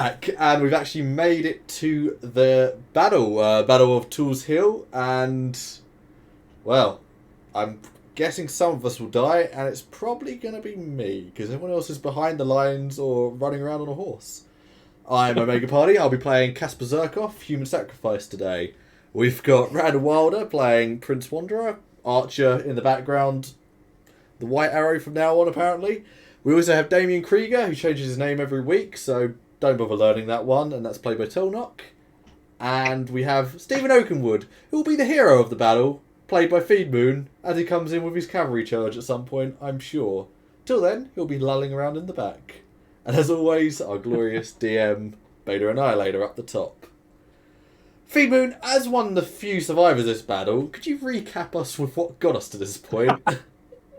And we've actually made it to the battle of Tuols Hill, and well, I'm guessing some of us will die, and it's probably going to be me because everyone else is behind the lines or running around on a horse. I'm Omega Party. I'll be playing Caspar Zerkov, Human Sacrifice today. We've got Randall Wilder playing Prince Wanderer, Archer in the background, the White Arrow from now on apparently. We also have Damien Krieger, who changes his name every week, so don't bother learning that one, and that's played by Tilnock. And we have Stephen Oakenwood, who will be the hero of the battle, played by Feedmoon, as he comes in with his cavalry charge at some point, I'm sure. Till then, he'll be lolling around in the back. And as always, our glorious DM, Beta Annihilator, up the top. Feedmoon, as one of the few survivors of this battle, could you recap us with what got us to this point?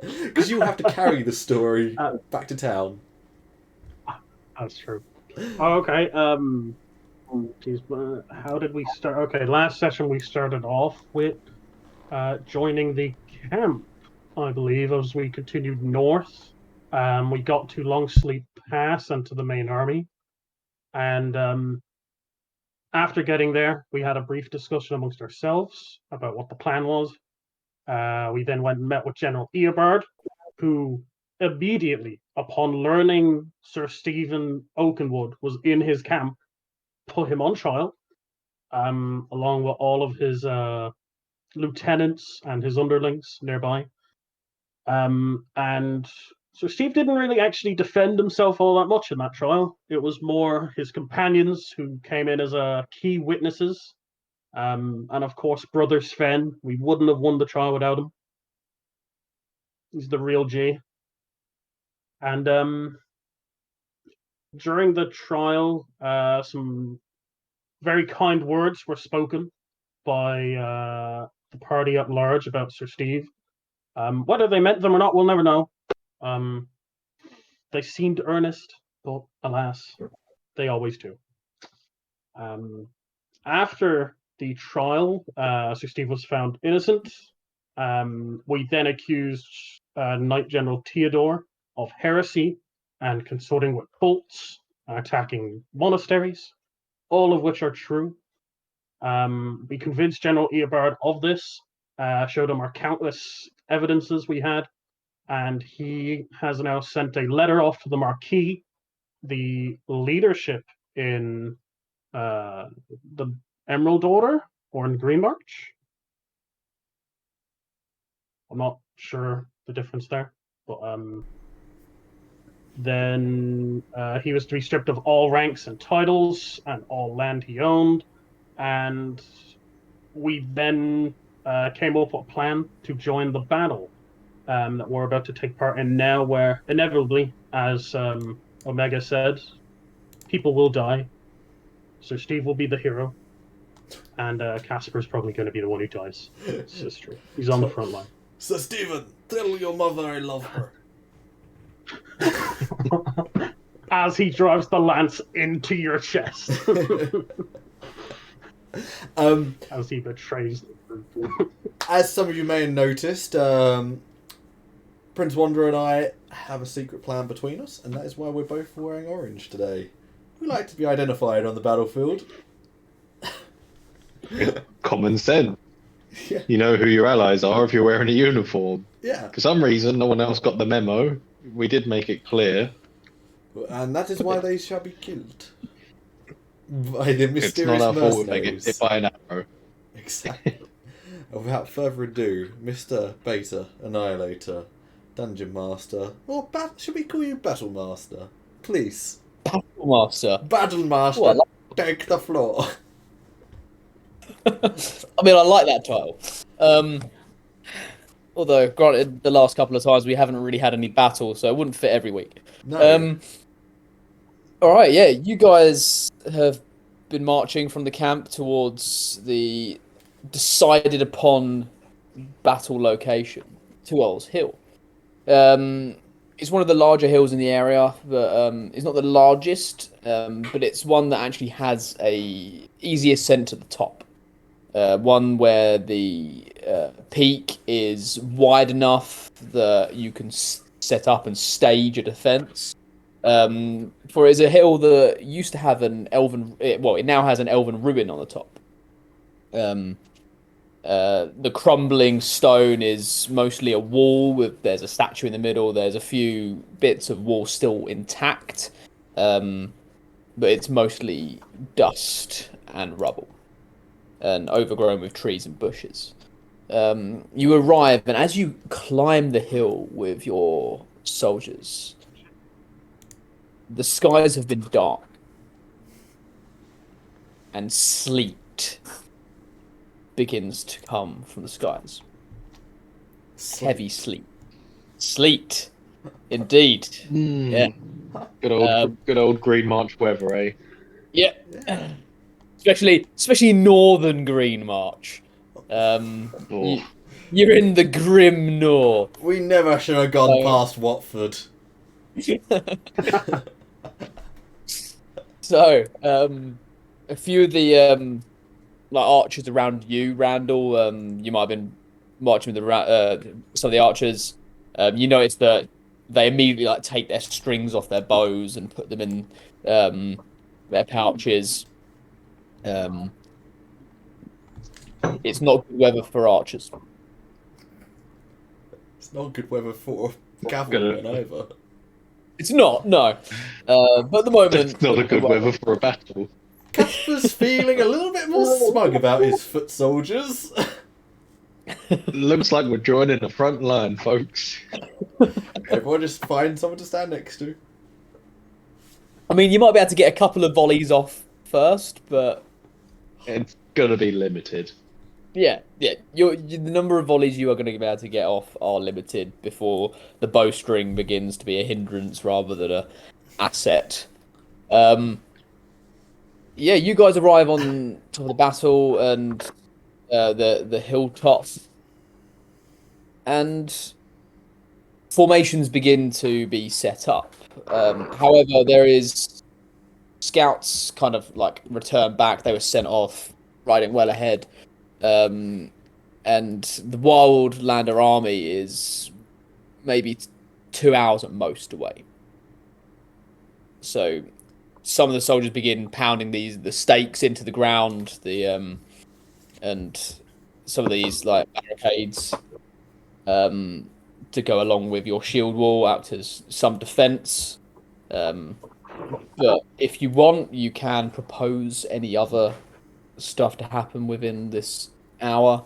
Because you'll have to carry the story back to town. That's true. Okay. Geez, how did we start? Okay, last session we started off with joining the camp, I believe, as we continued north. We got to Longsleep Pass and to the main army, and after getting there, we had a brief discussion amongst ourselves about what the plan was. We then went and met with General Eobard, who immediately, upon learning Sir Stephen Oakenwood was in his camp, put him on trial, along with all of his lieutenants and his underlings nearby. And so Steve didn't really actually defend himself all that much in that trial. It was more his companions who came in as key witnesses. And of course, Brother Sven. We wouldn't have won the trial without him. He's the real G. And during the trial, some very kind words were spoken by the party at large about Sir Steve. Whether they meant them or not, we'll never know. They seemed earnest, but alas, they always do. After the trial, Sir Steve was found innocent. We then accused Knight General Theodore of heresy and consorting with cults, attacking monasteries, all of which are true. We convinced General Eobard of this, showed him our countless evidences we had, and he has now sent a letter off to the Marquis, the leadership in the Emerald Order or in Green March. I'm not sure the difference there, but then he was to be stripped of all ranks and titles and all land he owned, and we then came up with a plan to join the battle that we're about to take part in now, where inevitably, as Omega said, people will die. So Steve will be the hero, and Casper's probably going to be the one who dies. It's just true. He's on the front line. Sir Stephen, tell your mother I love her. As he drives the lance into your chest. As he betrays the group. As some of you may have noticed, Prince Wanderer and I have a secret plan between us, and that is why we're both wearing orange today. We like to be identified on the battlefield. Common sense. Yeah. You know who your allies are if you're wearing a uniform. Yeah. For some reason, no one else got the memo. We did make it clear. And that is why they shall be killed. By the mysterious It's not our fault they mercenaries. get hit by an arrow. Exactly. Without further ado, Mr. Beta Annihilator, Dungeon Master, or should we call you Battle Master? Please. Battle Master. Battle Master, Oh, take the floor. I mean, I like that title. Although, granted, the last couple of times we haven't really had any battles, so it wouldn't fit every week. No. All right, yeah, you guys have been marching from the camp towards the decided upon battle location, Tuols Hill. It's one of the larger hills in the area, but it's not the largest, but it's one that actually has a easy ascent to the top. One where the peak is wide enough that you can set up and stage a defense, For it is a hill that used to have an elven. It now has an elven ruin on the top. The crumbling stone is mostly a wall there's a statue in the middle. There's a few bits of wall still intact, but it's mostly dust and rubble, and overgrown with trees and bushes. You arrive, and as you climb the hill with your soldiers, the skies have been dark, and sleet begins to come from the skies. Heavy sleet. Sleet, indeed. Yeah. Good old Green March weather, eh? Yeah. Especially northern Green March. You're in the grim north. We never should have gone past Watford. So, a few of the archers around you, Randall. You might have been marching with some of the archers. You notice that they immediately take their strings off their bows and put them in their pouches. It's not good weather for archers. It's not good weather for cavalrymen either. It's not, no. But at the moment, it's not a good weather for a battle. Casper's feeling a little bit more smug about his foot soldiers. Looks like we're joining the front line, folks. Everyone just find someone to stand next to. I mean, you might be able to get a couple of volleys off first, but it's gonna be limited. Yeah. The number of volleys you are going to be able to get off are limited before the bowstring begins to be a hindrance rather than a asset. You guys arrive on top of the battle and the hilltop, and formations begin to be set up. However, there is scouts kind of return back. They were sent off riding well ahead. And the Wildlander army is maybe 2 hours at most away. So some of the soldiers begin pounding the stakes into the ground, and some of these barricades to go along with your shield wall out as some defense. But if you want, you can propose any other stuff to happen within this hour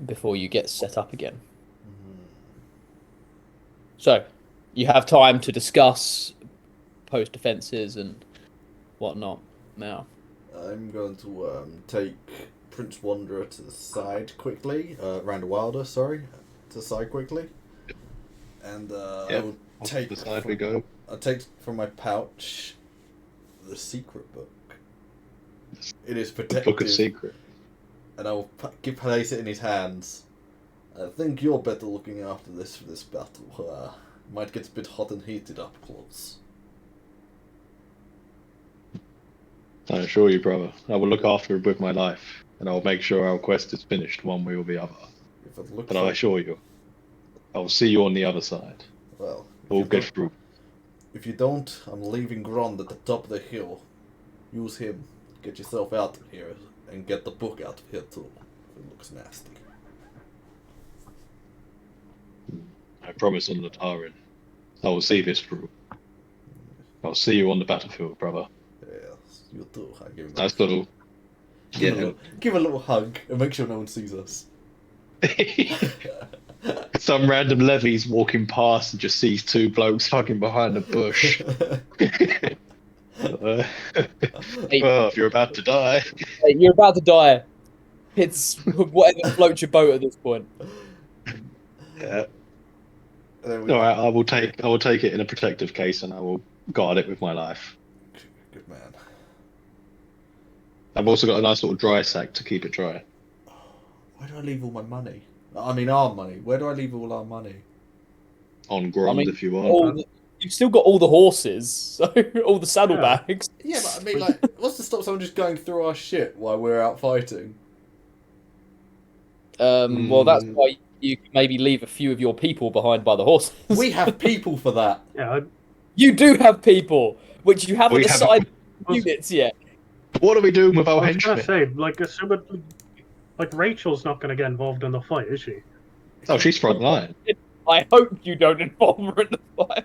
before you get set up again. So you have time to discuss post defenses and whatnot now. I'm going to take Prince Wanderer to the side quickly, Randall Wilder, sorry, to the side quickly, and I will take the side we go. I'll take from my pouch the secret book. It is protected. Book of Secret. And I will place it in his hands. I think you're better looking after this for this battle. Might get a bit hot and heated up close. I assure you, brother, I will look after it with my life, and I will make sure our quest is finished one way or the other. But I assure you, I will see you on the other side. Well, we'll get through. If you don't, I'm leaving Grond at the top of the hill. Use him. Get yourself out of here and get the book out of here too. It looks nasty. I promise on Latarin, I will see this through. I'll see you on the battlefield, brother. Yes, you too. I give him nice little. Give a little hug and make sure no one sees us. Some random levies walking past and just sees two blokes hugging behind a bush. If you're about to die. Hey, you're about to die. It's whatever floats your boat at this point. Yeah. Alright, I will take it in a protective case and I will guard it with my life. Good man. I've also got a nice little dry sack to keep it dry. Where do I leave all my money? I mean our money. Where do I leave all our money? On Grond, if you want. You've still got all the horses, so all the saddlebags. Yeah, but I mean, what's to stop someone just going through our shit while we're out fighting? Well, that's why you could maybe leave a few of your people behind by the horses. We have people for that. Yeah, You do have people, which you haven't We have- assigned units yet. What are we doing with I our was gonna henchmen? say, like, assumedly, like Rachel's not gonna get involved in the fight, is she? Oh, she's front line. I hope you don't involve her in the fight.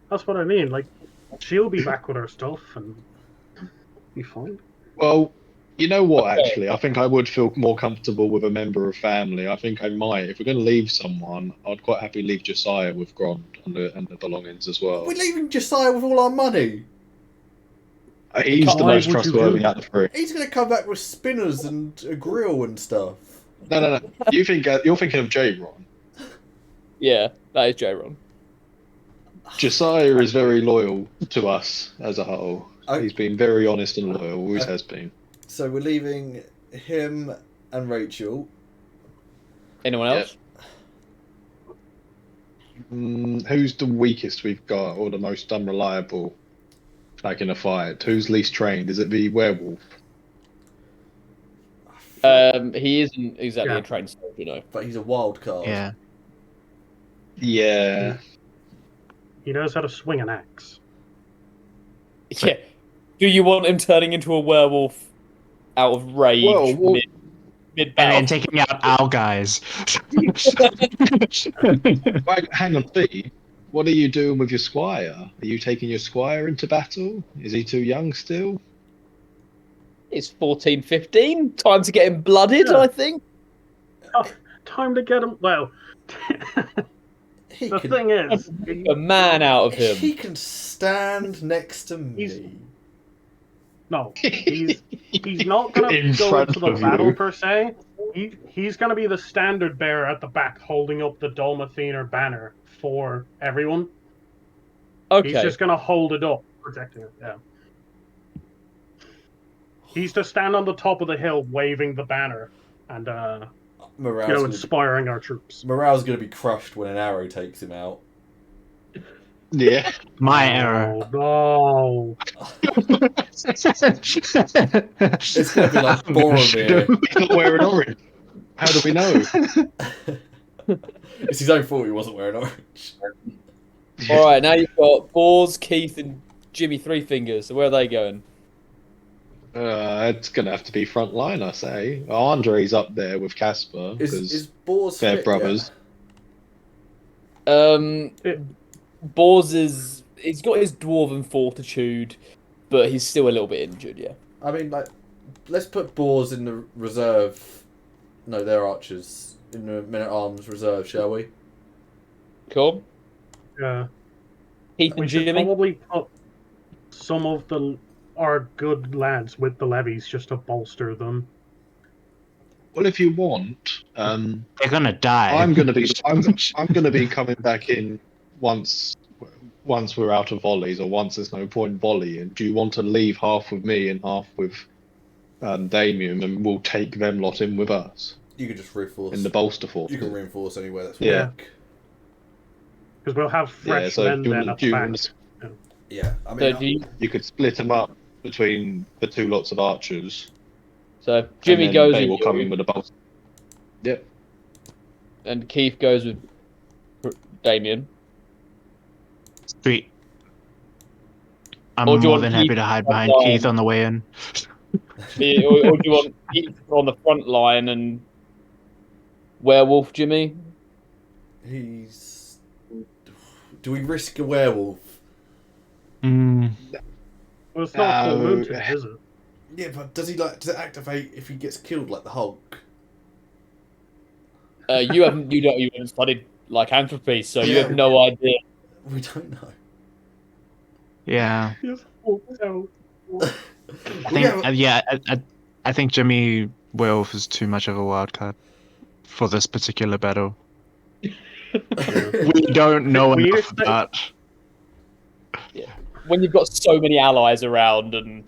That's what I mean. Like, she'll be back with her stuff and be fine. Well, you know what? Okay. Actually, I think I would feel more comfortable with a member of family. I think I might. If we're going to leave someone, I'd quite happily leave Josiah with Grond and the belongings as well. We're leaving Josiah with all our money. He's the Why most would you trustworthy do out of the three. He's going to come back with spinners and a grill and stuff. No. You think you're thinking of J-Ron? Yeah, that is J-Ron. Josiah is very loyal to us as a whole. I- He's been very honest and loyal. Always has been. So we're leaving him and Rachel. Anyone Yep. else? Who's the weakest we've got, or the most unreliable? Like in a fight, who's least trained? Is it the werewolf? He isn't exactly Yeah. a trained soldier, no. But he's a wild card. Yeah. Yeah. He knows how to swing an axe. Yeah. Do you want him turning into a werewolf out of rage Well, mid And battle? then taking out our guys. Wait, hang on, Steve. What are you doing with your squire? Are you taking your squire into battle? Is he too young still? It's 14, 15. Time to get him blooded, Yeah. I think. Time to get him. Well, He the can, thing is, A man out of him. he can stand next to me. He's- no, he's not gonna In go front into the of battle you. per se. He's gonna be the standard bearer at the back, holding up the Dulmathiner banner for everyone. Okay. He's just gonna hold it up, protecting it. Yeah. He's to stand on the top of the hill, waving the banner, and inspiring our troops. Morale's going to be crushed when an arrow takes him out. Yeah. My error. Oh, It's going to be like Boromir. He's not wearing orange. How do we know? It's his own fault he wasn't wearing orange. All right, now you've got Bors, Keith, and Jimmy Three Fingers. So where are they going? It's gonna have to be front line, I say. Andre's up there with Casper Is because Boars they're fit brothers. Bors is he's got his dwarven fortitude, but he's still a little bit injured. Yeah. Yet? I mean, like, let's put Boars in the reserve. No, they're archers in the men-at-arms reserve, shall we? Cool. yeah. Keith We and should Jimmy. probably put some of our good lads with the levies just to bolster them. Well, if you want, They're gonna die. I'm gonna be coming back in once we're out of volleys, or once there's no point volleying. Do you want to leave half with me and half with Damien, and we'll take them lot in with us You could just reinforce. in the bolster force? You can reinforce anywhere that's Yeah. weak. Because we'll have Yeah, fresh so men do then you, at do the you back. want to- Yeah, I So, mean, do you, you could split them up between the two lots of archers. so Jimmy and then goes They with will come you, in with a bolster. Yep. and Keith goes with Damien. Sweet. I'm Or do you more want than happy Keith to hide on behind line? Keith on the way in. Or do you want Keith on the front line and Werewolf Jimmy? he's. Do we risk a werewolf? Mm, Well, it's not full No. moon today, is it? Yeah, but does it activate if he gets killed like the Hulk? You haven't studied lycanthropy, so you Yeah. have no idea. We don't know. yeah. Yes. Oh, no. I think, I think Jimmy Werewolf is too much of a wild card for this particular battle. We don't know We enough expect- about. When you've got so many allies around, and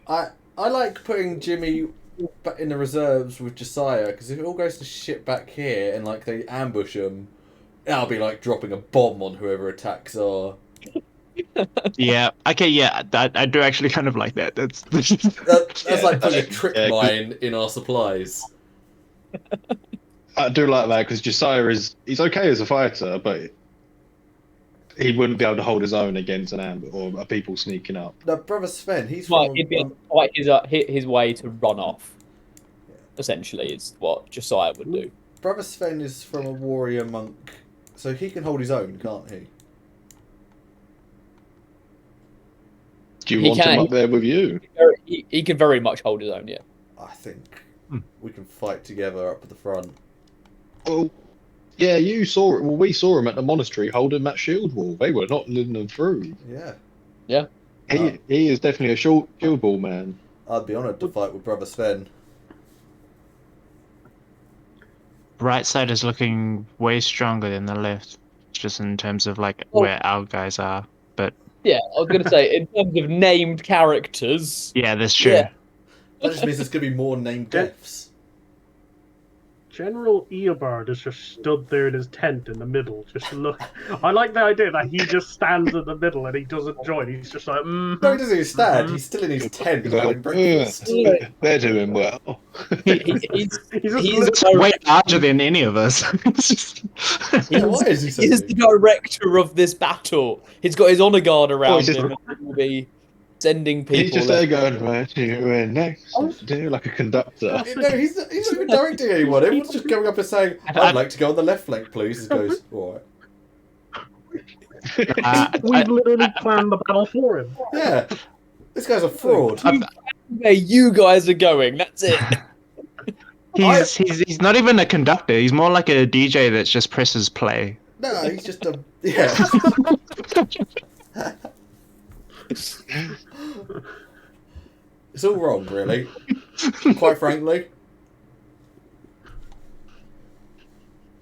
I like putting Jimmy back in the reserves with Josiah, because if it all goes to shit back here and like they ambush him, I'll be like dropping a bomb on whoever attacks our. Yeah. Okay. Yeah. I do actually kind of like that. That's That's Yeah, like putting a trick yeah, 'cause- mine in our supplies. I do like that because Josiah he's okay as a fighter, but he wouldn't be able to hold his own against an ambush or a people sneaking up. No, brother Sven, he's Well, from. it'd be quite his way to run off. Essentially, is what Josiah would do. Brother Sven is from a warrior monk, so he can hold his own, can't he? Do you He want can. him up there with you? He can very much hold his own. Yeah. I think we can fight together up at the front. Well, yeah, you saw it. Well, we saw him at the monastery holding that shield wall. They were not letting them through. Yeah. Yeah. He is definitely a shield wall man. I'd be honoured to fight with brother Sven. Right side is looking way stronger than the left, just in terms of like where our guys are. But Yeah, I was going to say, in terms of named characters. yeah, that's true. Yeah. That just means there's going to be more named deaths. General Eobard is just stood there in his tent in the middle, just look. I like the idea that he just stands in the middle and he doesn't join. He's just like, No, he doesn't even stand. He's still in his tent having breakfast. They're doing well. He's He's way larger than any of us. It's just- Yeah, why is he so He's the big? director of this battle. He's got his honor guard around he's just- him. And he'll be sending people. He's just there going, right, you're next. Like a conductor. No, he's not even directing anyone. Everyone's just going up and saying, I'd like to go on the left flank, please. He goes, alright. We've literally planned the battle for him. Yeah. This guy's a fraud. Where you guys are going. That's it. he's not even a conductor. He's more like a DJ that just presses play. No, he's just a... Yeah. It's all wrong, really. Quite frankly.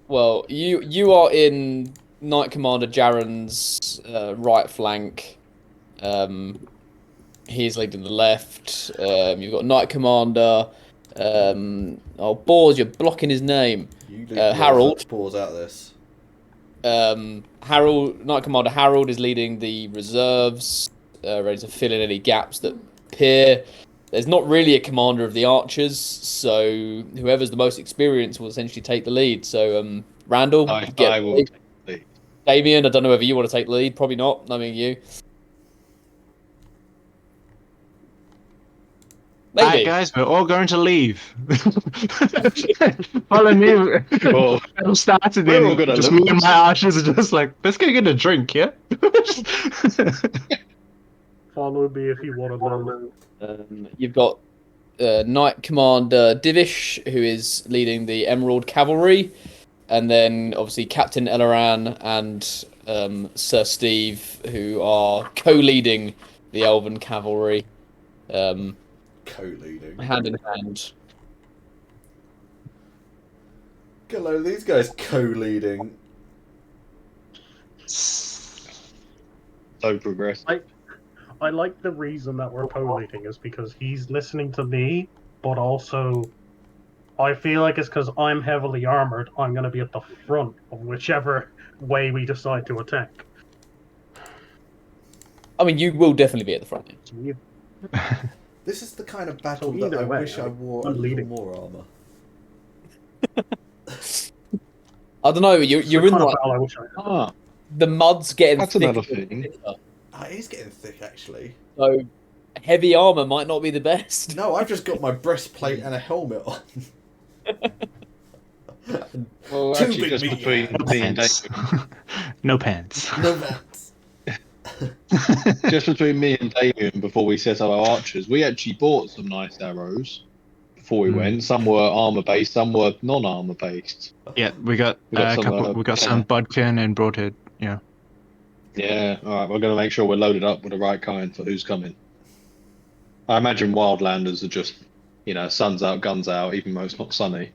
Well, you are in Knight Commander Jaren's right flank. He's leading the left. You've got Knight Commander. Boars, you're blocking his name. You do Harold. Pause out this. Knight Commander Harold is leading the reserves, ready to fill in any gaps that appear. There's not really a commander of the archers, so whoever's the most experienced will essentially take the lead. So, Randall, I will take the lead. Damien, I don't know whether you want to take the lead. Probably not, knowing you. Maybe. Alright, guys, we're all going to leave. Follow me. Cool. It'll start and We're all then gonna just me and lose. my archers are just like, let's go get a drink, yeah? Follow me if you want to learn. You've got Knight Commander Divish, who is leading the Emerald Cavalry, and then obviously Captain Elaran and Sir Steve, who are co-leading the Elven Cavalry, Co-leading. hand in hand. Hello, these guys co-leading. So progressive. I like the reason that we're co-leading is because he's listening to me, but also I feel like it's because I'm heavily armored. I'm going to be at the front of whichever way we decide to attack. I mean, you will definitely be at the front. You- This is the kind of battle So that either I way, wish I wore a I'm little leading. more armour. I don't know. it's You're the in kind of like battle I wish I had. Ah, the mud's getting That's thicker another and thing. thicker, He's getting thick, actually. so heavy armor might not be the best. No, I've just got my breastplate and a helmet on. well, Too actually, big just meaty between hands. me and Pants. Damien, No pants. No vats. just between me and Damien, before we set up our archers, we actually bought some nice arrows before we went. Some were armor based, some were non-armor based. Yeah, we got We got a some, couple. We got some bodkin and broadhead. Yeah. Yeah, all right. We're going to make sure we're loaded up with the right kind for who's coming. I imagine Wildlanders are just, suns out, guns out, even though it's not sunny.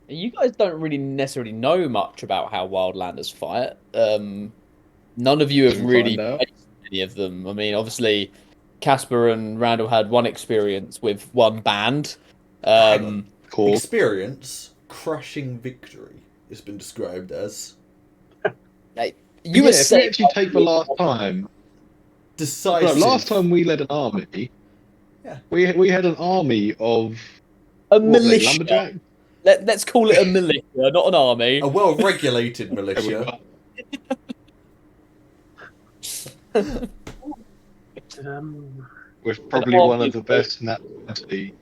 You guys don't really necessarily know much about how Wildlanders fight. None of you have Should we really find out? faced any of them. I mean, obviously, Casper and Randall had one experience with one band. Cool. Experience, crushing victory, it's been described as. You yeah, were if we saying actually take the last time. Decisive. No, last time we led an army. Yeah. We had an army of a what were they, militia. lumberjack. Let's call it a militia, not an army. A well-regulated militia. With probably one of the best Nat 20.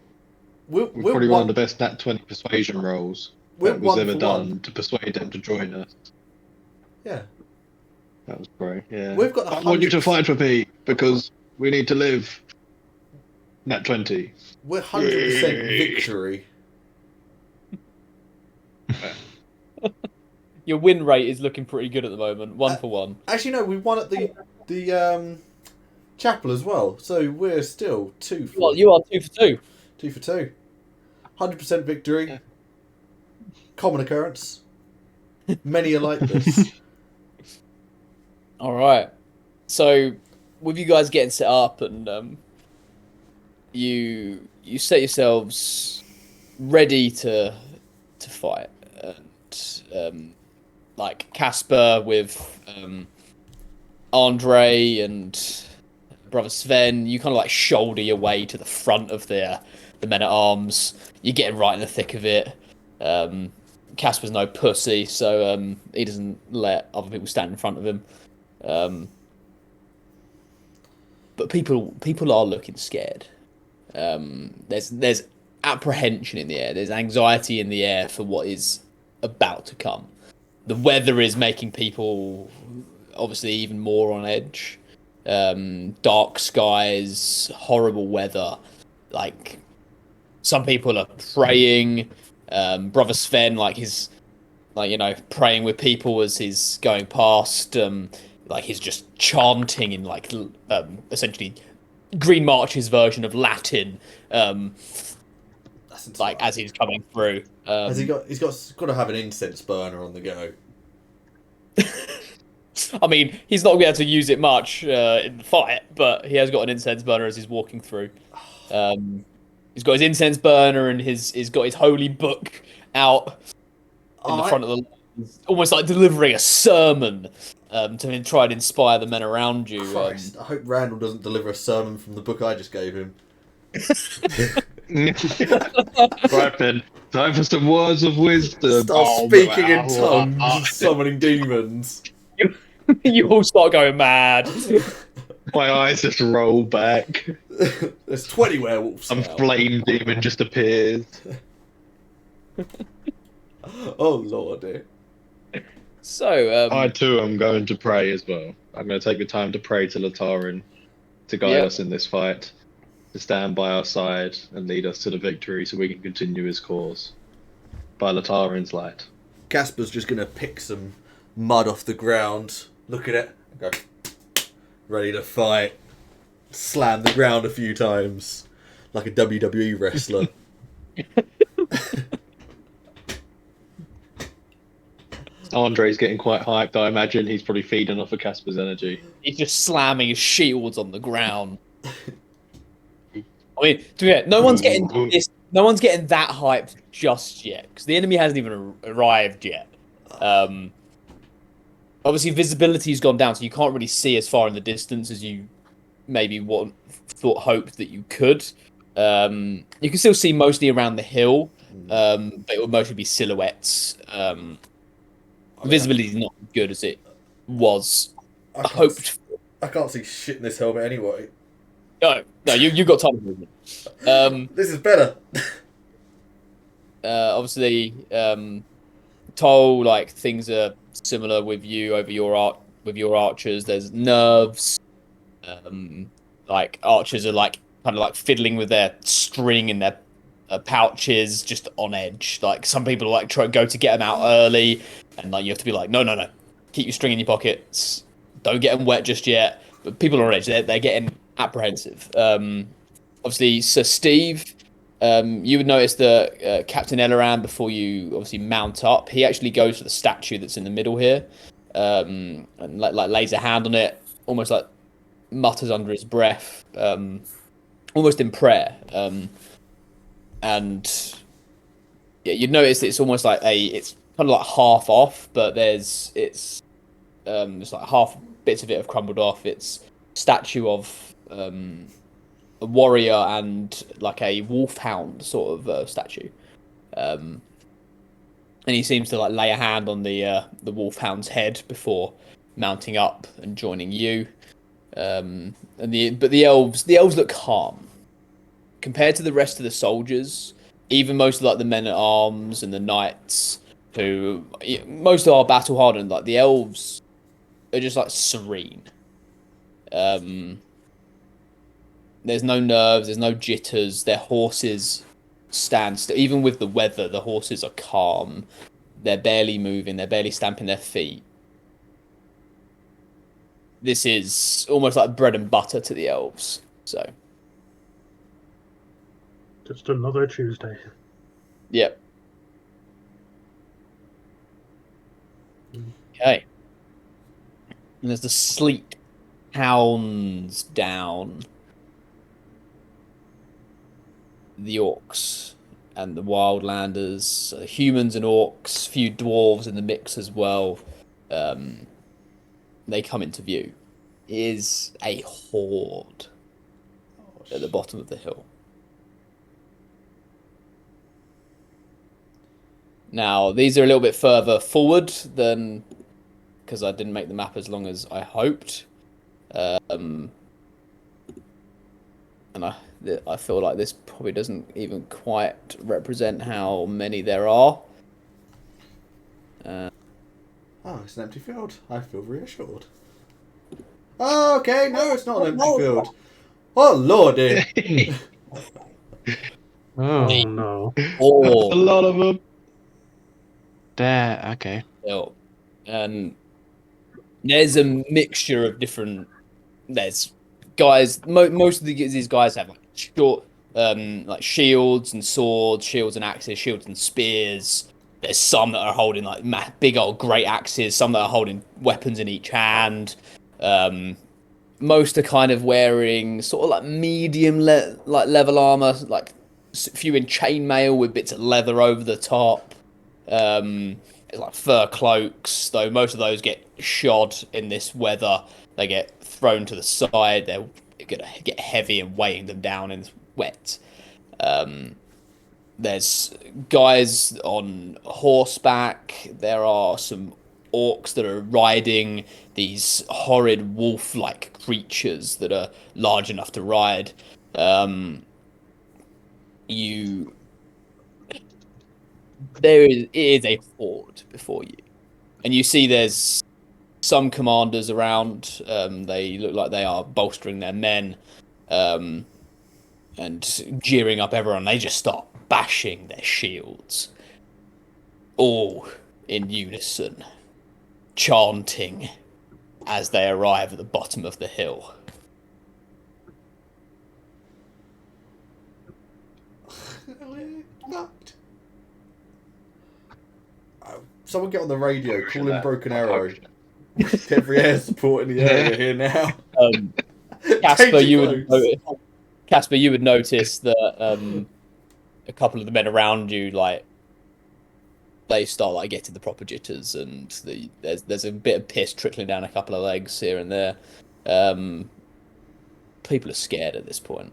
We're Probably one of the best Nat 20 persuasion rolls We're that was 1 ever for done 1. to persuade them to join us. Yeah. That was great. Yeah. We've got I want you to fight for me because we need to live. Nat 20. We're 100% victory. Your win rate is looking pretty good at the moment, 1 for 1. Actually, no, we won at the chapel as well, so we're still 2 for. Well, you are 2 for 2. 2 for 2. 100% victory. Yeah. Common occurrence. Many are like this. All right. So, with you guys getting set up and you set yourselves ready to fight, and like Casper with Andre and brother Sven, you kind of like shoulder your way to the front of the men at arms. You're getting right in the thick of it. Casper's no pussy, so he doesn't let other people stand in front of him. But people are looking scared. There's apprehension in the air. There's anxiety in the air for what is about to come. The weather is making people obviously even more on edge. Dark skies, horrible weather. Like some people are praying. Brother Sven, praying with people as he's going past. He's just chanting in essentially Green March's version of Latin. As he's coming through. Has he got? He's got to have an incense burner on the go. I mean, he's not going to be able to use it much in the fight, but he has got an incense burner as he's walking through. He's got his incense burner and he's got his holy book out in the front of the. Almost like delivering a sermon to try and inspire the men around you. Christ, I hope Randall doesn't deliver a sermon from the book I just gave him. Right then, time for some words of wisdom. Start speaking in tongues and summoning demons. You all start going mad. My eyes just roll back. There's 20 werewolves. Some now. flame demon just appears. Oh lordy. So, I too am going to pray as well. I'm going to take the time to pray to Latarin to guide us in this fight, to stand by our side and lead us to the victory so we can continue his cause. By Latarin's light. Casper's just going to pick some mud off the ground, look at it, and go, ready to fight. Slam the ground a few times, like a WWE wrestler. Andre's getting quite hyped. I imagine he's probably feeding off of Casper's energy. he's just slamming his shields on the ground. I mean, to be fair, no one's getting that hyped just yet because the enemy hasn't even arrived yet. Obviously, visibility's gone down, so you can't really see as far in the distance as you maybe hoped that you could. You can still see mostly around the hill, but it will mostly be silhouettes. Visibility is not as good as it was hoped. I can't see shit in this helmet anyway. No, you got time movement. This is better. Obviously, Toll, like things are similar with you over with your archers. There's nerves. Like archers are like kind of like fiddling with their string in their pouches, just on edge. Like some people like go to get them out early, and like you have to be like, no, keep your string in your pockets. Don't get them wet just yet. But people are on edge. They're getting apprehensive. Obviously, Sir Steve. You would notice that Captain Elaran, before you obviously mount up, he actually goes to the statue that's in the middle here, and like lays a hand on it, almost like mutters under his breath, almost in prayer. And yeah, you'd notice it's almost like it's kind of like half off, but it's like half bits of it have crumbled off. It's statue of a warrior and like a wolfhound sort of statue. and he seems to like lay a hand on the wolfhound's head before mounting up and joining you. And the elves look calm compared to the rest of the soldiers. Even most of like the men at arms and the knights, who most of our battle hardened, like the elves are just like serene. There's no nerves, there's no jitters. Their horses stand still. Even with the weather, the horses are calm. They're barely moving, they're barely stamping their feet. This is almost like bread and butter to the elves. So, Just another Tuesday. yep. Okay. And as the sleet hounds down the orcs and the wildlanders, humans and orcs, a few dwarves in the mix as well, they come into view. It is a horde at the bottom of the hill. Now, these are a little bit further forward than, because I didn't make the map as long as I hoped. And I feel like this probably doesn't even quite represent how many there are. Oh, it's an empty field. I feel reassured. Oh, okay, no, it's not an empty field. Oh, lordy. Oh no. That's a lot of them. There, okay. Hill. And there's a mixture of different. There's guys. Most of these guys have like short, like shields and swords, shields and axes, shields and spears. There's some that are holding like big old great axes. Some that are holding weapons in each hand. Most are kind of wearing sort of like medium like level armor, like a few in chainmail with bits of leather over the top. It's like fur cloaks, though most of those get shod in this weather. They get thrown to the side. They're gonna get heavy and weighing them down in wet. There's guys on horseback. There are some orcs that are riding these horrid wolf-like creatures that are large enough to ride. It is a horde before you, and you see there's some commanders around. They look like they are bolstering their men, and gearing up everyone. They just start bashing their shields, all in unison, chanting as they arrive at the bottom of the hill. Someone get on the radio, call in Broken Arrow. Every air support in the area here now. Casper, you would notice that a couple of the men around you, like, they start like getting the proper jitters, and there's a bit of piss trickling down a couple of legs here and there. People are scared at this point.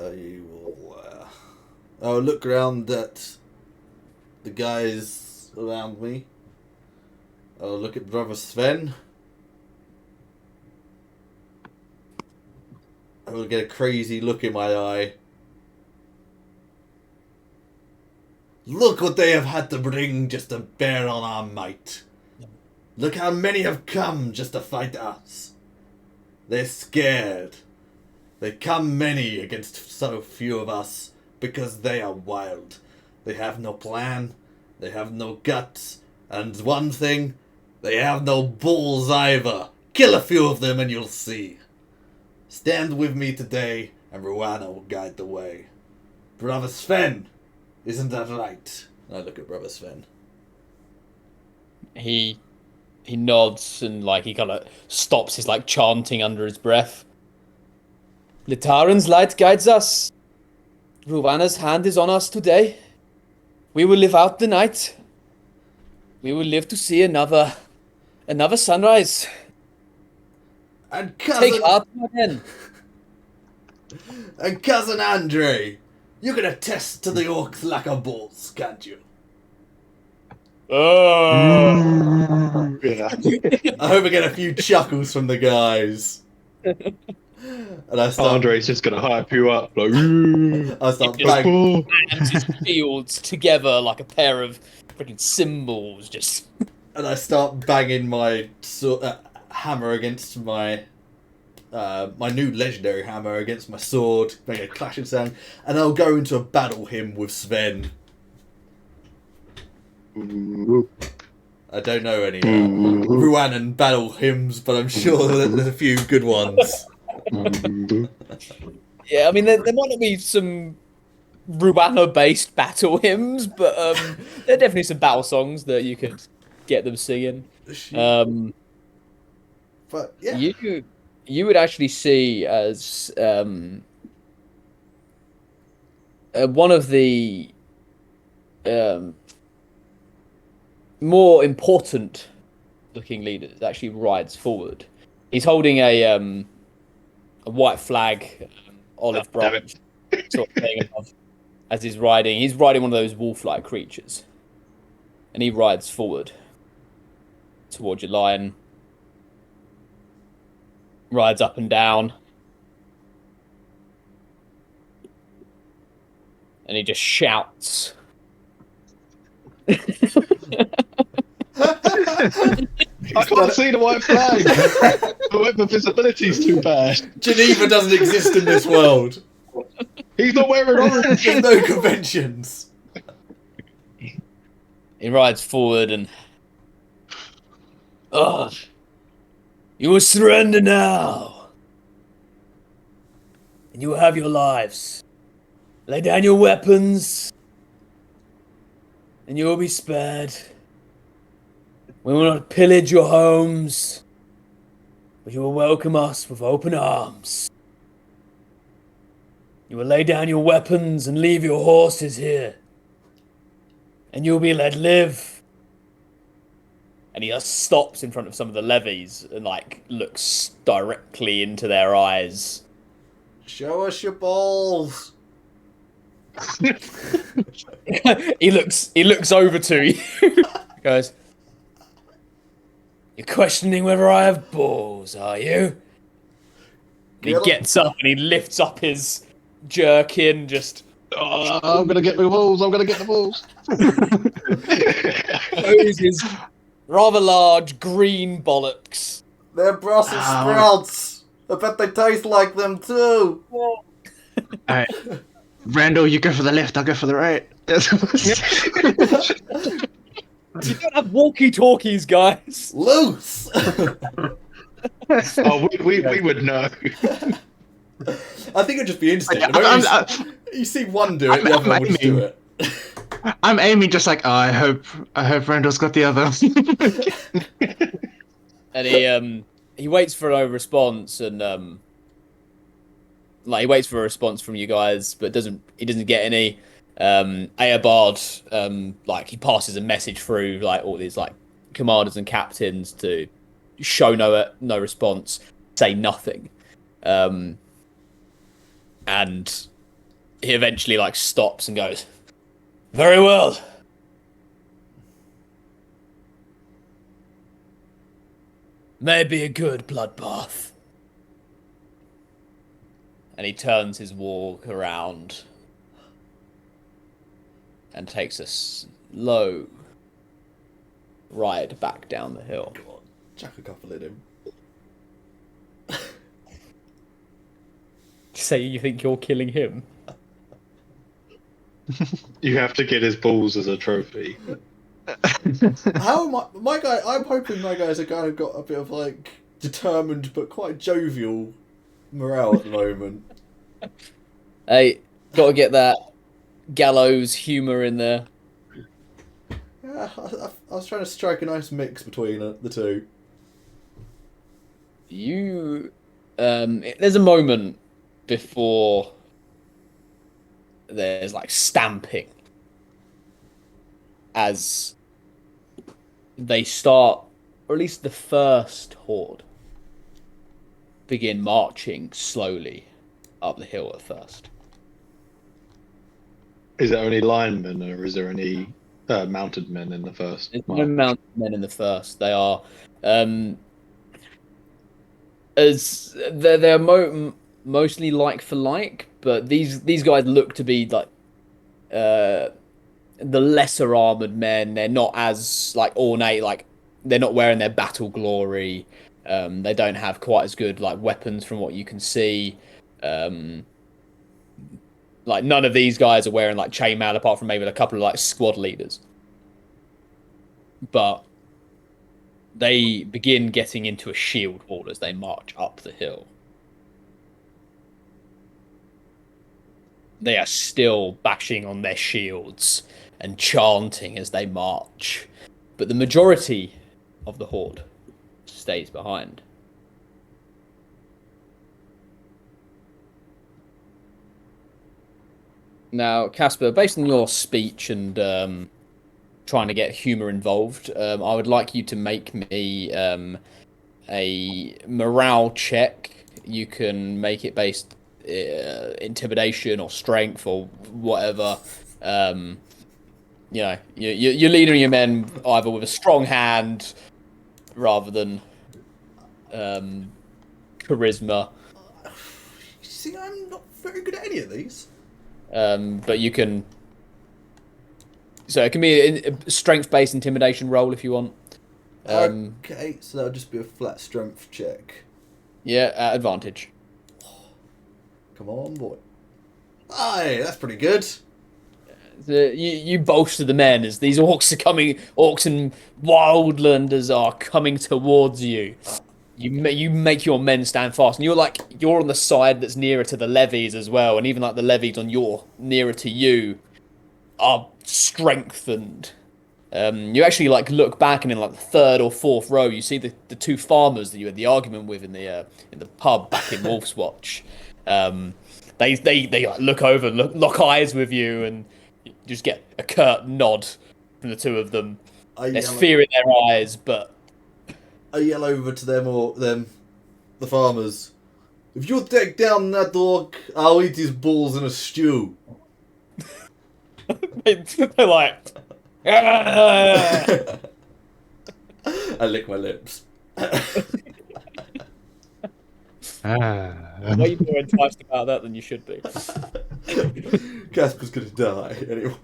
You will look around at the guys around me. I'll look at Brother Sven. I will get a crazy look in my eye. Look what they have had to bring just to bear on our might. Look how many have come just to fight us. They're scared. They come many against so few of us because they are wild. They have no plan. They have no guts. And one thing, they have no balls either. Kill a few of them and you'll see. Stand with me today and Ruana will guide the way. Brother Sven, isn't that right? I look at Brother Sven. He nods and like he kind of stops his like chanting under his breath. Litaran's light guides us. Ruana's hand is on us today. We will live out the night. We will live to see another sunrise. And cousin, Take heart, my men. and cousin Andre, You can attest to the orcs' lack of balls, can't you? Oh. Yeah. I hope I get a few chuckles from the guys. And I start, Andre's just gonna hype you up. Like, "Ooh, I start Just- bang, oh." Slams his shields together like a pair of freaking cymbals. Just and I start banging my hammer against my my new legendary hammer against my sword, make a clashing sound, and I'll go into a battle hymn with Sven. Ooh. I don't know any Ooh. Rhiannon battle hymns, but I'm sure that there's a few good ones. Ooh. yeah, I mean there might not be some Ruana-based battle hymns, but there are definitely some battle songs that you could get them singing. But yeah, You would actually see as one of the more important looking leaders actually rides forward. He's holding a white flag, olive Oh, damn branch sort of thing above as he's riding. He's riding one of those wolf-like creatures, and he rides forward towards your lion. Rides up and down. And he just shouts. I can't see the white flag. The visibility's too bad. Geneva doesn't exist in this world. He's not wearing orange. There's no conventions. He rides forward and... Oh, you will surrender now. And you will have your lives. Lay down your weapons. And you will be spared. We will not pillage your homes. But you will welcome us with open arms. You will lay down your weapons and leave your horses here. And you'll be let live. And he just stops in front of some of the levies and like looks directly into their eyes. Show us your balls. he looks over to you. Goes, you're questioning whether I have balls, are you? And he gets up and he lifts up his jerkin, just Oh, I'm gonna get the balls. I'm gonna get the balls. shows his rather large green bollocks. They're Brussels sprouts. I bet they taste like them too. Alright. Randall, you go for the left, I'll go for the right. You don't have walkie-talkies, guys. Loose. Oh, we would know. I think it'd just be instinct. You see one do it, the other one will just do it. I'm aiming just like, oh, I hope Randall's got the other. And he waits for a response, and he waits for a response from you guys, but he doesn't get any. Eobard, he passes a message through like all these like commanders and captains to show no response, say nothing, and he eventually like stops and goes, "Very well. May be a good bloodbath." And he turns his walk around and takes a slow ride back down the hill. Come on, chuck a couple in him. Say you think you're killing him? You have to get his balls as a trophy. How am my guy? I'm hoping my guys are kind of got a bit of like determined but quite jovial morale at the moment. Hey, got to get that gallows humour in there. Yeah, I was trying to strike a nice mix between the two. There's a moment before there's like stamping as they start, or at least the first horde begin marching slowly up the hill at first. Is it only linemen, or is there any mounted men in the first? There's no march? mounted men in the first. They are as they're mostly like for like, but these guys look to be like the lesser armored men. They're not as like ornate, like they're not wearing their battle glory. They don't have quite as good like weapons from what you can see. Like none of these guys are wearing like chainmail apart from maybe a couple of like squad leaders. But they begin getting into a shield wall as they march up the hill. They are still bashing on their shields and chanting as they march, but the majority of the horde stays behind. Now, Casper, based on your speech and trying to get humor involved, I would like you to make me a morale check. You can make it based intimidation or strength or whatever. You know, you're leading your men either with a strong hand rather than charisma. You see, I'm not very good at any of these. But you can. So it can be a strength-based intimidation roll if you want. Okay, so that'll just be a flat strength check. Yeah, at advantage. Come on, boy. Aye, that's pretty good. You bolster the men as these orcs and wildlanders are coming towards you. You make your men stand fast, and you're on the side that's nearer to the levies as well, and even like the levies on your nearer to you are strengthened. You actually like look back, and in like the third or fourth row, you see the two farmers that you had the argument with in the pub back in Wolf's Watch. They like, look over, lock eyes with you, and you just get a curt nod from the two of them. There's fear in their eyes, but I yell over to them, the farmers. If you take down that dog, I'll eat his balls in a stew. they're like, "Ah!" I lick my lips. Way more enticed about that than you should be. Casper's gonna die anyway.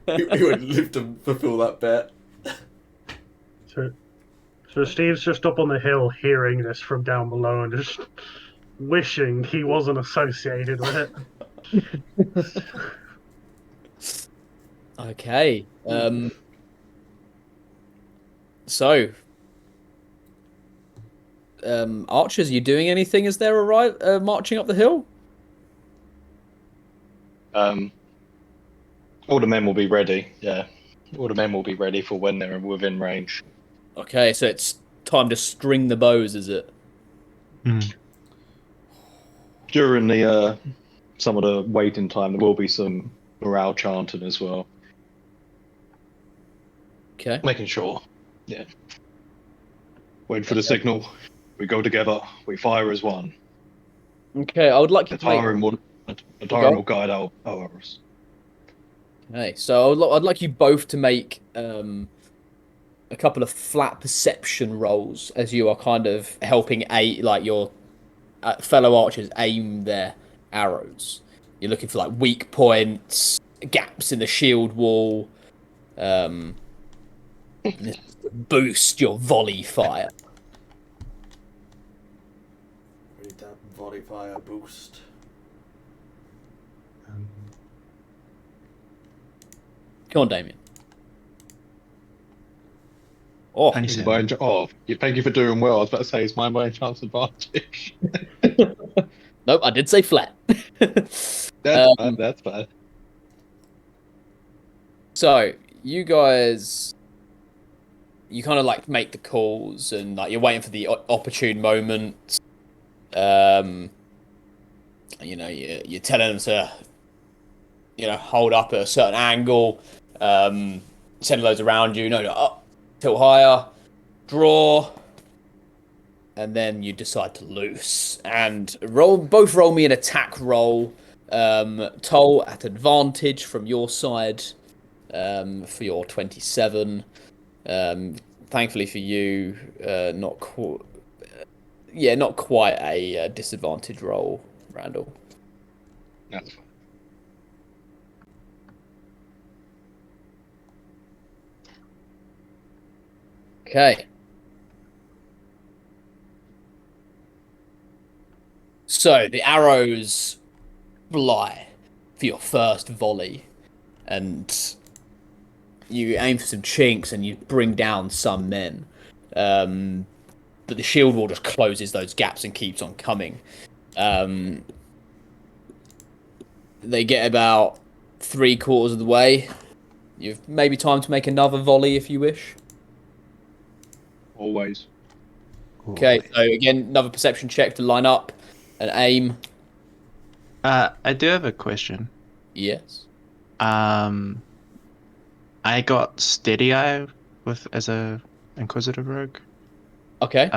He won't live to fulfill that bet. So Steve's just up on the hill hearing this from down below and just wishing he wasn't associated with it. Okay. So, archers, you doing anything as they're marching up the hill? All the men will be ready. Yeah, all the men will be ready for when they're within range. Okay, so it's time to string the bows, is it? During the some of the waiting time, there will be some morale chanting as well. Okay. Making sure. Yeah. Wait for the signal. We go together. We fire as one. Okay, I would like you to make... Lazarium will guide our ours. Okay, so I'd like you both to make a couple of flat perception rolls as you are kind of helping your fellow archers aim their arrows. You're looking for like weak points, gaps in the shield wall, boost your volley fire. Read that volley fire boost. Come on, Damien. Oh, Thank you for doing well. I was about to say, it's my main chance advantage. nope, I did say flat. That's fine. That's fine. So you guys, you kind of like make the calls and like you're waiting for the opportune moment. You know, you're telling them to, hold up at a certain angle, send loads around you. No, up, tilt higher, draw, and then you decide to loose and roll. Both roll me an attack roll. Toll at advantage from your side for your 27. Thankfully for you, not quite a disadvantage roll, Randall. That's fine. Okay. So the arrows fly for your first volley, and you aim for some chinks and you bring down some men. But the shield wall just closes those gaps and keeps on coming. They get about 3/4 of the way. You've maybe time to make another volley if you wish. Always. Okay, so again, another perception check to line up and aim. I do have a question. Yes. I got Steady Eye as a Inquisitive Rogue. Okay.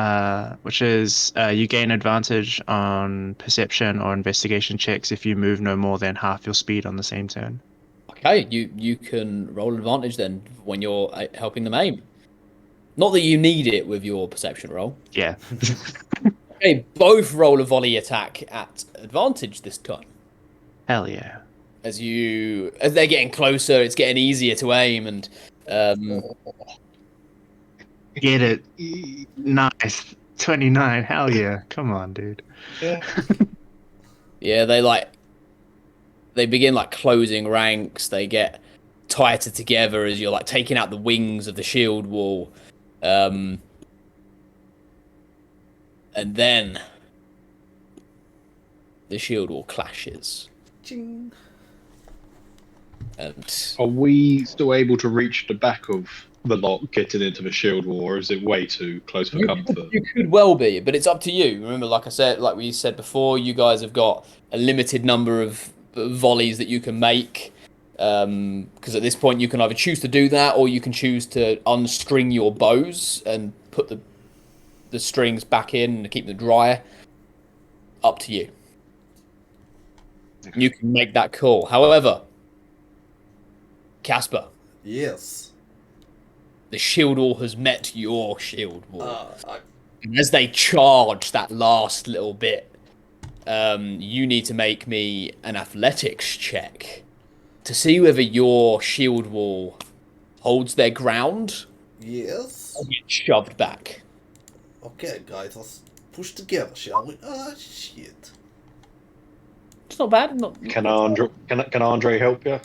Which is you gain advantage on perception or investigation checks if you move no more than half your speed on the same turn. Okay, you can roll advantage then when you're helping them aim. Not that you need it with your perception roll. Yeah. Okay, both roll a volley attack at advantage this time. Hell yeah. As they're getting closer, it's getting easier to aim, and Get it. Nice. 29. Hell yeah. Come on, dude. Yeah. yeah, they begin like closing ranks. They get tighter together as you're like taking out the wings of the shield wall. And then the shield wall clashes. Ching. And Are we still able to reach the back of the lot getting into the shield wall, or is it way too close for comfort? you could well be, but it's up to you. Remember, like we said before, you guys have got a limited number of volleys that you can make. Because at this point, you can either choose to do that, or you can choose to unstring your bows and put the strings back in to keep them dry. Up to you. You can make that call. However, Casper, Yes. the shield wall has met your shield wall. And as they charge that last little bit, you need to make me an athletics check to see whether your shield wall holds their ground Yes. or gets shoved back. Okay, guys, let's push together, shall we? Ah, shit. It's not bad. Can Andre help you?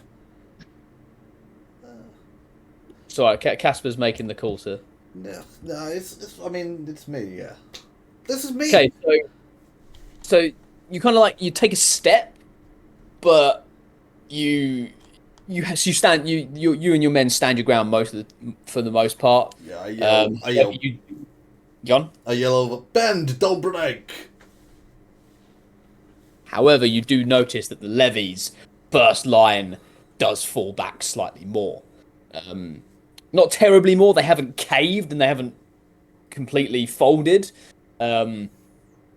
Sorry, Casper's making the call, sir. No, it's. I mean, it's me. Yeah. This is me. Okay, so you kind of like you take a step, but you stand you and your men stand your ground for the most part. Yeah, I yell. John? I yell over. Bend, don't break. However, you do notice that the levy's first line does fall back slightly more. Not terribly more. They haven't caved and they haven't completely folded, but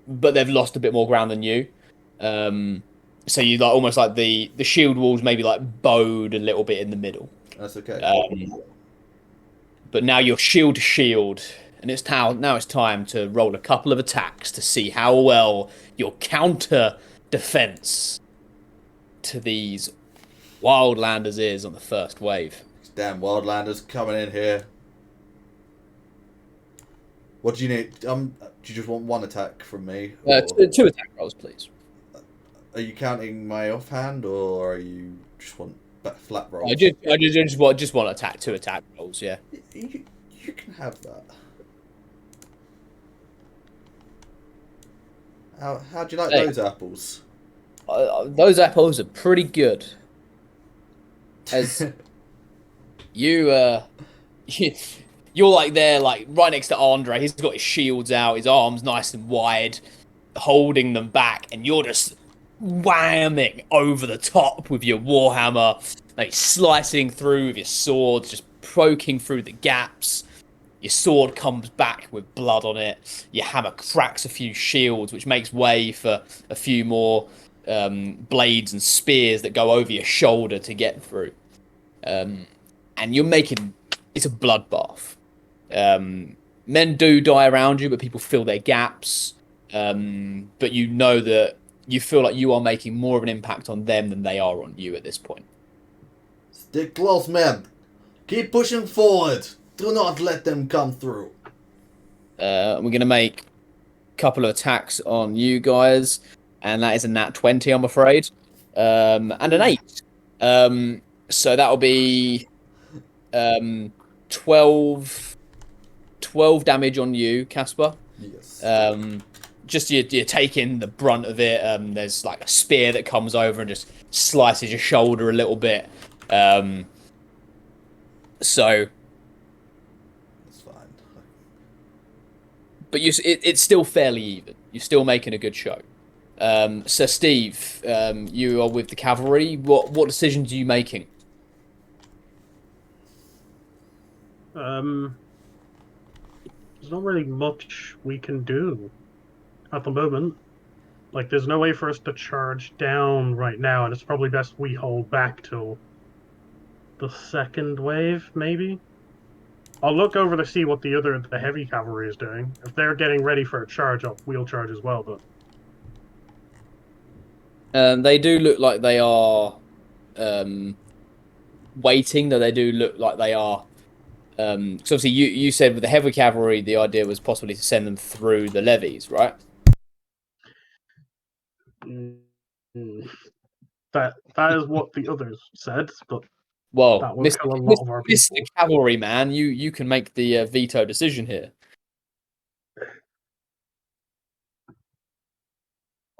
they've lost a bit more ground than you. So you like almost like the shield walls maybe like bowed a little bit in the middle. That's okay. But now you're shield to shield, and now it's time to roll a couple of attacks to see how well your counter defense to these wildlanders is on the first wave. Damn wildlanders coming in here. What do you need? Do you just want one attack from me? Or Two attack rolls, please. are you counting my offhand, or are you just want flat rolls? I just want two attack rolls. Yeah. You can have that. How do you like those apples? Those apples are pretty good. As you're like there, like right next to Andre. He's got his shields out, his arms nice and wide, holding them back, and you're just whamming over the top with your warhammer, like slicing through with your swords, just poking through the gaps. Your sword comes back with blood on it. Your hammer cracks a few shields, which makes way for a few more blades and spears that go over your shoulder to get through. And you're making it's a bloodbath. Men do die around you, but people fill their gaps. But you know that you feel like you are making more of an impact on them than they are on you at this point. Stick close, men. Keep pushing forward. Do not let them come through. We're going to make a couple of attacks on you guys, and that is a nat 20, I'm afraid, and an 8. So that'll be 12 damage on you, Casper. Yes. Just you're taking the brunt of it. There's like a spear that comes over and just slices your shoulder a little bit. So, That's fine. but it's still fairly even. You're still making a good show. So Steve, you are with the cavalry. What decisions are you making? There's not really much we can do at the moment. Like, there's no way for us to charge down right now, and it's probably best we hold back till the second wave, maybe. I'll look over to see what the heavy cavalry is doing. If they're getting ready for a charge, we'll charge as well. But They do look like they are waiting, though they do look like they are. So obviously, you said with the heavy cavalry, the idea was possibly to send them through the levees, right? that is what the others said. But Well, that would kill a lot of our Mr. people. Cavalry man, you can make the veto decision here.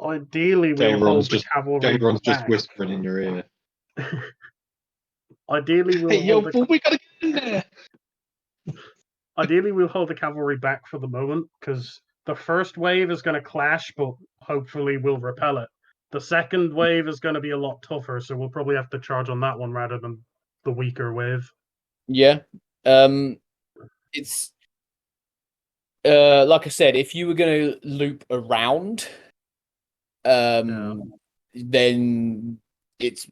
Ideally, we'll hold the cavalry Gabriel's just back. whispering in your ear. Ideally, Hey, yo, we gotta get in there. Ideally, we'll hold the cavalry back for the moment, because the first wave is going to clash, but hopefully we'll repel it. The second wave is going to be a lot tougher, so we'll probably have to charge on that one rather than the weaker wave. Yeah. It's like I said, if you were going to loop around, then it's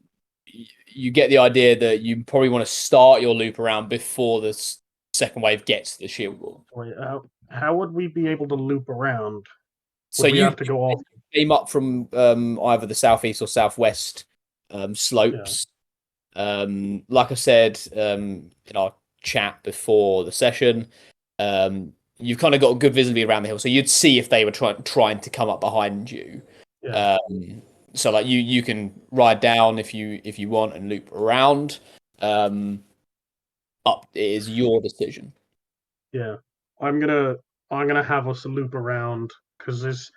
you get the idea that you probably want to start your loop around before the second wave gets to the shield wall. Wait, how would we be able to loop around? So we have to go off? Came up from either the southeast or southwest slopes. Yeah. Like I said in our chat before the session, you've kind of got a good visibility around the hill, so you'd see if they were trying to come up behind you. Yeah. So like you can ride down if you want and loop around. Up it is your decision. Yeah, I'm gonna have us loop around, because this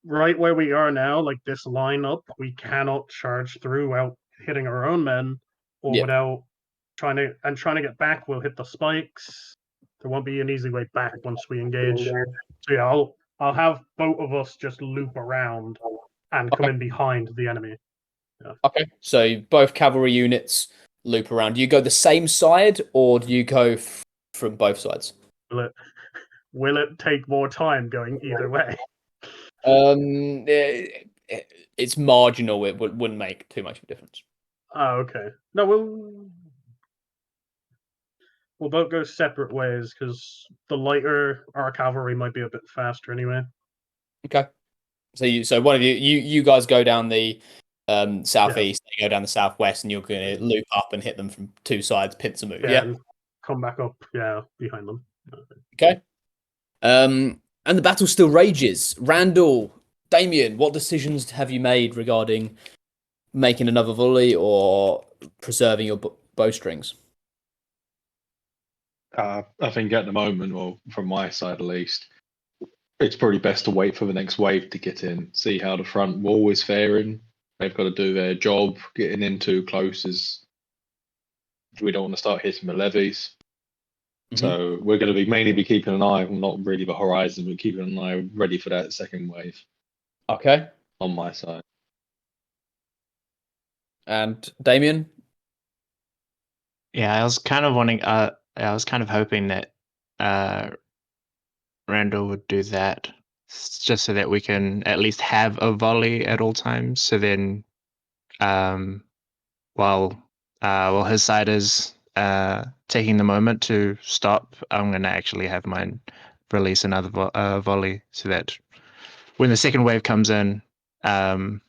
right where we are now, like this lineup, we cannot charge through without hitting our own men, or without trying to get back. We'll hit the spikes. There won't be an easy way back once we engage. So yeah, I'll have both of us just loop around and come in behind the enemy. Yeah. Okay, so both cavalry units loop around. Do you go the same side, or do you go from both sides? Will it take more time going either way? It's marginal. It wouldn't make too much of a difference. Oh, okay. No, we'll both go separate ways, because the lighter our cavalry might be a bit faster anyway. Okay. So one of you guys go down the southeast, they go down the southwest, and you're going to loop up and hit them from two sides, pincer move. Yeah. And come back up. Yeah, behind them. Okay. And the battle still rages. Randall, Damien, what decisions have you made regarding making another volley or preserving your bowstrings? I think at the moment, or from my side at least, it's probably best to wait for the next wave to get in, see how the front wall is faring. They've got to do their job. Getting in too close is we don't want to start hitting the levies. Mm-hmm. So we're going to mainly be keeping an eye, not really the horizon, but keeping an eye ready for that second wave. Okay. On my side. And Damien? Yeah, I was kind of hoping that Randall would do that. just so that we can at least have a volley at all times. So then, while his side is taking the moment to stop, I'm gonna actually have mine release another volley, so that when the second wave comes in, and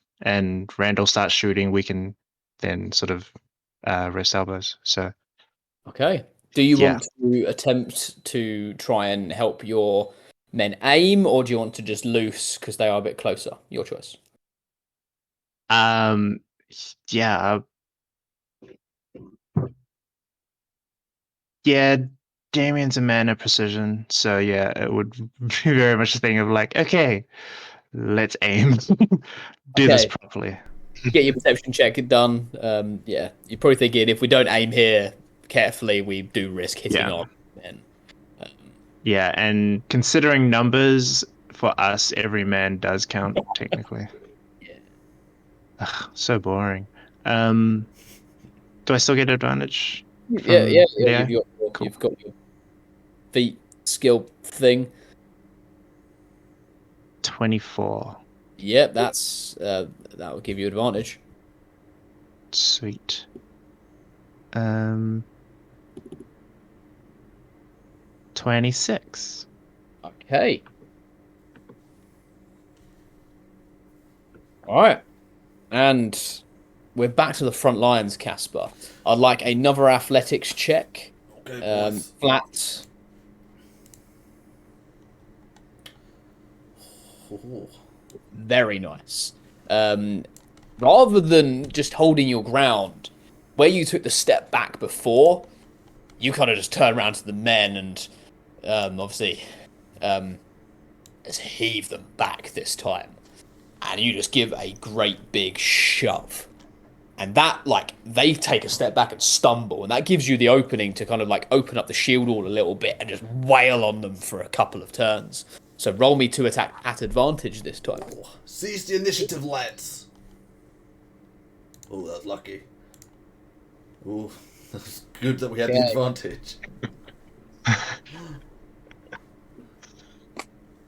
Randall starts shooting, we can then sort of rest elbows. So Okay. Do you Yeah. want to attempt to try and help your men aim, or do you want to just loose because they are a bit closer? Your choice. yeah, yeah. Damien's a man of precision, so yeah, it would be very much a thing of like, okay, let's aim, do this Okay. properly. Get your perception check done. Yeah, you're probably thinking if we don't aim here carefully, we do risk hitting Yeah. our men. Yeah, and considering numbers for us, every man does count technically. Yeah. Ugh, so boring. Do I still get advantage Yeah, from yeah, yeah. the eye? Cool. You've got your feat skill thing. 24. Yep, that's that will give you advantage. Sweet. 26. Okay. All right, and we're back to the front lines, Casper. I'd like another athletics check. Okay, boys. Flat. Oh. Very nice. Rather than just holding your ground, where you took the step back before, you kind of just turn around to the men and obviously just heave them back this time. And you just give a great big shove. And that, like, they take a step back and stumble, and that gives you the opening to kind of, like, open up the shield wall a little bit and just wail on them for a couple of turns. So roll me to attack at advantage this time. Seize the initiative, lads. Oh, that's lucky. Oh, that's good that we had the Okay. advantage.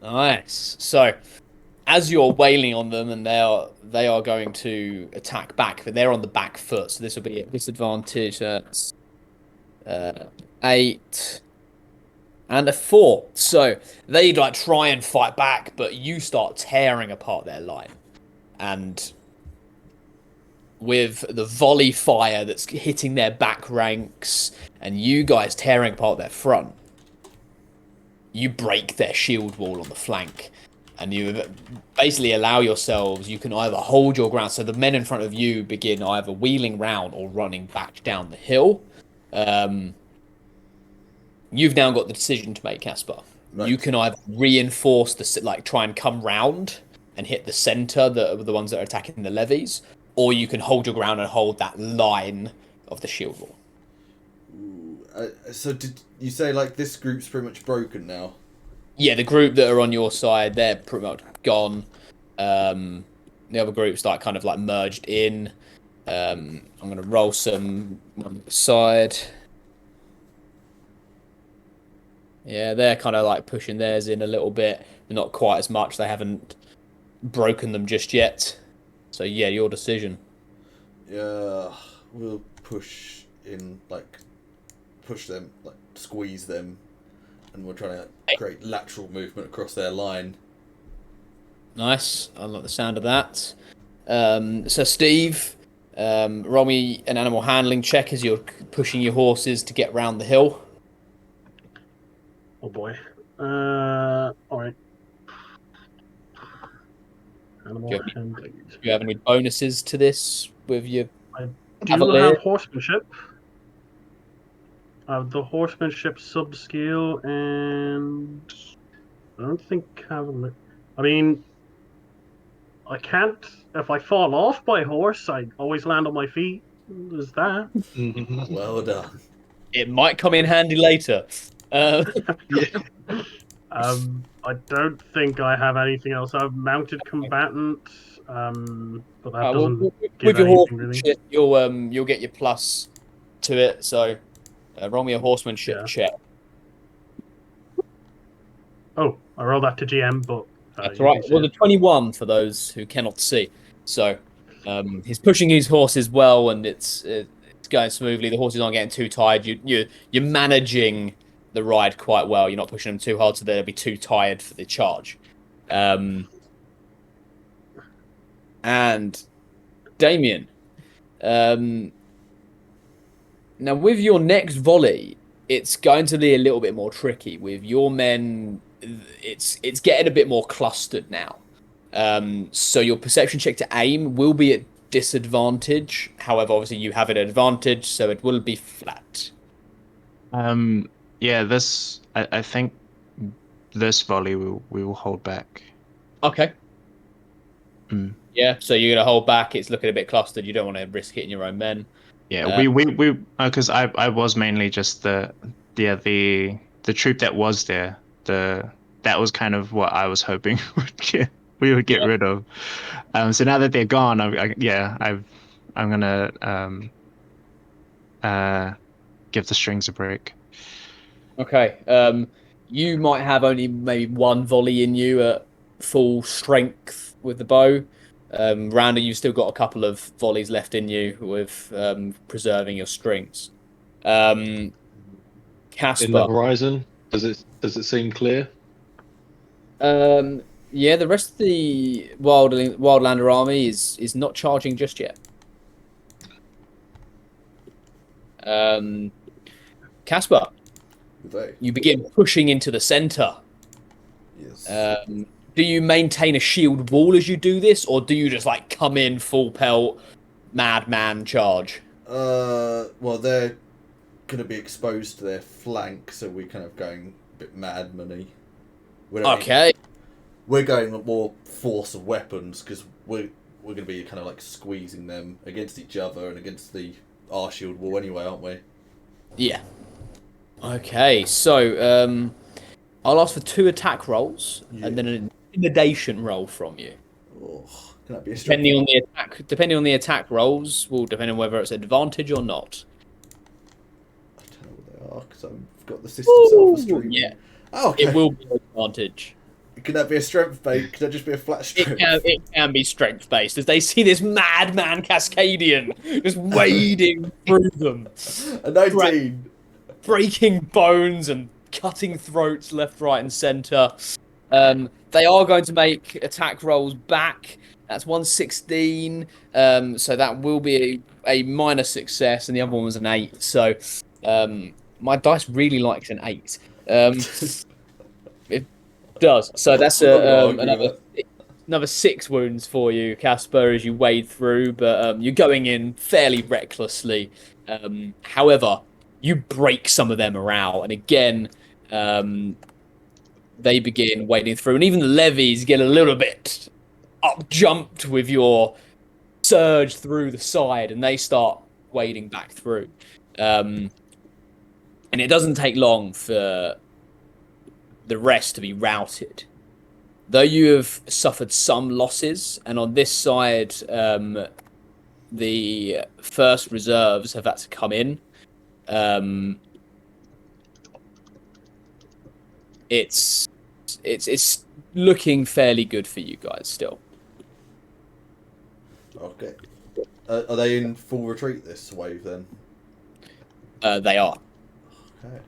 Nice. So, as you're wailing on them, and they are going to attack back, but they're on the back foot, so this will be a disadvantage. That's 8 and a 4. So they like try and fight back, but you start tearing apart their line, and with the volley fire that's hitting their back ranks, and you guys tearing apart their front, you break their shield wall on the flank. And you basically allow yourselves, you can either hold your ground, so the men in front of you begin either wheeling round or running back down the hill. You've now got the decision to make, Casper. Right. You can either reinforce try and come round and hit the center, the ones that are attacking the levies, or you can hold your ground and hold that line of the shield wall. So did you say, like, this group's pretty much broken now? Yeah, the group that are on your side, they're pretty much gone. The other groups like kind of like merged in. I'm gonna roll some on the side. Yeah, they're kind of like pushing theirs in a little bit, but not quite as much. They haven't broken them just yet. So yeah, your decision. Yeah, we'll push in, like, push them, like, squeeze them, and we're trying to create lateral movement across their line. Nice. I like the sound of that. So Steve, roll me an animal handling check as you're pushing your horses to get round the hill. Oh boy. All right. Animal handling. Do you have any bonuses to this with your I do cavalier? have horsemanship. The horsemanship sub-skill, and I don't think cavalier. I mean, I can't. If I fall off my horse, I always land on my feet. There's that. Well done. It might come in handy later. I don't think I have anything else. I've mounted combatant, but that doesn't give with your anything really. horsemanship, you'll get your plus to it. So roll me a horsemanship Yeah. check. Oh, I rolled that to GM, but You'd right. be Well, the safe. 21 for those who cannot see. So he's pushing his horses well, and it's going smoothly. The horses aren't getting too tired. You're managing the ride quite well. You're not pushing them too hard, so they'll be too tired for the charge. And Damien, now with your next volley, it's going to be a little bit more tricky. With your men, it's getting a bit more clustered now. So your perception check to aim will be at disadvantage. However, obviously you have an advantage, so it will be flat. Yeah, this I think this volley we will hold back. Okay. Mm. Yeah, so you're gonna hold back. It's looking a bit clustered. You don't want to risk hitting your own men. Yeah, we because I was mainly just the troop that was there. That was kind of what I was hoping we would get rid of. So now that they're gone, I'm gonna give the strings a break. Okay. You might have only maybe one volley in you at full strength with the bow. Rounder, you've still got a couple of volleys left in you with preserving your strings. In Casper. the horizon, does it seem clear? Yeah, the rest of the Wildlander army is not charging just yet. Casper, you begin pushing into the center. Yes. Do you maintain a shield wall as you do this, or do you just like come in full pelt, madman charge? Well, they're going to be exposed to their flank, so we're kind of going a bit madman-y. Okay. We're going with more force of weapons because we're going to be kind of like squeezing them against each other and against our shield wall anyway, aren't we? Yeah. Okay, so I'll ask for 2 attack rolls and then an intimidation roll from you. Oh, can that be a Depending on the attack rolls, will depend on whether it's advantage or not. I don't know what they are because I've got the system set up for streaming. Yeah. Oh, okay. It will be advantage. Can that be a strength base? Could that just be a flat strength? It can be strength based as they see this madman Cascadian just wading through them. A 19. Breaking bones and cutting throats left, right, and centre. They are going to make attack rolls back. That's 116. So that will be a minor success, and the other one was an 8. So my dice really likes an 8. It does. So that's another 6 wounds for you, Casper, as you wade through. But you're going in fairly recklessly. However, you break some of their morale, and again, they begin wading through, and even the levies get a little bit up jumped with your surge through the side, and they start wading back through. And it doesn't take long for the rest to be routed. Though you have suffered some losses, and on this side, the first reserves have had to come in. It's looking fairly good for you guys still. Okay. Are they in full retreat this wave then? They are. Okay.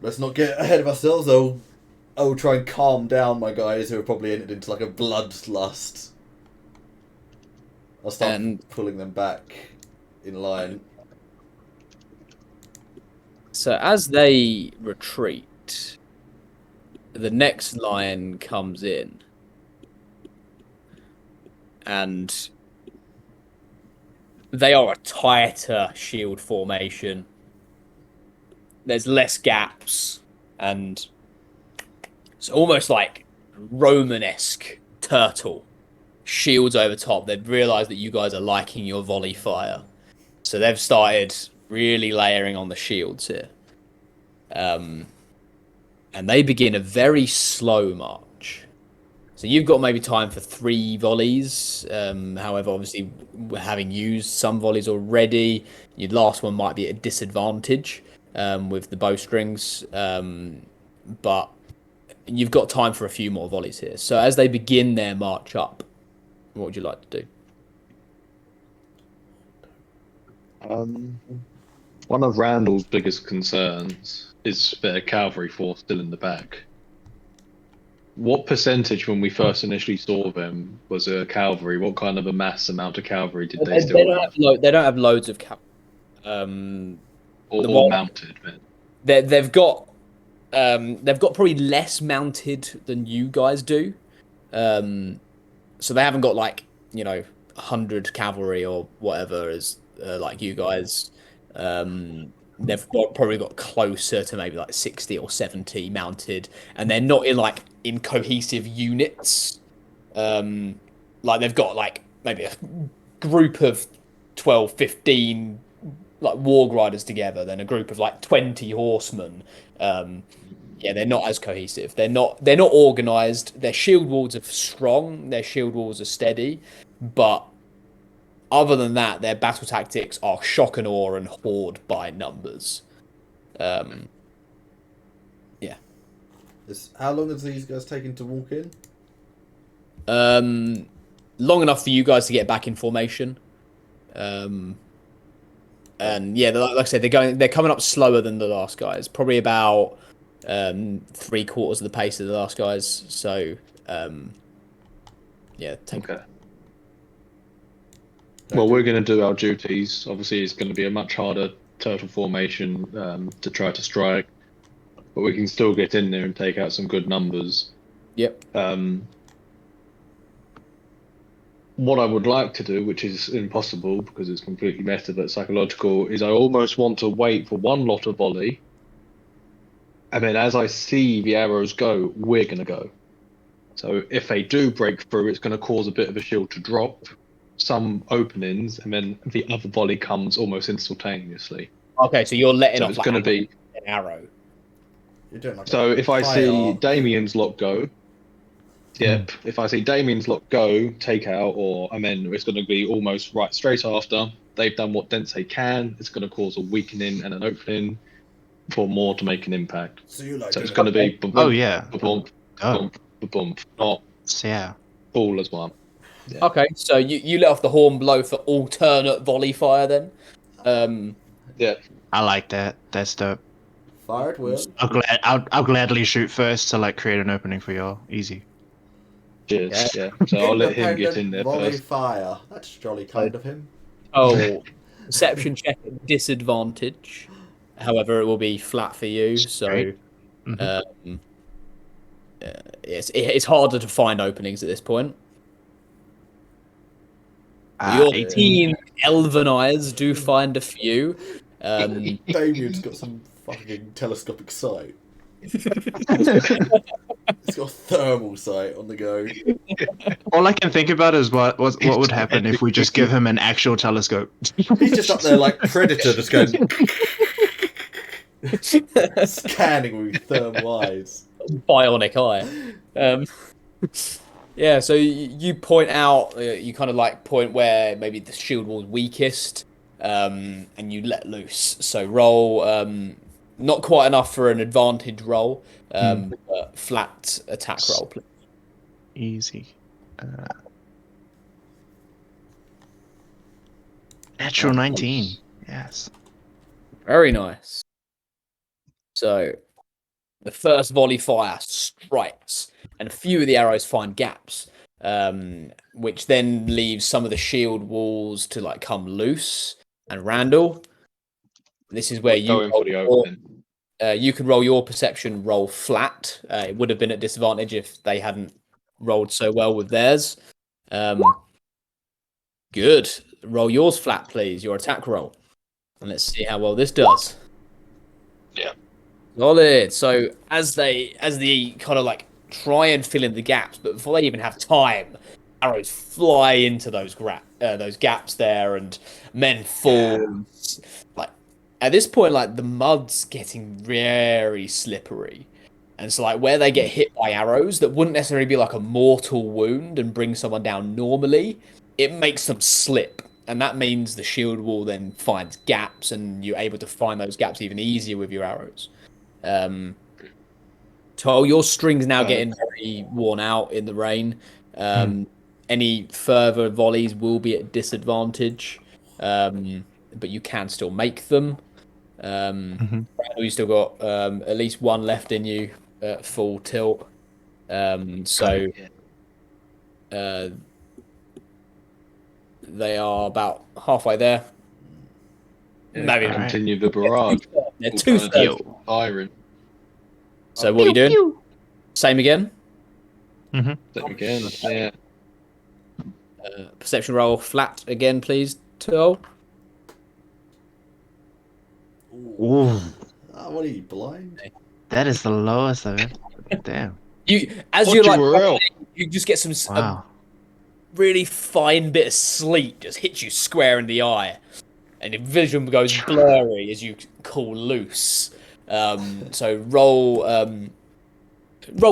Let's not get ahead of ourselves. I'll try and calm down my guys who are probably entered into like a bloodlust. I'll start pulling them back in line. So as they retreat, the next line comes in, and they are a tighter shield formation. There's less gaps, and it's almost like Romanesque turtle. Shields over top. They've realised that you guys are liking your volley fire, so they've started really layering on the shields here. And they begin a very slow march. So you've got maybe time for 3 volleys. However, obviously, having used some volleys already, your last one might be at a disadvantage with the bowstrings. But you've got time for a few more volleys here. So as they begin their march up, what would you like to do? One of Randall's biggest concerns is their cavalry force still in the back. What percentage, when we first initially saw them, was cavalry? What kind of a mass amount of cavalry did they still have? They don't have loads of cavalry. Or mounted, man. They've got probably less mounted than you guys do. So they haven't got 100 cavalry or whatever as like you guys. They've probably got closer to maybe 60 or 70 mounted, and they're not in cohesive units. They've got maybe a group of 12, 15 warg riders together, then a group of 20 horsemen. They're not as cohesive. They're not organized. Their shield walls are strong. Their shield walls are steady, but other than that, their battle tactics are shock and awe and horde by numbers. How long has these guys taken to walk in? Long enough for you guys to get back in formation. And like I said, they're coming up slower than the last guys. Probably about 3/4 of the pace of the last guys. So Okay. Well, we're going to do our duties. Obviously, it's going to be a much harder turtle formation to try to strike, but we can still get in there and take out some good numbers. Yep. What I would like to do, which is impossible because it's completely meta but psychological, is I almost want to wait for one lot of volley, and then as I see the arrows go, we're going to go. So if they do break through, it's going to cause a bit of a shield to drop, some openings, and then the other volley comes almost instantaneously. Okay, so you're letting off it's going to be an arrow. You're doing so if I see Damien's lot go, if I see Damien's lot go, take out, and then it's going to be almost right straight after. They've done what Densei can. It's going to cause a weakening and an opening for more to make an impact. So it's going to be bump, not all as one. Yeah. Okay, so you let off the horn blow for alternate volley fire then. I like that. That's dope. Fire at will. I'll gladly shoot first to create an opening for y'all. Easy. Cheers. Yeah. So I'll let him get in there volley first. Fire. That's jolly kind of him. Oh, perception check at disadvantage. However, it will be flat for you. So, it's harder to find openings at this point. Your 18 elven eyes do find a few. Damien's got some fucking telescopic sight. He's got a thermal sight on the go. All I can think about is what would happen if we just give him an actual telescope. He's just up there like Predator, just going scanning with thermal eyes. Bionic eye. So you point out, you kind of point where maybe the shield wall's weakest, and you let loose. So roll, not quite enough for an advantage roll, but flat attack roll, please. Easy. Natural 19. Yes. Very nice. So the first volley fire strikes, and a few of the arrows find gaps, which then leaves some of the shield walls to come loose. And Randall, this is where you could roll your perception roll flat. It would have been at disadvantage if they hadn't rolled so well with theirs. Good. Roll yours flat, please. Your attack roll, and let's see how well this does. Yeah. Solid. So as they kind of try and fill in the gaps, but before they even have time, arrows fly into those gaps there, and men fall. At this point, the mud's getting very slippery, and so where they get hit by arrows that wouldn't necessarily be a mortal wound and bring someone down normally, it makes them slip, and that means the shield wall then finds gaps, and you're able to find those gaps even easier with your arrows. Toll, your string's now getting very worn out in the rain. Any further volleys will be at disadvantage, but you can still make them. Randall, you still got at least one left in you at full tilt. So they are about halfway there. Maybe continue the barrage. They're two-thirds. Iron. So what are you doing? Same again? Again, yeah. Perception roll flat again, please, Tuol. Ooh, What are you, blind? that is the lowest I've ever. Damn. You just get some Wow. really fine bit of sleet just hits you square in the eye, and your vision goes blurry as you call loose. So roll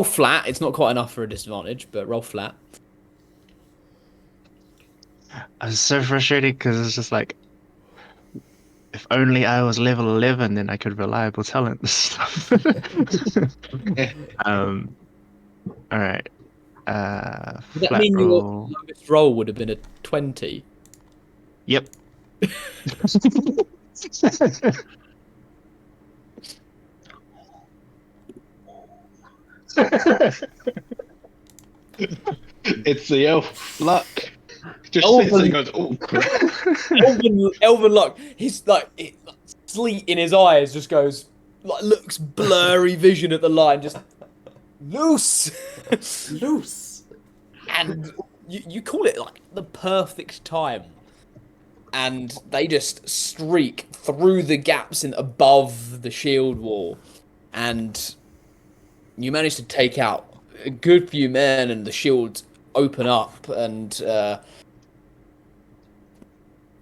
flat. It's not quite enough for a disadvantage, but roll flat. I was so frustrated because it's just like, if only I was level 11, then I could reliable talent this stuff. All right. Does that Flat mean your roll. lowest roll would have been a 20? Yep. It's the elf luck. Just Elven- sits there and goes, oh crap. Elven luck. He's like sleet in his eyes just goes looks blurry vision at the line, just loose. Loose. And you call it like the perfect time, and they just streak through the gaps in above the shield wall, and you manage to take out a good few men, and the shields open up, and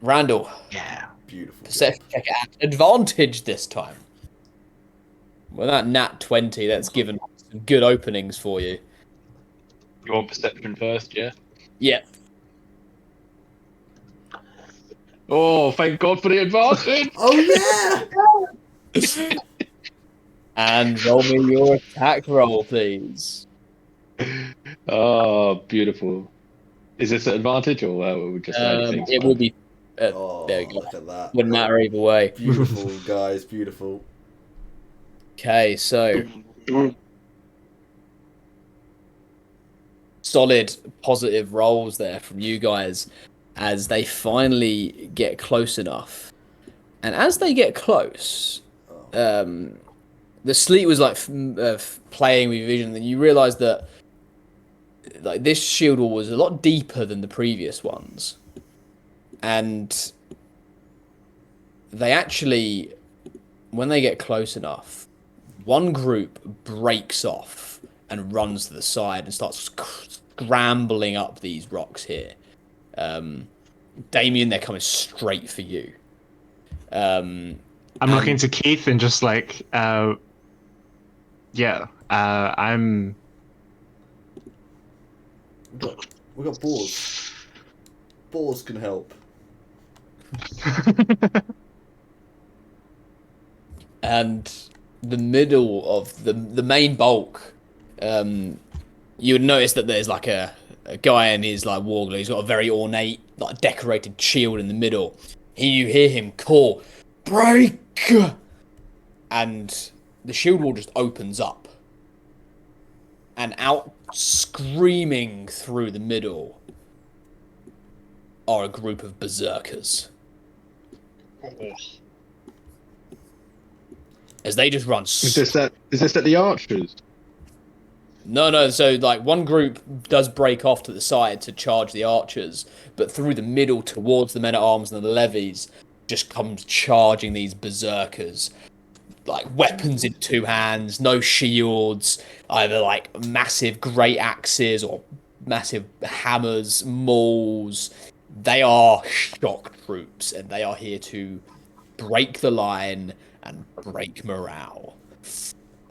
Randall, Yeah. Beautiful. perception check at advantage this time. Well, that nat 20, that's given some good openings for you. You want perception first, yeah? Yeah. Oh, thank God for the advantage! Oh yeah! And roll me your attack roll, please. Oh, beautiful. Is this an advantage or we just anything? It will be. Oh, There you go. look at that. Wouldn't matter either way. Beautiful, guys. Beautiful. Okay, so solid positive rolls there from you guys as they finally get close enough. And as they get close, the sleet was like playing with your vision, and you realise that like this shield wall was a lot deeper than the previous ones, and they actually, when they get close enough, one group breaks off and runs to the side and starts scrambling up these rocks here. Damien, they're coming straight for you. I'm looking to Keith and just like, I'm. We got boars. Boars can help. And the middle of the main bulk, you would notice that there's like a guy in his like warglove. He's got a very ornate, like decorated shield in the middle. You hear him call, "Break!" And the shield wall just opens up, and out screaming through the middle are a group of berserkers. As they just run. Is this at the archers? No. So, like, one group does break off to the side to charge the archers, but through the middle towards the men-at-arms and the levies just comes charging these berserkers. Like, weapons in two hands, no shields, either, like, massive great axes or massive hammers, mauls. They are shock troops, and they are here to break the line and break morale.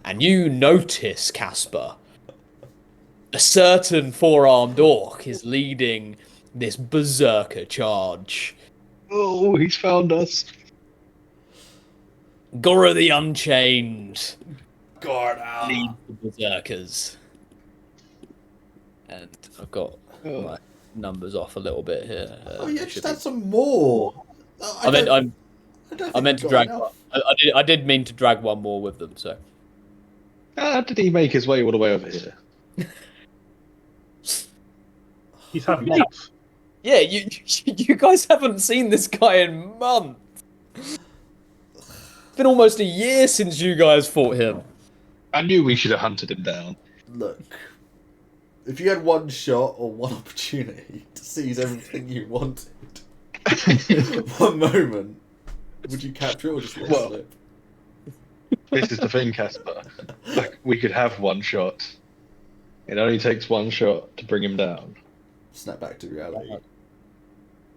And you notice, Casper, a certain four-armed orc is leading this berserker charge. Oh, he's found us. Gora the Unchained. Gorda. lead the berserkers. And I've got my numbers off a little bit here. Oh, yeah, Should just be- add some more. I meant don't I think meant we've to got drag. enough. I did mean to drag one more with them. So How did he make his way all the way over here? He's had months. yeah, you guys haven't seen this guy in months. It's been almost a year since you guys fought him. I knew we should have hunted him down. Look, if you had one shot or one opportunity to seize everything you wanted, one moment, would you capture it or just let it Well- slip? This is the thing, Casper. Like, we could have one shot. It only takes one shot to bring him down. Snap back to reality.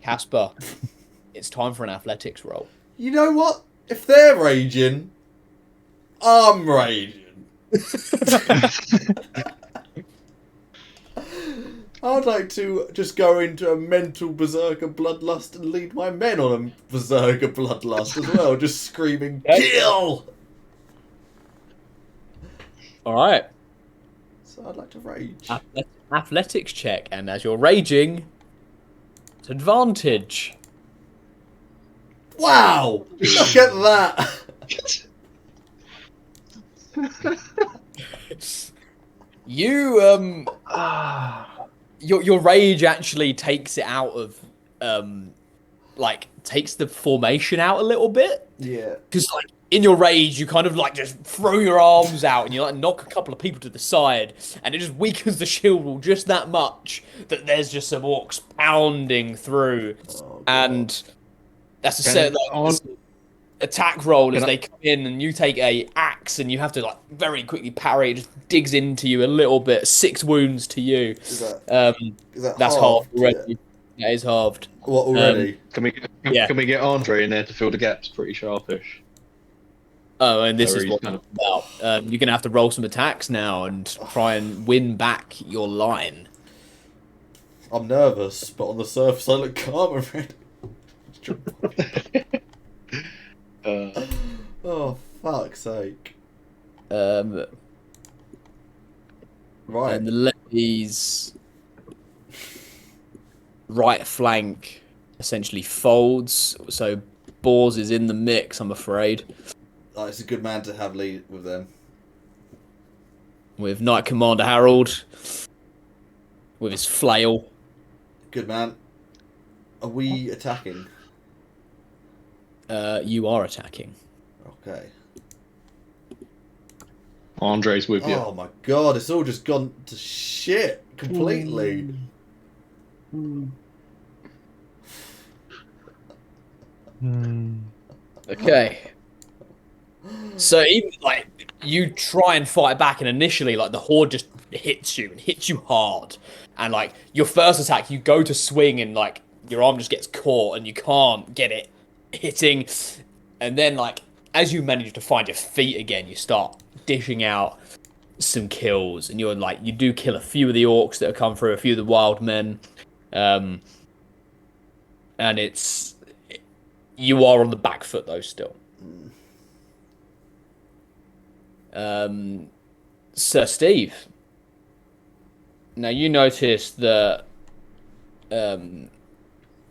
Casper, it's time for an athletics roll. You know what? If they're raging, I'm raging. I'd like to just go into a mental berserker bloodlust and lead my men on a berserker bloodlust as well, just screaming, kill! All right, So I'd like to rage. athletics check, and as you're raging, it's advantage. Wow! Look at that! You your rage actually takes it out of like takes the formation out a little bit, Yeah. because like in your rage you kind of like just throw your arms out and you like knock a couple of people to the side, and it just weakens the shield wall just that much that there's just some orcs pounding through. Oh, God. And that's a Can set it- on- attack roll as Can I- they come in, and you take a axe and you have to like very quickly parry. It just digs into you a little bit. 6 wounds to you. Is that That's halved? halved already. That is halved. What, already? Yeah. Can we get Andre in there to fill the gaps? Pretty sharpish. Oh, and this So is he's what kind it's about. You're gonna have to roll some attacks now and try and win back your line. I'm nervous, but on the surface I look calm and ready. Oh, fuck's sake. Right. Right. And the levy's right flank essentially folds, so Boars is in the mix, I'm afraid. Oh, it's a good man to have lead with them. With Knight Commander Harold, with his flail. Good man. Are we attacking? You are attacking. Okay. Andre's with you. Oh my god, it's all just gone to shit completely. Okay. So even like you try and fight back, and initially like the horde just hits you and hits you hard, and like your first attack, you go to swing and like your arm just gets caught and you can't get it hitting, and then like as you manage to find your feet again, you start dishing out some kills, and you're like you do kill a few of the orcs that have come through, a few of the wild men, and you are on the back foot though still. Sir Steve. Now you notice that. Oh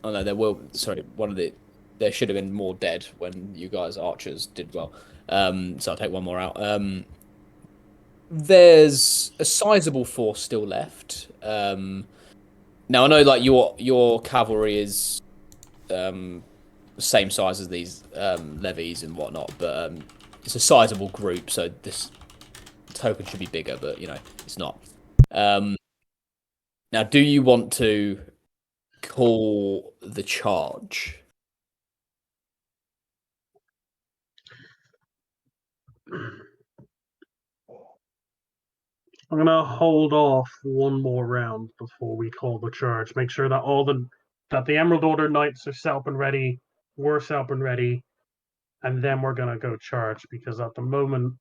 no, there should have been more dead when you guys archers did well. So I'll take one more out. There's a sizable force still left. Now I know like your cavalry is same size as these levies and whatnot, but it's a sizable group, so this token should be bigger, but you know it's not. Now, do you want to call the charge? I'm gonna hold off one more round before we call the charge. Make sure that that the Emerald Order Knights are set up and ready, we're set up and ready, and then we're gonna go charge, because at the moment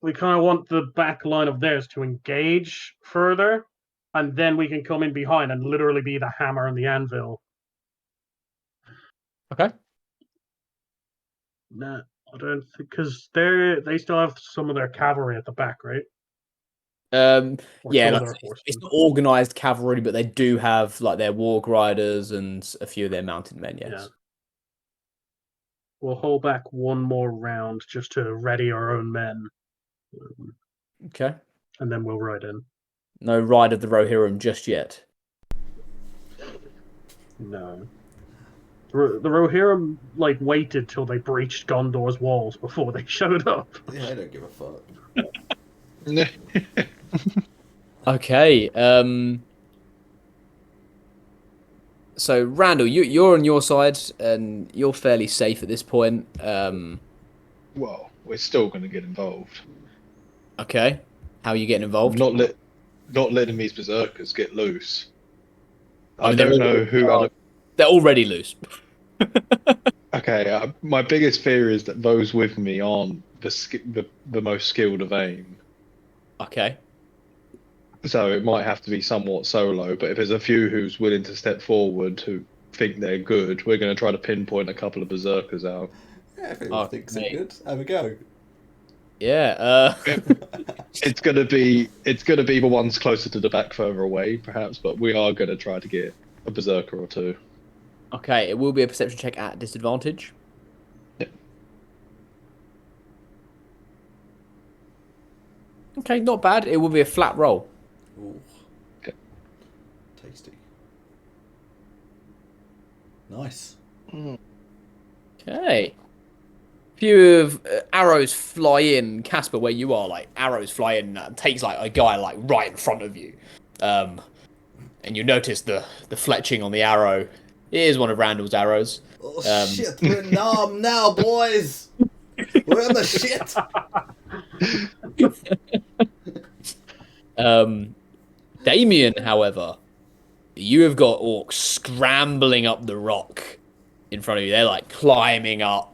we kind of want the back line of theirs to engage further, and then we can come in behind and literally be the hammer and the anvil. Okay. Nah, I don't think because they still have some of their cavalry at the back, right? Or Yeah, some of like, their horsemen. it's not organized cavalry, but they do have like their warg riders and a few of their mounted men. Yes. Yeah. We'll hold back one more round just to ready our own men, Okay. and then we'll ride in. No ride of the Rohirrim just yet. No. The Rohirrim waited till they breached Gondor's walls before they showed up. Yeah, I don't give a fuck. Okay. So Randall, you're on your side, and you're fairly safe at this point. Well, we're still going to get involved. Okay. How are you getting I'm involved? not letting these berserkers get loose. I I mean, don't know who. They're already loose. Okay, my biggest fear is that those with me aren't the most skilled of aim. Okay. So it might have to be somewhat solo. But if there's a few who's willing to step forward who think they're good, we're going to try to pinpoint a couple of berserkers out. Yeah, if anyone thinks they're good, have a go. Yeah. It's gonna be the ones closer to the back, further away, perhaps. But we are going to try to get a berserker or two. Okay. It will be a perception check at disadvantage. Yep. Okay, not bad. It will be a flat roll. Ooh. Okay. Tasty. Nice. Okay. Few of arrows fly in, Casper, where you are. Like arrows fly in, takes like a guy like right in front of you, and you notice the fletching on the arrow. It is one of Randall's arrows. Oh shit, we're in Nam now, boys! We're in the shit! Damien, however, you have got orcs scrambling up the rock in front of you. They're like climbing up.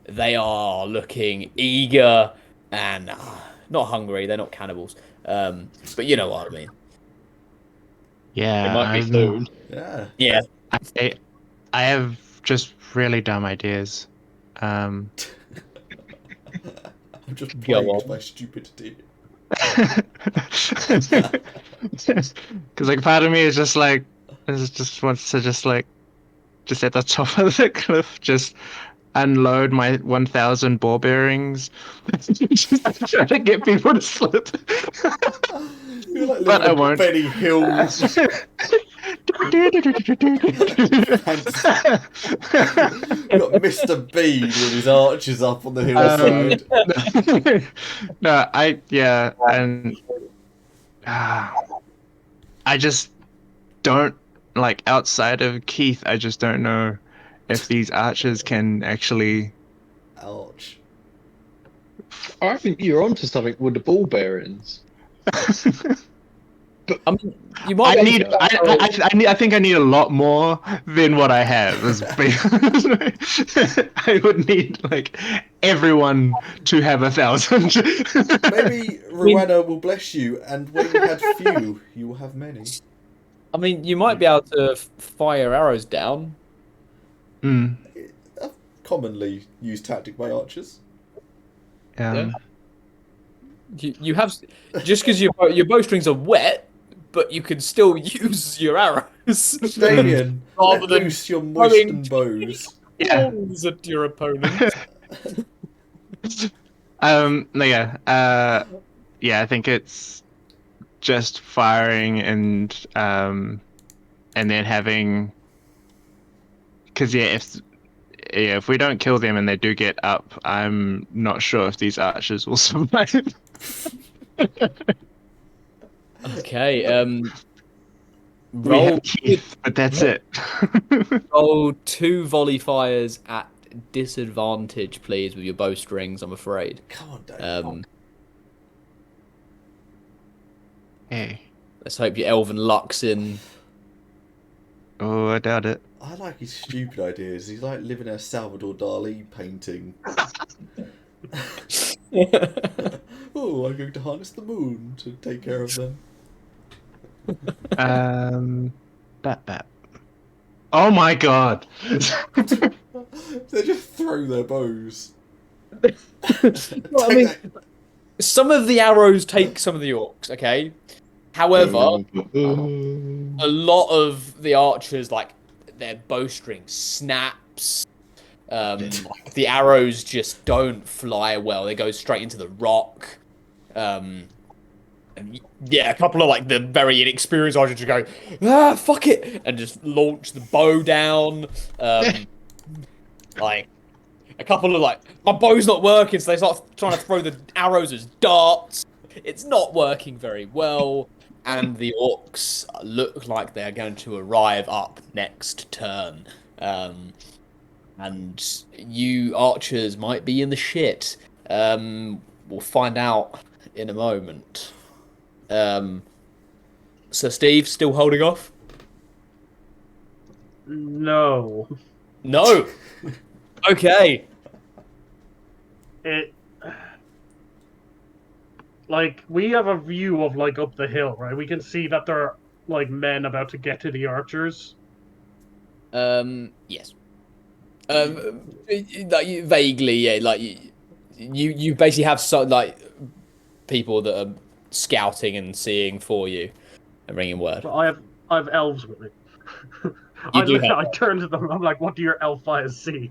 They are looking eager and not hungry. They're not cannibals, but you know what I mean. Yeah, It might be soon. Yeah. Yeah. I have just really dumb ideas. I'm just Go plagued on. by stupidity. Because like part of me is just like just wants to just at the top of the cliff just unload my 1,000 ball bearings. Just try to get people to slip. You're like But I living on won't. Benny Hills. You've got Mr. Bean with his archers up on the hillside. No, and I just don't like outside of Keith. I just don't know if these archers can actually. Ouch. I think you're onto something with the ball bearings. I mean, you might. I think I need a lot more than what I have. I would need like everyone to have 1,000. Maybe Rowena will bless you, and when you had few, you will have many. I mean, you might be able to fire arrows down. Mm. A commonly used tactic by archers. You have just because your bowstrings are wet, but you can still use your arrows. Damien, Rather let than loose your moistened bows. Yeah. At your opponent. Yeah, I think it's just firing and then having, because if we don't kill them and they do get up, I'm not sure if these archers will survive. Okay. We Roll. have Keith, but that's it. Roll 2 volley fires at disadvantage, please, with your bowstrings. I'm afraid. Come on, Damien. Hey. Let's hope your elven luck's in. Oh, I doubt it. I like his stupid ideas. He's like living in a Salvador Dali painting. Oh, I'm going to harness the moon to take care of them. Bat. Oh my god! They just throw their bows. Well, I mean, some of the arrows take some of the orcs, okay? However, a lot of the archers, like, their bowstring snaps. The arrows just don't fly well. They go straight into the rock. And yeah, a couple of, like, the very inexperienced archers just go, fuck it! And just launch the bow down. Like, a couple of, like, my bow's not working, so they start trying to throw the arrows as darts. It's not working very well. And the orcs look like they're going to arrive up next turn. And you archers might be in the shit. We'll find out in a moment. So Steve, still holding off? No. No. Okay. Like, we have a view of, like, up the hill, right? We can see that there are, like, men about to get to the archers. Yes. Like, vaguely, yeah. Like, you basically have some, like, people that are scouting and seeing for you and bringing word. But I have elves with me. I turn to them. I'm like, "What do your elf eyes see?"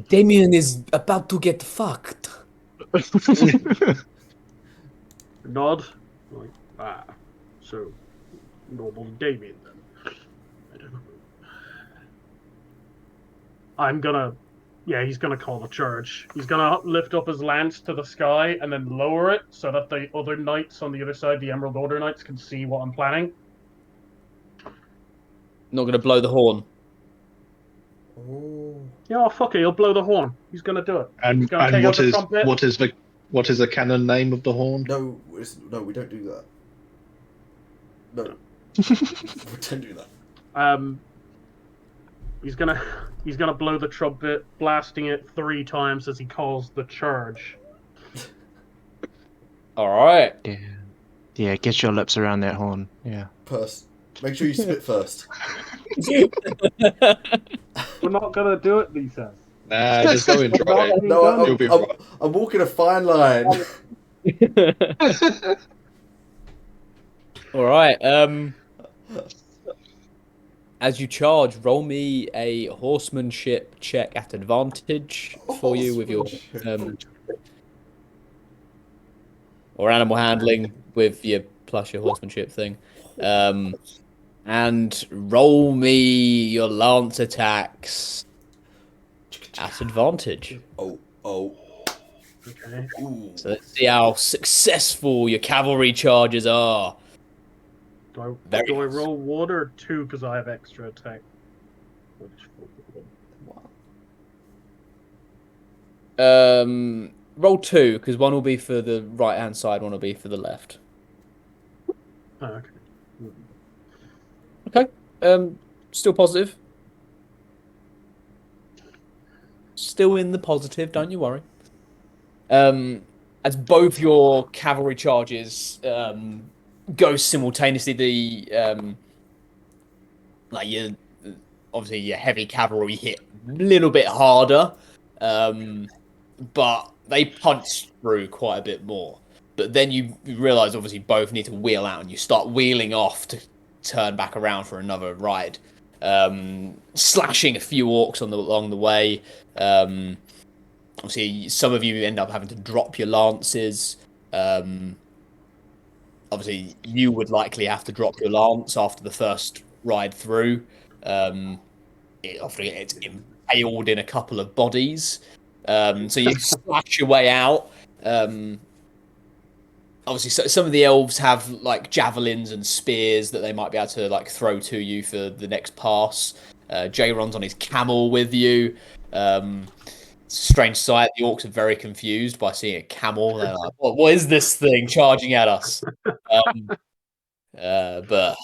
Damien is about to get fucked. Nod. Like, so normal Damien then. I don't know. I'm gonna. Yeah, he's gonna call the charge. He's gonna lift up his lance to the sky and then lower it so that the other knights on the other side, the Emerald Order knights, can see what I'm planning. Not gonna blow the horn. Oh. Yeah, fuck it, he'll blow the horn. He's gonna do it. And He's gonna take out the trumpet. what is the canon name of the horn? No, we don't do that. No, we don't do that. He's gonna blow the trumpet, blasting it 3 times as he calls the charge. All right. Yeah, get your lips around that horn. Yeah. Make sure you spit first. We're not gonna do it, he says. Nah, just go and try it. No, You'll be right. I'm walking a fine line. All right. As you charge, roll me a horsemanship check at advantage for you with your or animal handling with your plus your horsemanship thing. And roll me your lance attacks at advantage. Oh. Okay. Ooh. So let's see how successful your cavalry charges are. Do I roll 1 or 2 because I have extra attack? Roll 2 because one will be for the right hand side, one will be for the left. Oh, okay. Okay. Still positive. Still in the positive, don't you worry. As both your cavalry charges go simultaneously, obviously your heavy cavalry hit a little bit harder, but they punch through quite a bit more. But then you realise obviously both need to wheel out, and you start wheeling off to turn back around for another ride, slashing a few orcs along the way. Obviously, some of you end up having to drop your lances. Obviously, you would likely have to drop your lance after the first ride through. It's impaled in a couple of bodies. So you slash your way out. Obviously, some of the elves have like javelins and spears that they might be able to like throw to you for the next pass. Jayron's on his camel with you. Strange sight. The orcs are very confused by seeing a camel. They're like, "What is this thing charging at us?" But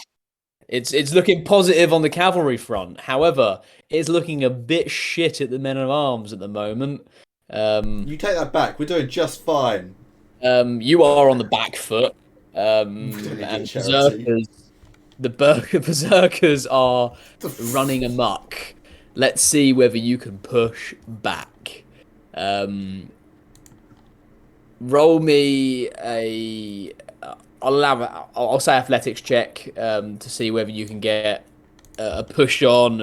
it's looking positive on the cavalry front. However, it's looking a bit shit at the men at arms at the moment. You take that back. We're doing just fine. You are on the back foot, and berserkers are running amok. Let's see whether you can push back. Roll me a. I'll say athletics check to see whether you can get a push on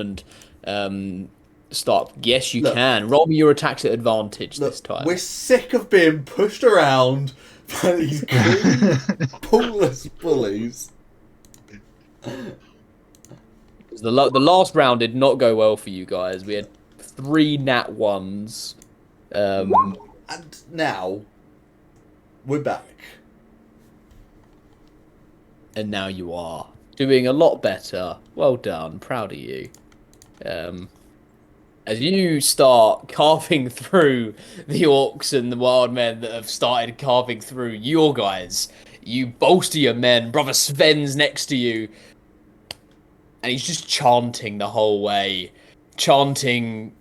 and start. Yes, you Look. can. Roll me your attacks at advantage Look, this time. we're sick of being pushed around by these green, pointless bullies. The last round did not go well for you guys. We had 3 nat ones. And now, we're back. And now you are doing a lot better. Well done. Proud of you. As you start carving through the orcs and the wild men that have started carving through your guys, you bolster your men. Brother Sven's next to you, and he's just chanting the whole way, chanting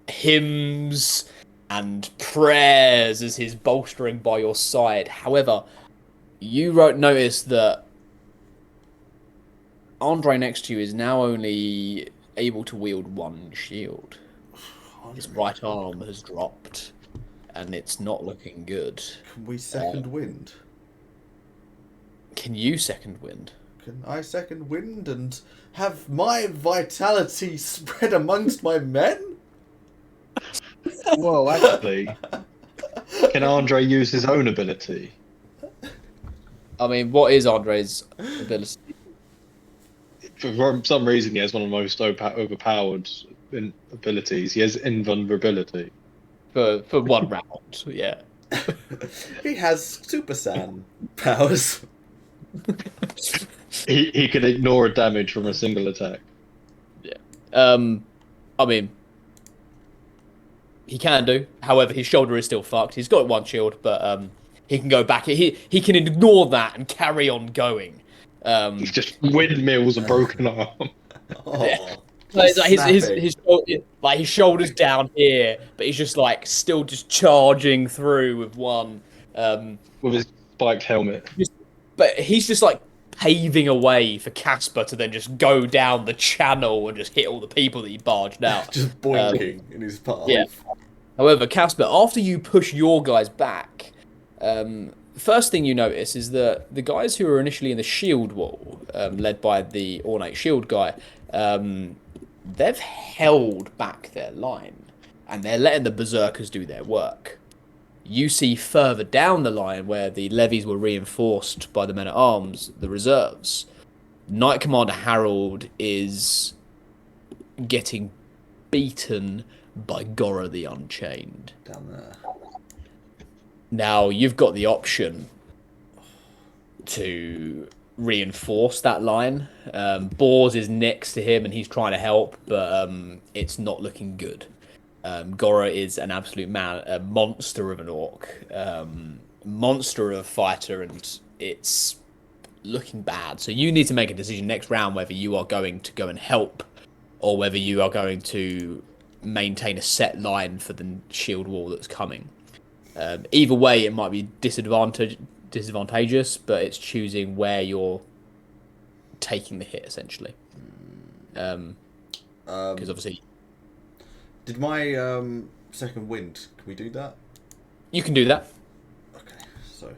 hymns and prayers as he's bolstering by your side. However, you won't notice that Andre next to you is now only able to wield 1 shield. His right arm has dropped, and it's not looking good. Can we second wind? Can you second wind? Can I second wind and have my vitality spread amongst my men? Well, actually, can Andre use his own ability? I mean, what is Andre's ability? For some reason, he has one of the most overpowered abilities. He has invulnerability. For 1 round, yeah. He has Super Saiyan powers. He can ignore a damage from a single attack. I mean, he can do. However, his shoulder is still fucked. He's got 1 shield, but he can go back. He can ignore that and carry on going. He's just windmills a broken arm. Oh, Yeah. Like his shoulders down here, but he's just like still just charging through with 1. With his spiked helmet. But he's just like paving a way for Casper to then just go down the channel and just hit all the people that he barged out. just boinking in his path. Yeah. However, Casper, after you push your guys back, first thing you notice is that the guys who were initially in the shield wall, led by the ornate shield guy, they've held back their line, and they're letting the berserkers do their work. You see further down the line where the levies were reinforced by the men-at-arms, the reserves, Knight Commander Harold is getting beaten by Gora the Unchained. Down there. Now, you've got the option to reinforce that line. Bors is next to him and he's trying to help, but it's not looking good. Gora is an absolute a monster of an orc, monster of a fighter, and it's looking bad. So you need to make a decision next round whether you are going to go and help or whether you are going to maintain a set line for the shield wall that's coming. Either way, it might be disadvantageous, but it's choosing where you're taking the hit, essentially. Because obviously... Did my second wind, can we do that? You can do that. Okay, so...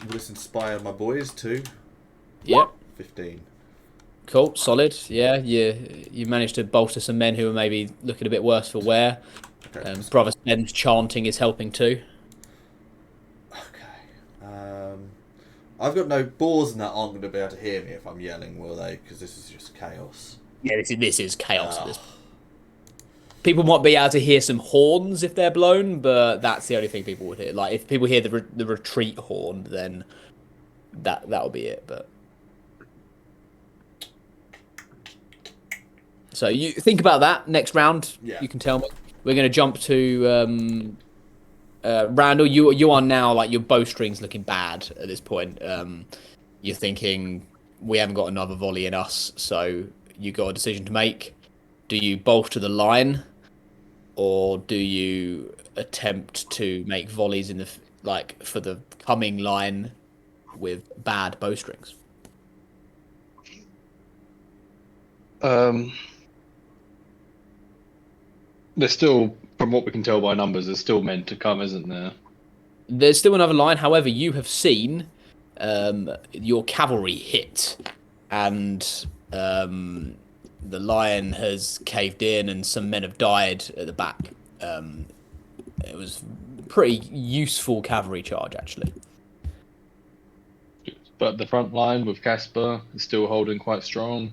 Will this inspire my boys too? Yep. 15. Cool, solid. Yeah, you managed to bolster some men who are maybe looking a bit worse for wear. Okay. Brother Sven's chanting is helping too. Okay. I've got no bores and that aren't going to be able to hear me if I'm yelling, will they? Because this is just chaos. Yeah, this is chaos at this point. People might be able to hear some horns if they're blown, but that's the only thing people would hear. Like, if people hear the retreat horn, then that'll be it. But so you think about that next round. Yeah. You can tell me. We're going to jump to Randall. You are now like your bowstring's looking bad at this point. You're thinking we haven't got another volley in us, so you got a decision to make. Do you bolster the line, or do you attempt to make volleys in the for the coming line with bad bowstrings? There's still, from what we can tell by numbers, there's still men to come, isn't there? There's still another line. However, you have seen your cavalry hit, and the lion has caved in, and some men have died at the back. It was pretty useful cavalry charge, actually. But the front line with Casper is still holding quite strong.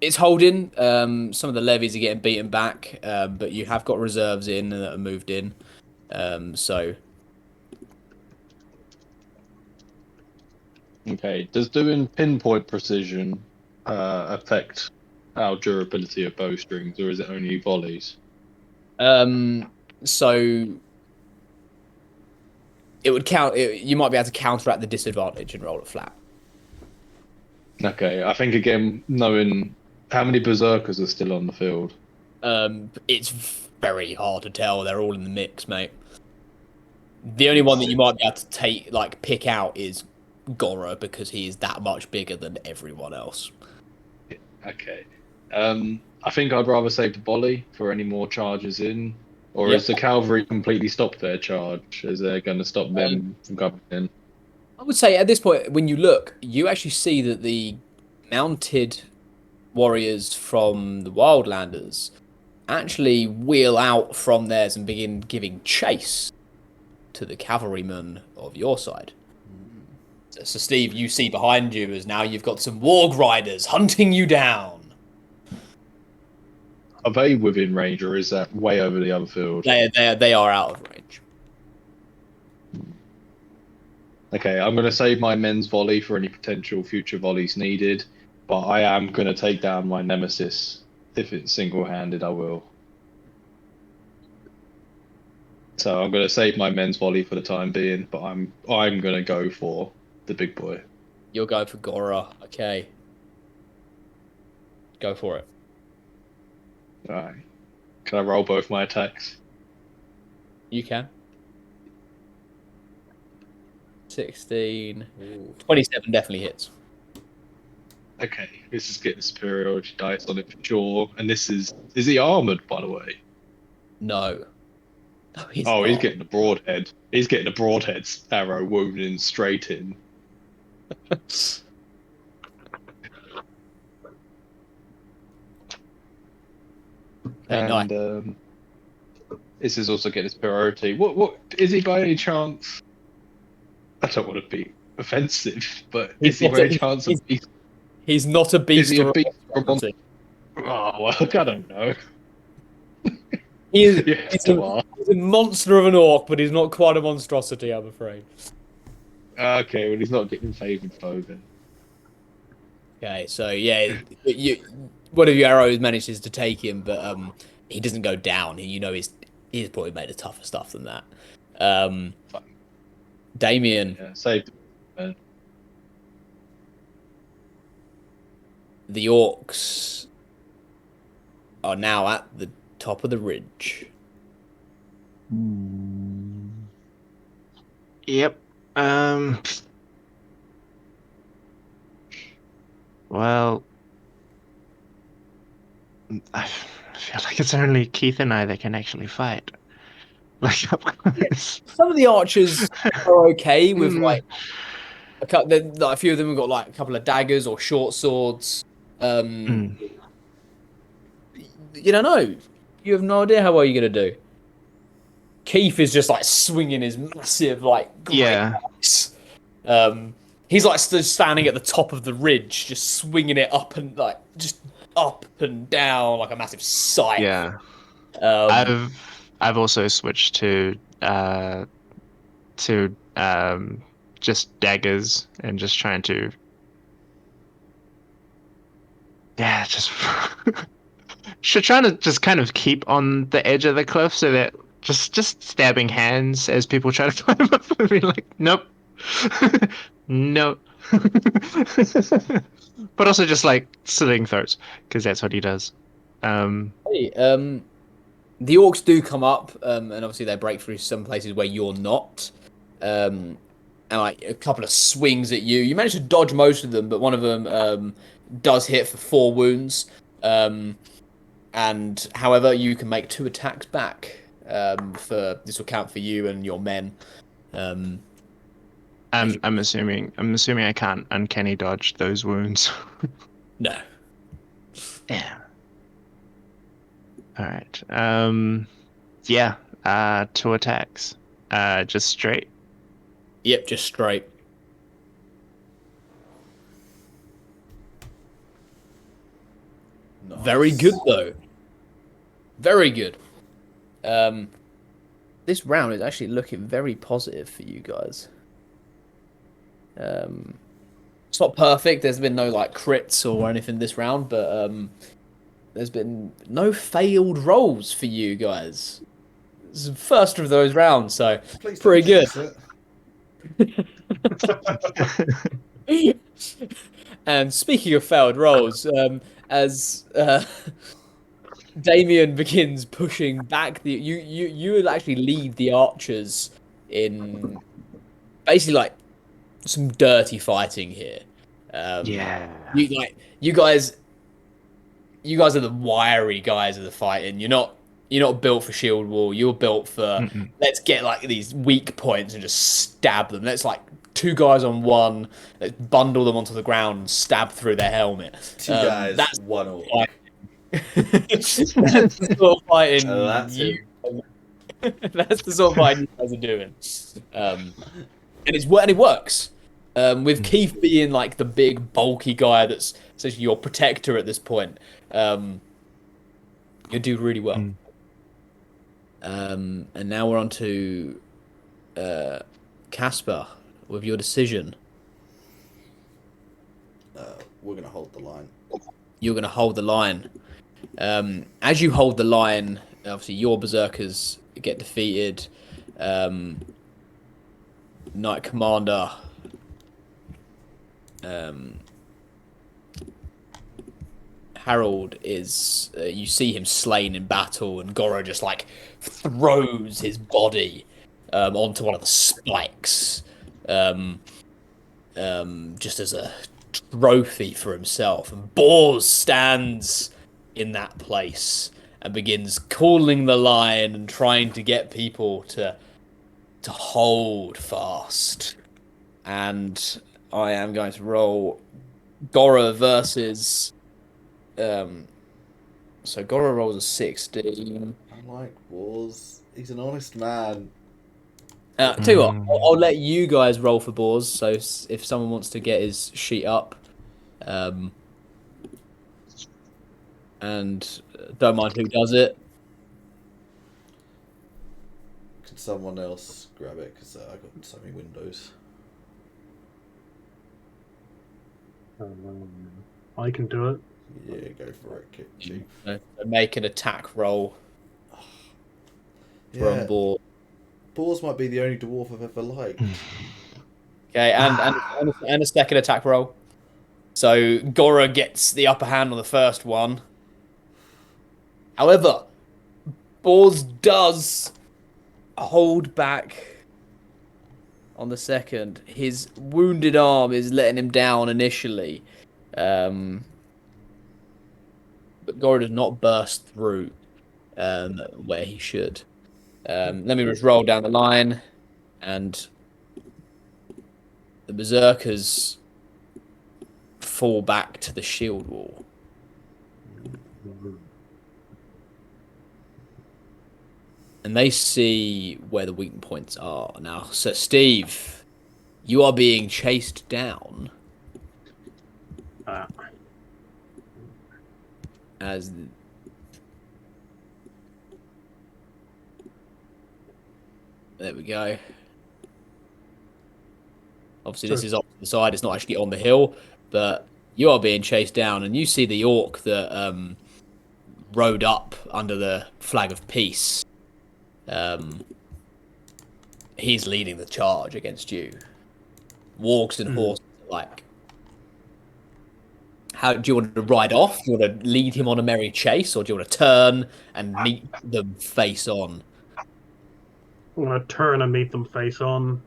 It's holding. Some of the levies are getting beaten back, but you have got reserves in that are moved in. So. Okay. Does doing pinpoint precision affect our durability of bowstrings, or is it only volleys? So it would count. You might be able to counteract the disadvantage and roll it flat. Okay. I think again, knowing how many berserkers are still on the field. It's very hard to tell. They're all in the mix, mate. The only one that you might be able to pick out is Gora, because he is that much bigger than everyone else. Okay. I think I'd rather save the volley for any more charges in. Or is the cavalry completely stopped their charge? Is they going to stop them from coming in? I would say at this point, when you look, you actually see that the mounted warriors from the Wildlanders actually wheel out from theirs and begin giving chase to the cavalrymen of your side. So Steve, you see behind you as now you've got some warg riders hunting you down. Are they within range, or is that way over the other field? They are out of range. Okay, I'm going to save my men's volley for any potential future volleys needed, but I am going to take down my nemesis. If it's single-handed, I will. So I'm going to save my men's volley for the time being, but I'm going to go for the big boy. You're going for Gora, okay. Go for it. Alright. Can I roll both my attacks? You can. 16. 27 definitely hits. Okay, this is getting superiority dice on it for sure. And this is he armored, by the way? No. No, he's he's getting a broadhead. He's getting a broadhead arrow woven in straight in. And this is also getting his priority. What is he by any chance? I don't want to be offensive, but is he by any chance a beast? He's not a beast. Is he a beast or a monster? Oh, well, I don't know. He's a monster of an orc, but he's not quite a monstrosity, I'm afraid. Okay, well, he's not getting favoured foe then. Okay, so yeah, one of your arrows manages to take him, but he doesn't go down. He's probably made of tougher stuff than that. Damien. Yeah, saved him. The orcs are now at the top of the ridge. Yep. Well, I feel like it's only Keith and I that can actually fight. Like up close. Some of the archers are okay with a few of them have got like a couple of daggers or short swords. You don't know. You have no idea how well you're gonna do. Keith is just like swinging his massive great axe. He's like standing at the top of the ridge, just swinging it up and just up and down like a massive scythe. Yeah. I've also switched to just daggers and just trying to just trying to just kind of keep on the edge of the cliff so that just stabbing hands as people try to climb up and be like, nope. Nope. But also just like slitting throats, because that's what he does. The orcs do come up, and obviously they break through some places where you're not. And like a couple of swings at you. You manage to dodge most of them, but one of them does hit for 4 wounds. and however, you can make 2 attacks back. For this will count for you and your men. I'm assuming I can't uncanny dodge those wounds. No. Yeah. All right. Yeah. 2 attacks. Just straight. Yep, just straight. Nice. Very good though. Very good. This round is actually looking very positive for you guys. It's not perfect. There's been no like crits or anything this round, but there's been no failed rolls for you guys. It's the first of those rounds, so Please pretty don't good. jinx it. And speaking of failed rolls, as Damien begins pushing back you would actually lead the archers in basically like some dirty fighting here. Yeah. You guys are the wiry guys of the fighting. You're not built for shield wall. You're built for Mm-mm. let's get like these weak points and just stab them. Let's like 2 guys on one. Let's bundle them onto the ground and stab through their helmet. 2 guys, That's 1 orc. that's the sort of fighting That's you. That's the sort of fighting you guys are doing. And it works. With Keith being like the big bulky guy that's essentially your protector at this point, you do really well. And now we're on to Casper with your decision. We're going to hold the line. You're going to hold the line. As you hold the line, obviously your berserkers get defeated. Knight Commander Harold is you see him slain in battle, and Goro just like throws his body onto one of the spikes just as a trophy for himself, and Bors stands in that place and begins calling the line and trying to get people to hold fast. And I am going to roll Goro versus so Goro rolls a 16. I like Wars. He's an honest man. Tell you what, I'll let you guys roll for Bors. So if someone wants to get his sheet up, and don't mind who does it. Could someone else grab it? Because I've got so many windows. I can do it. Yeah, go for it, Chief. So make an attack roll Yeah, from Bors. Boars might be the only dwarf I've ever liked. Okay, and a second attack roll. So Goro gets the upper hand on the first one. However, Bors does hold back on the second. His wounded arm is letting him down initially. But Goro does not burst through where he should. Let me just roll down the line, and the berserkers fall back to the shield wall. And they see where the weak points are now. So, Steve, you are being chased down as there we go. Obviously, this is off to the side. It's not actually on the hill, but you are being chased down, and you see the orc that rode up under the flag of peace. He's leading the charge against you. Wargs and horses alike. How do you want to ride off? Do you want to lead him on a merry chase, or do you want to turn and meet them face on? I'm going to turn and meet them face on.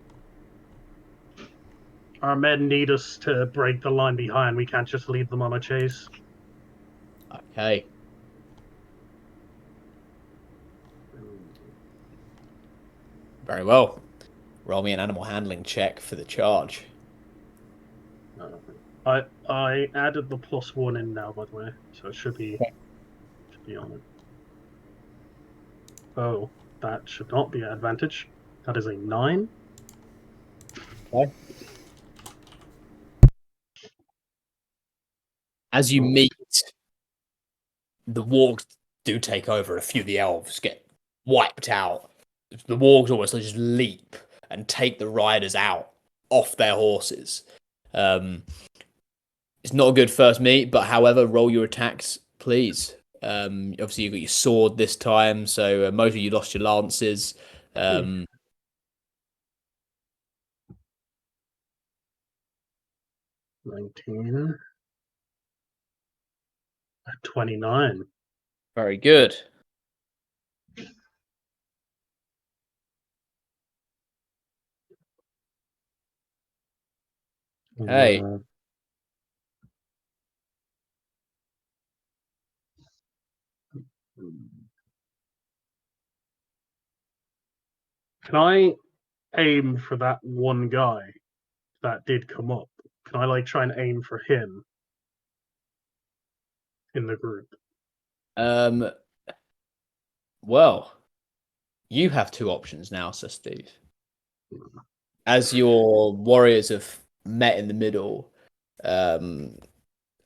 Our men need us to break the line behind. We can't just lead them on a chase. Okay. Very well. Roll me an animal handling check for the charge. I added the +1 in now, by the way, so it should be on it. Oh, that should not be an advantage. That is a 9. Okay. As you meet, the wargs do take over. A few of the elves get wiped out. The wargs almost just leap and take the riders out off their horses. It's not a good first meet, but however, roll your attacks, please. Obviously, you got your sword this time, so most of you lost your lances. 19. 29. Very good. Hey. Can I aim for that one guy that did come up? Can I like try and aim for him in the group? Well, you have two options now, Sir Steve. As your warriors have met in the middle, Ermac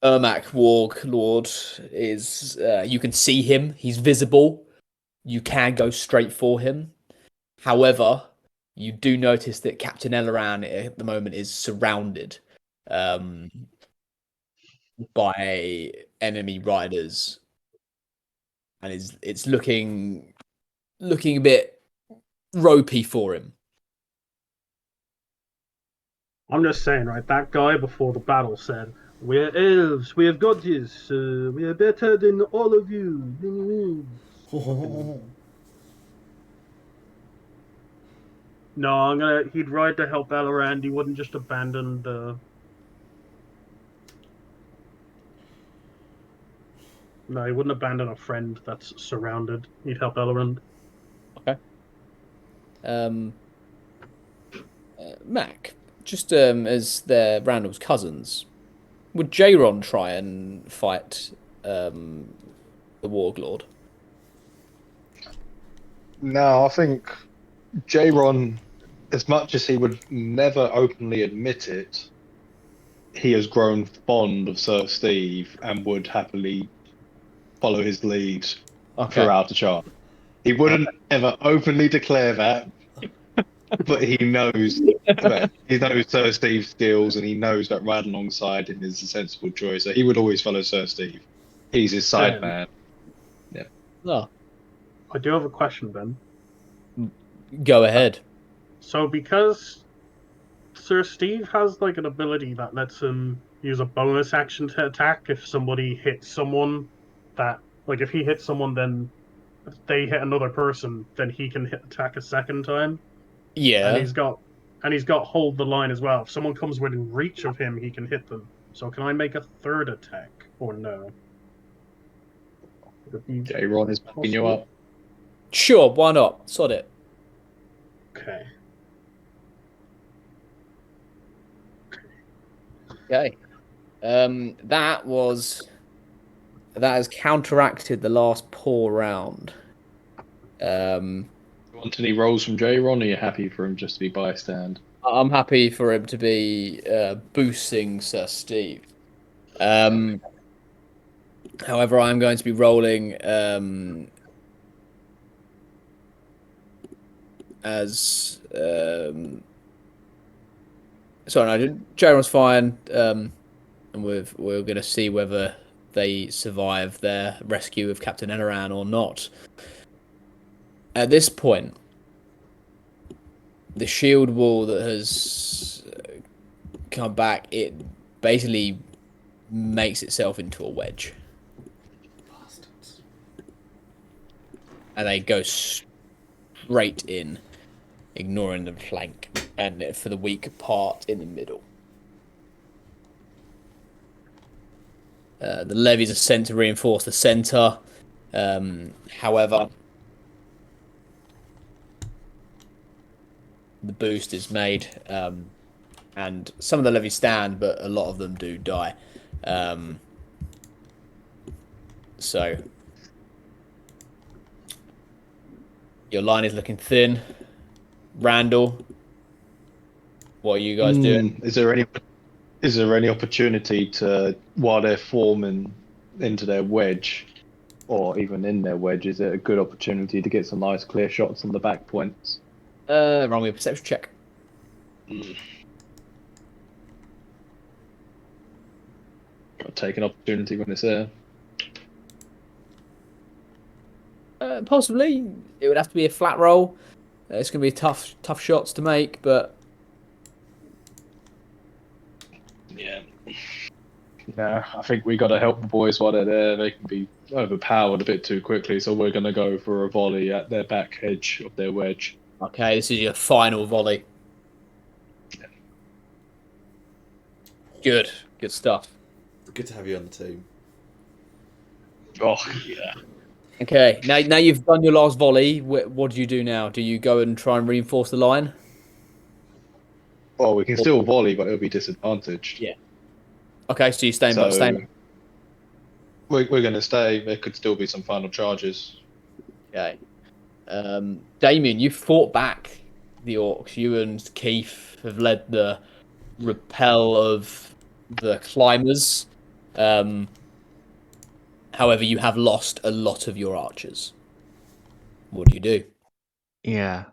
Warg Lord is. You can see him. He's visible. You can go straight for him. However, you do notice that Captain Elleran at the moment is surrounded by enemy riders, and it's looking a bit ropey for him. I'm just saying, right? That guy before the battle said, "We're elves. We have got this. We are better than all of you." No, he'd ride to help Elrond. He wouldn't just abandon the. No, he wouldn't abandon a friend that's surrounded. He'd help Elrond. Okay. Mac, just as they're Randall's cousins, would Jayron try and fight the Warlord? No, I think Jayron, as much as he would never openly admit it, he has grown fond of Sir Steve and would happily follow his lead throughout the chart. He wouldn't ever openly declare that, but he knows Sir Steve's skills, and he knows that riding alongside him is a sensible choice. So he would always follow Sir Steve. He's his side man. Yeah. Oh, I do have a question, Ben. go ahead. So because Sir Steve has like an ability that lets him use a bonus action to attack if somebody hits someone that, like, if he hits someone, then if they hit another person, then he can attack a second time. Yeah. And he's got hold the line as well. If someone comes within reach of him, he can hit them. So can I make a third attack or no? Jayron is backing you up. Sure, why not? Sod it. Okay. Okay. That has counteracted the last poor round. Want any rolls from Jayron, or are you happy for him just to be bystand? I'm happy for him to be boosting Sir Steve. However, I'm going to be rolling as sorry, no, Jayron's fine, and we're going to see whether they survive their rescue of Captain Elleran or not. At this point, the shield wall that has come back, it basically makes itself into a wedge. Bastards. And they go straight in, ignoring the flank, and for the weak part in the middle. The levies are sent to reinforce the centre. However, the boost is made, and some of the levies stand, but a lot of them do die. So your line is looking thin. Randall, what are you guys doing? Is there any opportunity to, while they're forming into their wedge, or even in their wedge, is it a good opportunity to get some nice clear shots on the back points? Roll me a perception check. Gotta take an opportunity when it's there. Possibly, it would have to be a flat roll. It's going to be tough shots to make, but Yeah. Yeah, I think we got to help the boys while they're there. They can be overpowered a bit too quickly, so we're going to go for a volley at their back edge of their wedge. okay, this is your final volley. Good stuff. Good to have you on the team. Oh, yeah. Okay, now you've done your last volley. What do you do now? Do you go and try and reinforce the line? Well, we can still volley, but it'll be disadvantaged. Yeah. Okay, so you staying. We're going to stay. There could still be some final charges. Okay. Damien, you fought back the orcs. You and Keith have led the repel of the climbers. However, you have lost a lot of your archers. What do you do? Yeah.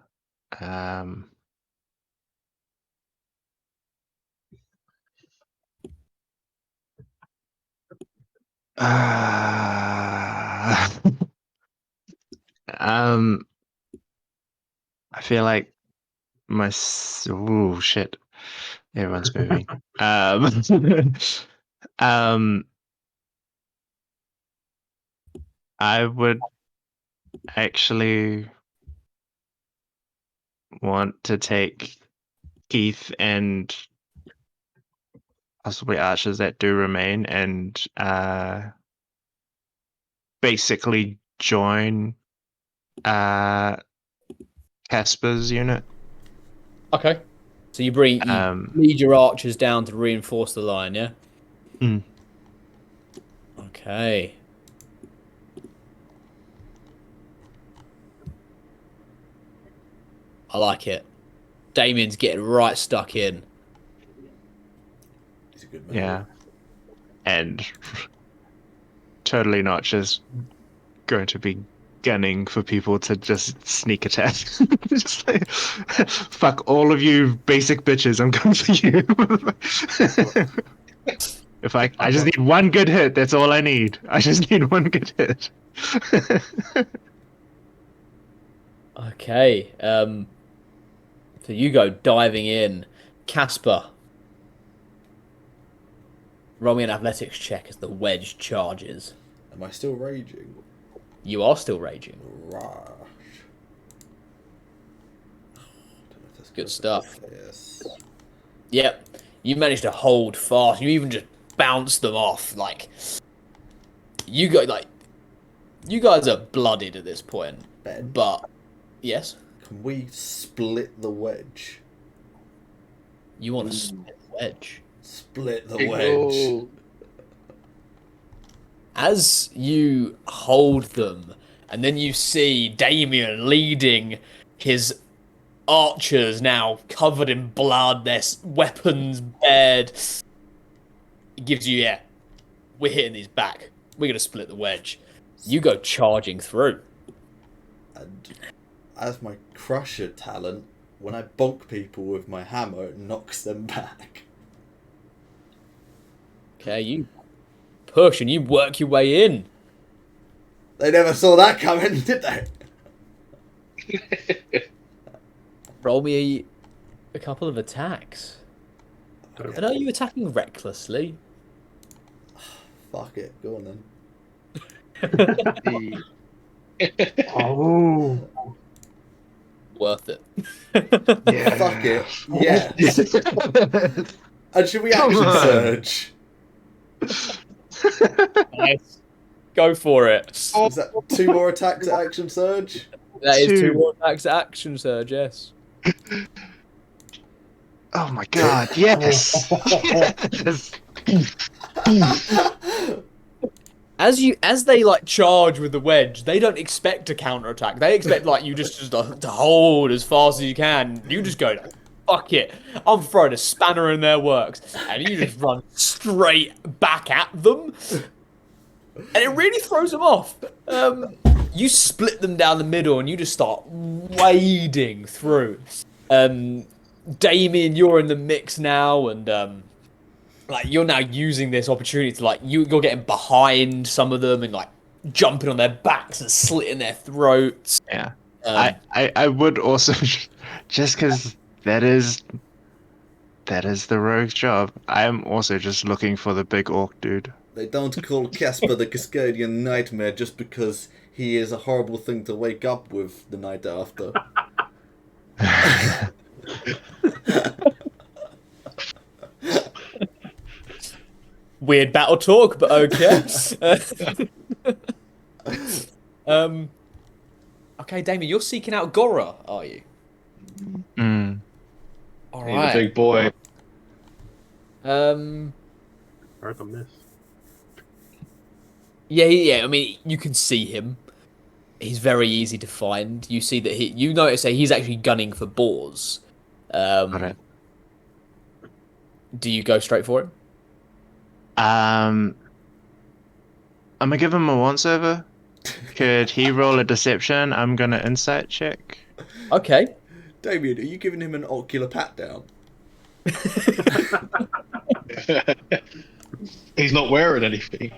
I feel like oh shit, everyone's moving. Um, I would actually want to take Keith and possibly archers that do remain and basically join Casper's unit. Okay. So you lead your archers down to reinforce the line, yeah? Mm. Okay. I like it. Damien's getting right stuck in. He's a good man. Yeah. And totally not just going to be gunning for people to just sneak attack. Just like, fuck all of you basic bitches, I'm coming for you. If I just need one good hit, that's all I need. I just need one good hit. Okay. So you go diving in. Casper. Roll me an athletics check as the wedge charges. Am I still raging? You are still raging. Rush. Good stuff. Yes. Yep. You managed to hold fast. You even just bounce them off. Like you guys are blooded at this point. Ben, But yes, can we split the wedge? you want to split the wedge. Split the wedge. As you hold them, and then you see Damien leading his archers now covered in blood, their weapons bared. It gives you, we're hitting these back. We're going to split the wedge. You go charging through. And as my crusher talent, when I bonk people with my hammer, it knocks them back. Okay, you push and you work your way in. They never saw that coming, did they? Roll me a couple of attacks. And are you attacking recklessly? Fuck it, go on then. Oh, Worth it. Yeah. Fuck it, yes. And should we action surge? Nice. Go for it. Is that 2 more attacks at action surge? That is 2 Two. more attacks at action surge, yes. Oh my god, yes! Yes! As they like charge with the wedge, they don't expect to counterattack. They expect like you just to hold as fast as you can. You just go, fuck it, I'm throwing a spanner in their works, and you just run straight back at them, and it really throws them off. You split them down the middle, and you just start wading through. Damien, you're in the mix now, and like you're now using this opportunity to like you're getting behind some of them and like jumping on their backs and slitting their throats. Yeah. Um, I would also just because that is the rogue's job. I am also just looking for the big orc dude. They don't call Casper the Cascadian Nightmare just because he is a horrible thing to wake up with the night after. Weird battle talk, but okay. Okay, Damien, you're seeking out Gora, are you? Mm. All He's a right. big boy. Hard to miss. Yeah. I mean, you can see him. He's very easy to find. You see that you notice that he's actually gunning for boars. Got it. Do you go straight for him? I'm gonna give him a once over. Could he roll a deception? I'm gonna insight check. Okay. Damien, are you giving him an ocular pat down? He's not wearing anything.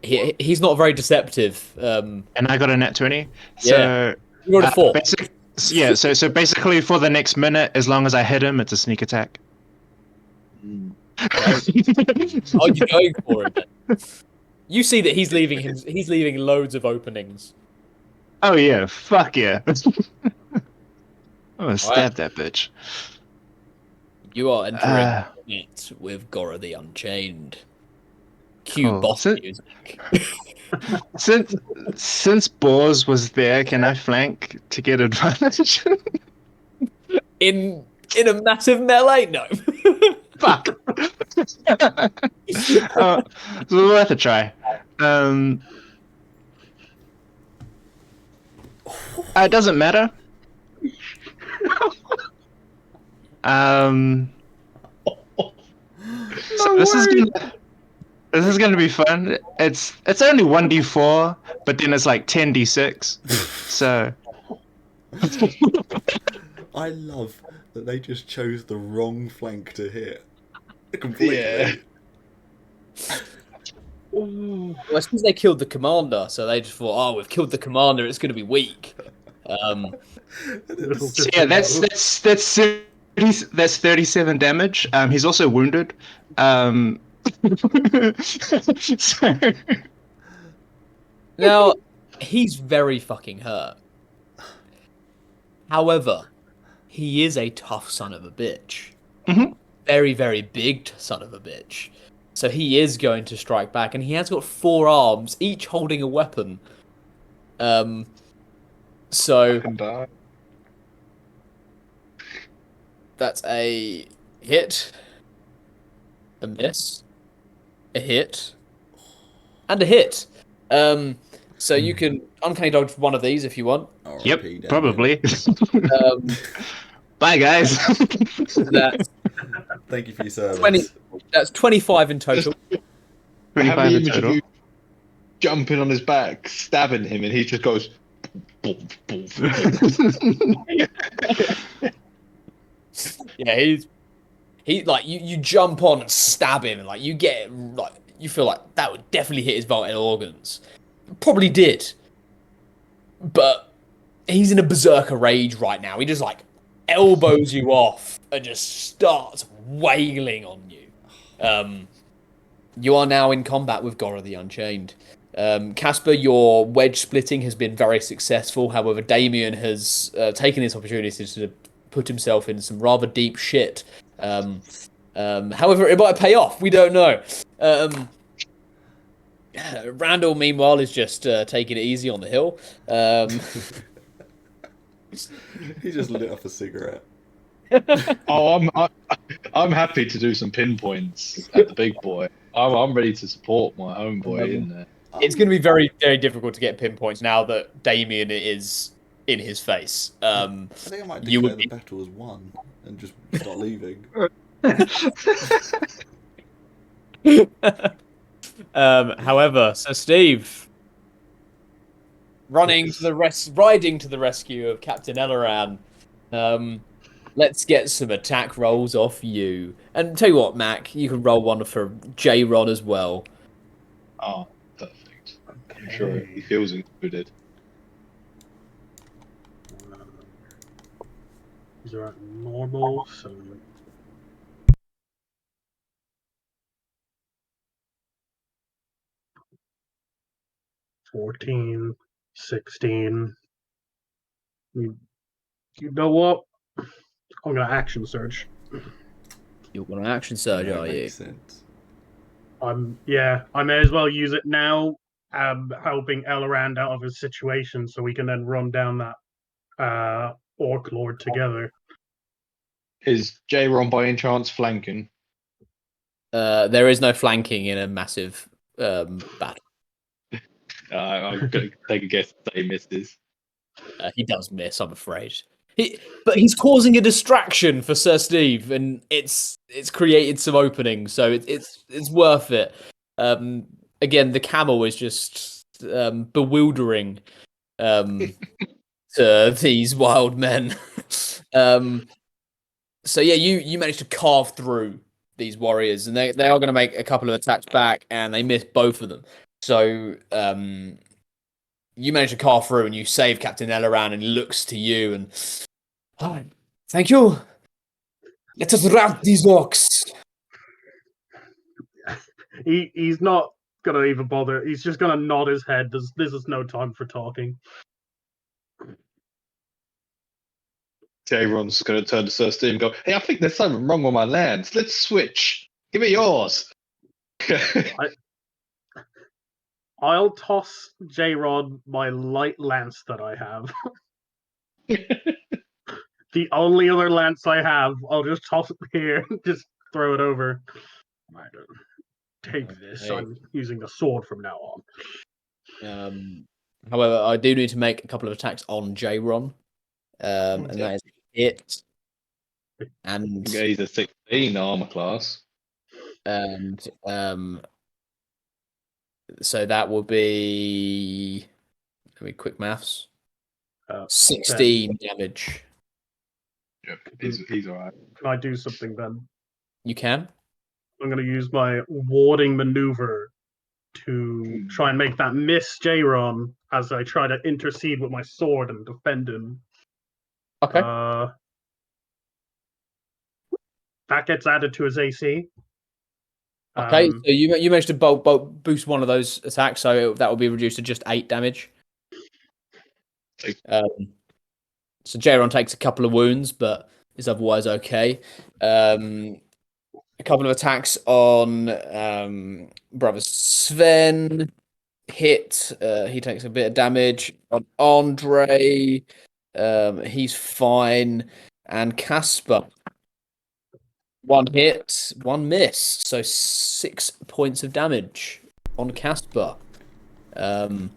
He's not very deceptive. And I got a nat 20. Yeah. So You rolled a 4. so basically for the next minute, as long as I hit him, it's a sneak attack. Are you going for him? Then? You see that he's leaving loads of openings. Oh yeah, fuck yeah. I'm gonna stab Alright. that bitch. You are entering it with Gora the Unchained. Cue Cool. boss music. Since Boars was there, can I flank to get advantage? In a massive melee? No. Fuck. It's worth a try. It doesn't matter. So this is gonna be fun. It's only 1d4, but then it's like 10d6. So I love that they just chose the wrong flank to hit. Completely. Yeah. Well, it's because they killed the commander, so they just thought, oh, we've killed the commander, it's going to be weak. So yeah, that's 37 damage. He's also wounded. So Now, he's very fucking hurt. However, he is a tough son of a bitch. Mhm. Very, very big son of a bitch. So he is going to strike back, and he has got 4 arms, each holding a weapon. So Can die. that's a hit, a miss, a hit, and a hit. So you can uncanny dodge one of these if you want. yep, RIP, Damien. probably. Um, Bye guys. that's Thank you for your service. 20. That's 25 in total. Have 25 the in image of total. you jumping on his back, stabbing him, and he just goes. Boom, boom. Yeah, he like you jump on and stab him, and like you get like you feel like that would definitely hit his vital organs. Probably did, but he's in a berserker rage right now. He just like elbows you off and just starts wailing on you. You are now in combat with Gora the Unchained. Casper, your wedge splitting has been very successful. However, Damien has taken this opportunity to put himself in some rather deep shit. However, it might pay off. We don't know. Randall, meanwhile, is just taking it easy on the hill. He just lit off a cigarette. Oh, I'm happy to do some pinpoints at the big boy. I'm ready to support my homeboy in there. It's going to be very, very difficult to get pinpoints now that Damien is in his face. I think I might You declare would the be. battle as won and just start leaving. However, so Steve riding to the rescue of Captain Elleran. Let's get some attack rolls off you. And tell you what, Mac, you can roll one for J-Ron as well. Oh, perfect. I'm sure he feels included. These are at normal, so 14, 16. You know what? I'm gonna action surge. You're going to action surge, That are you? makes sense. I may as well use it now, helping Elrond out of his situation, so we can then run down that Orc Lord together. Is J-Ron by any chance flanking? There is no flanking in a massive battle. I'm going to take a guess that he misses. He does miss, I'm afraid. But he's causing a distraction for Sir Steve, and it's created some openings, so it's worth it. Again, the camel is just bewildering to these wild men. So yeah, you managed to carve through these warriors, and they are going to make a couple of attacks back, and they miss both of them. So you manage to carve through, and you save Captain Elleran, and he looks to you and, "Oh, thank you. Let us rout these orcs." He's not gonna even bother. He's just gonna nod his head. This is no time for talking. J-Ron's going to turn to Sir Steve and go, "Hey, I think there's something wrong with my lands. Let's switch. Give me yours." I'll toss J-Rod my light lance that I have. The only other lance I have, I'll just toss it here. Just throw it over. Right, take this. Hey. I'm using a sword from now on. However, I do need to make a couple of attacks on J-Ron. And that is it. And He's a 16 armor class. So that will be, let me quick maths. 16 damage. Yep, he's all right. Can I do something then? You can. I'm going to use my warding maneuver to try and make that miss J-Ron as I try to intercede with my sword and defend him. Okay. That gets added to his AC. Okay, so you managed to boost one of those attacks, so that will be reduced to just 8 damage. So J-Ron takes a couple of wounds, but is otherwise okay. A couple of attacks on brother Sven. Hit. He takes a bit of damage. On Andre, he's fine. And Casper. 1 hit, 1 miss. So 6 points of damage on Casper. And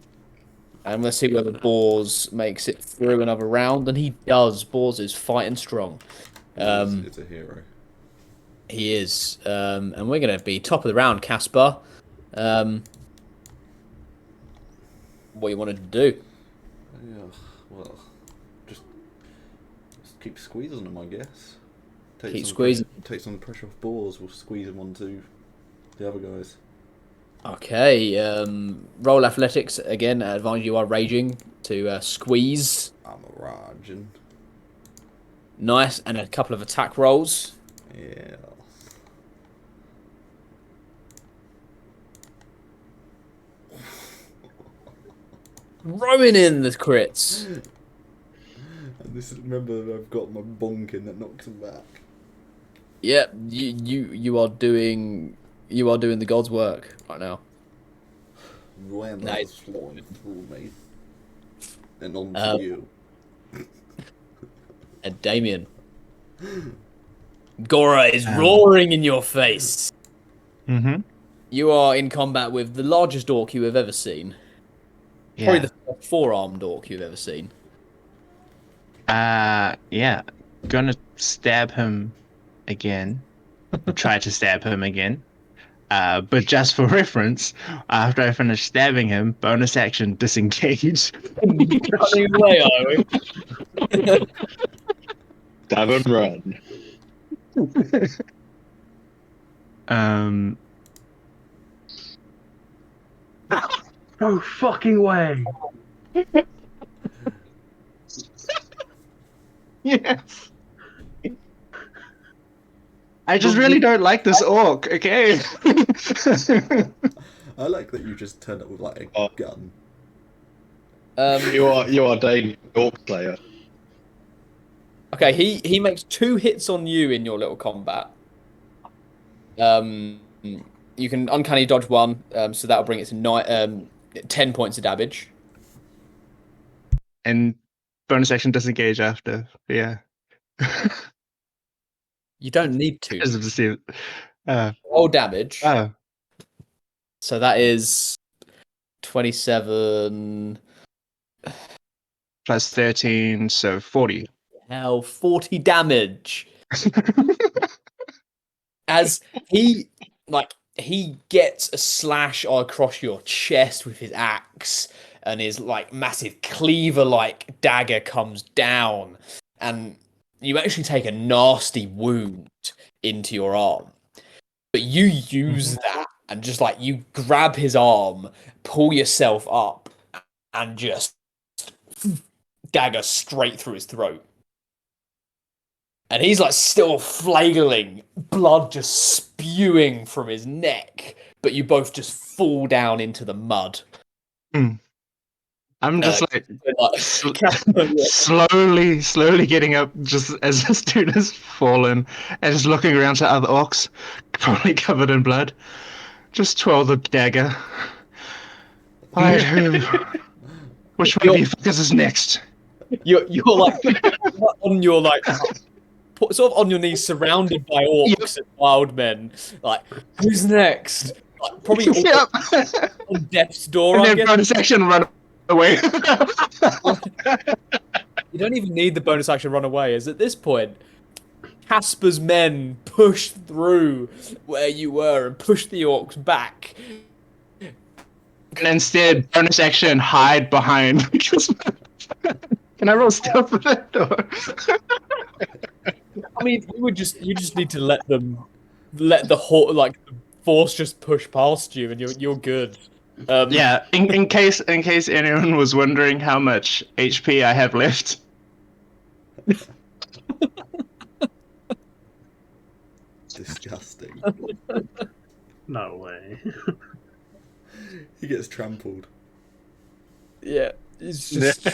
let's see whether Bors makes it through another round. And he does. Bors is fighting strong. It's a hero. He is. And we're going to be top of the round, Casper. What you wanted to do? Yeah, well, just keep squeezing them, I guess. Keep squeezing. Take some of the pressure off Bors. We'll squeeze them onto the other guys. Okay. Roll athletics again. At advantage, you are raging to squeeze. I'm a raging. Nice, and a couple of attack rolls. Yeah. Throwing in the crits. And this is, remember, I've got my bonking that knocks them back. Yep, you are doing the God's work right now. When Nice. that's flying through me. And on to you. And Damien. Gora is roaring in your face. Mm-hmm. You are in combat with the largest orc you have ever seen. Probably Yeah. the four-armed orc you've ever seen. Yeah. Gonna stab him again. Or try to stab him again. But just for reference, after I finish stabbing him, bonus action disengage. Running away, are we? Stab and run. um. No fucking way. Yes. I just really don't like this orc. Okay. I like that you just turned up with like a Oh. gun. You are Dane, Orc Slayer. Okay, he makes 2 hits on you in your little combat. You can uncanny dodge 1, so that'll bring it to 10 points of damage. And bonus action disengage after. Yeah. You don't need to. As of the Roll damage. Oh. So that is 27. Plus 13, so 40. Hell, 40 damage. As he gets a slash across your chest with his axe, and his like massive cleaver like dagger comes down, and you actually take a nasty wound into your arm. But you use that and just like you grab his arm, pull yourself up, and just dagger straight through his throat. And he's like still flailing, blood just spewing from his neck. But you both just fall down into the mud. I'm just Casper, slowly getting up just as this dude has fallen and just looking around to other orcs, probably covered in blood. Just twirl the dagger. Alright, which one of you fuckers is next? you're like on your like sort of on your knees, surrounded by orcs and wild men. Like, who's next? Like, probably Yep. on death's door. And I then guess bonus action run away. you don't even need the bonus action run away. As at this point, Casper's men push through where you were and push the orcs back. And instead, bonus action hide behind. Can I roll stealth for that? I mean, you just need to let the force just push past you, and you're good. Yeah, in case anyone was wondering how much HP I have left. Disgusting. No way. He gets trampled. Yeah, it's just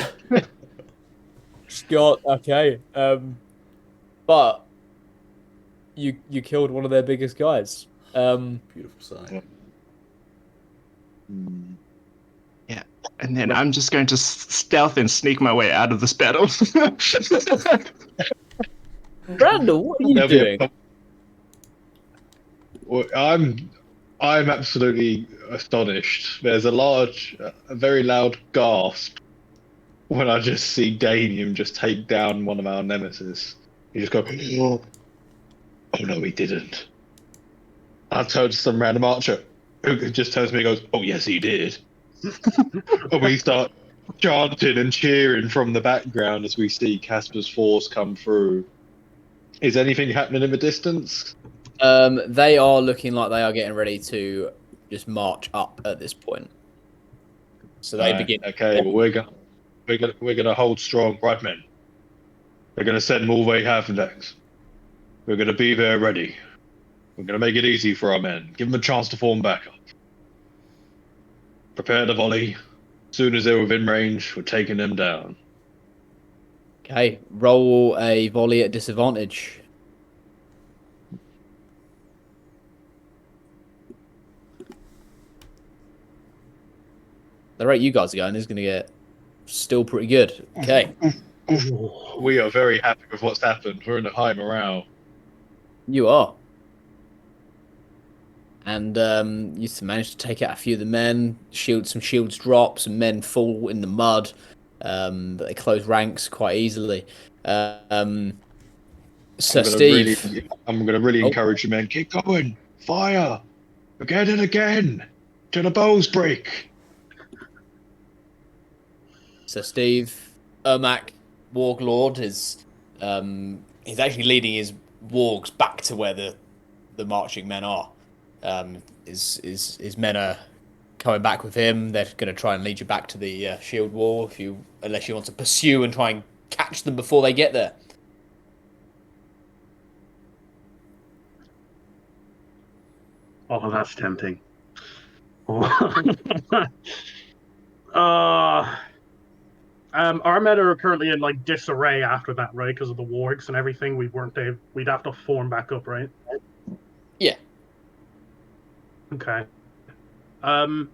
Scott. Okay, but you killed one of their biggest guys. Beautiful sight. Yeah, and then I'm just going to stealth and sneak my way out of this battle. Randall, what are you doing? Well, I'm absolutely astonished. There's a very loud gasp when I just see Danium just take down one of our nemesis. He just goes, "Oh no, he didn't." I turn to some random archer who just turns to me and goes, "Oh yes, he did." And we start chanting and cheering from the background as we see Casper's force come through. Is anything happening in the distance? They are looking like they are getting ready to just march up at this point. So they begin. Okay, well we're gonna hold strong, right, men? We're gonna send all they have next. We're gonna be there ready. We're gonna make it easy for our men. Give them a chance to form back up. Prepare the volley. As soon as they're within range, we're taking them down. Okay, roll a volley at disadvantage. The rate you guys are going is going to get still pretty good. Okay. We are very happy with what's happened. We're in a high morale. You are. And you manage to take out a few of the men. Some shields drop. Some men fall in the mud. But they close ranks quite easily. Sir Steve. I'm gonna really encourage the men. Keep going. Fire again and again till the bows break. Sir Steve, Ermac, Warglord is he's actually leading his wargs back to where the marching men are. His men are coming back with him. They're going to try and lead you back to the shield wall unless you want to pursue and try and catch them before they get there. Oh, that's tempting. Our men are currently in like disarray after that, right? Because of the wargs and everything. We'd have to form back up, right? Yeah. Okay. I'm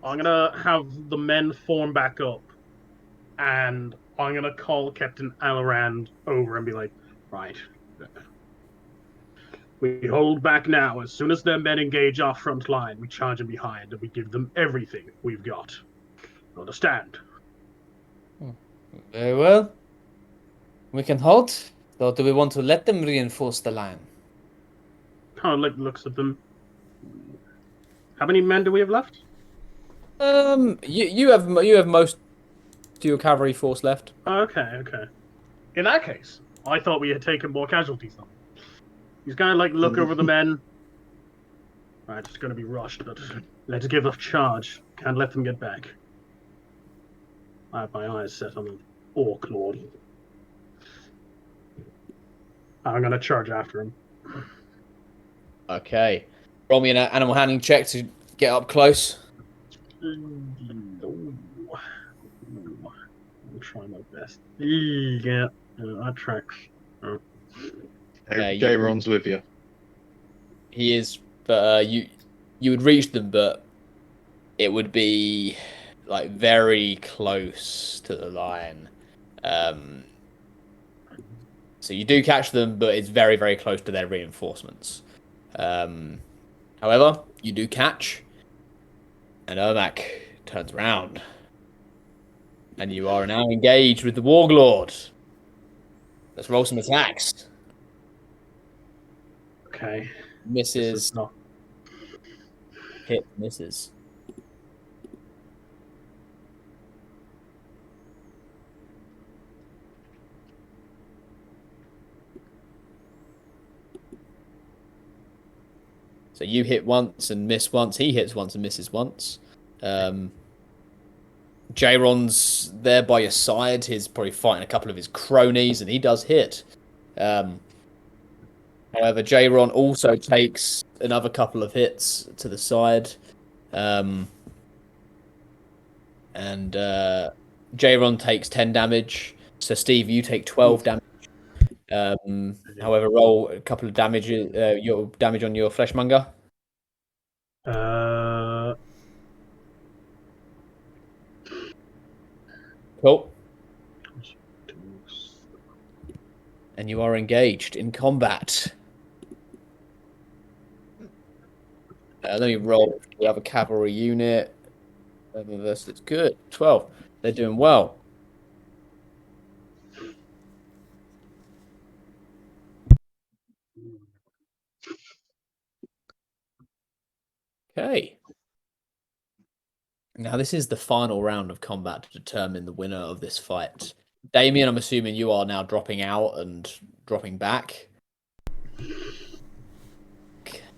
gonna have the men form back up, and I'm gonna call Captain Alorand over and be like, right. We hold back now. As soon as their men engage our front line, we charge them behind and we give them everything we've got. Understand? Very well. We can hold. Or do we want to let them reinforce the line? Looks at them. How many men do we have left? You have most of your cavalry force left. Okay. In that case, I thought we had taken more casualties though. He's gonna look over the men. Right, it's gonna be rushed, but let's give a charge. Can't let them get back. I have my eyes set on the Orc Lord. I'm gonna charge after him. Okay. Roll me an animal handling check to get up close. I'll try my best. Yeah, that tracks. Oh. J-Ron's with you. He is, but you would reach them, but it would be like very close to the line. So you do catch them, but it's very, very close to their reinforcements. However, you do catch, and Ermac turns around, and you are now engaged with the Warglord. Let's roll some attacks. Okay. Misses. Not... Hit, misses. So you hit once and miss once. He hits once and misses once. J-Ron's there by your side. He's probably fighting a couple of his cronies, and he does hit. However, J-Ron also takes another couple of hits to the side. And J-Ron takes 10 damage. So, Steve, you take 12 damage. However, roll a couple of damage, your damage on your fleshmonger. Cool. And you are engaged in combat. Let me roll the other cavalry unit. That's good. 12. They're doing well. Okay. Now, this is the final round of combat to determine the winner of this fight. Damien, I'm assuming you are now dropping out and dropping back.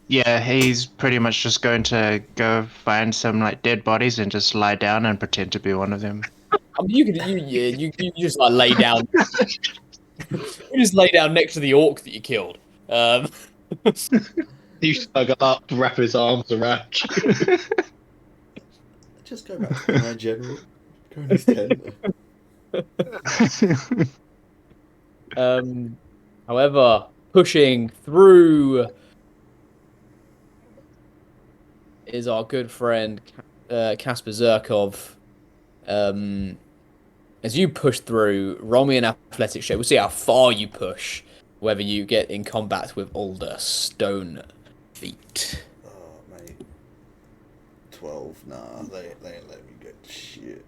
Yeah, he's pretty much just going to go find some dead bodies and just lie down and pretend to be one of them. I mean, you just lay down. You just lay down next to the orc that you killed. He snuggled up to wrap his arms around you. Just go back to the general. Go in his tent. However, pushing through is our good friend Kasper Zerkov. As you push through, roll me an athletics check. We'll see how far you push, whether you get in combat with older stone feet. Oh, mate. 12. Nah, they ain't letting me get shit.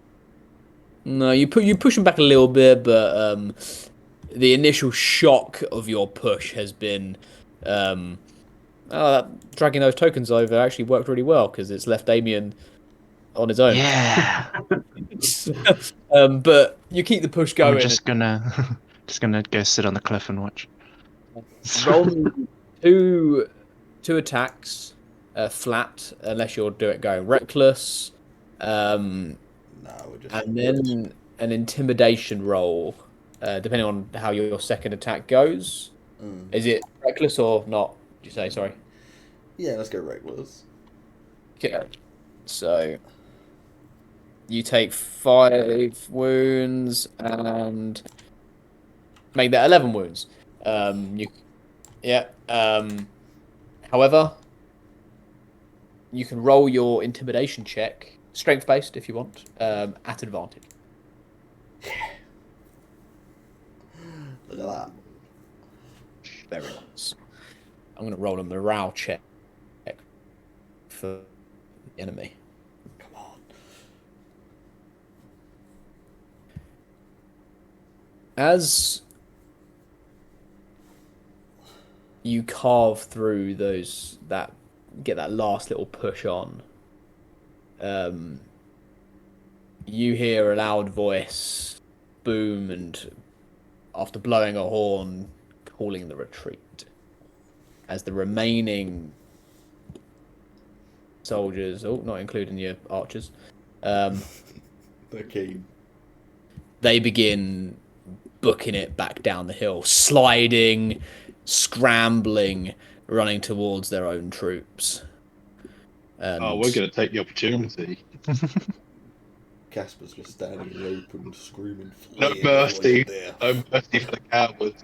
No, you push them back a little bit, but the initial shock of your push has been dragging those tokens over actually worked really well because it's left Damien on his own. Yeah. But you keep the push going. I'm just gonna go sit on the cliff and watch. Roll me two attacks, flat, unless you'll do it going reckless. Nah, we're just. And then an intimidation roll, depending on how your second attack goes. Is it reckless or not? Did you say sorry? Yeah, let's go reckless. Okay. So you take 5 wounds and make that 11 wounds. However, you can roll your intimidation check, strength based if you want, at advantage. Look at that. Very nice. I'm going to roll a morale check for the enemy. Come on. As you carve through get that last little push on, you hear a loud voice boom, and after blowing a horn, calling the retreat. As the remaining soldiers, not including your archers, They're keen. they begin booking it back down the hill, sliding, scrambling, running towards their own troops. And we're going to take the opportunity. Casper's just standing in the open, screaming. No "Flee, mercy. there." No mercy for the cowards.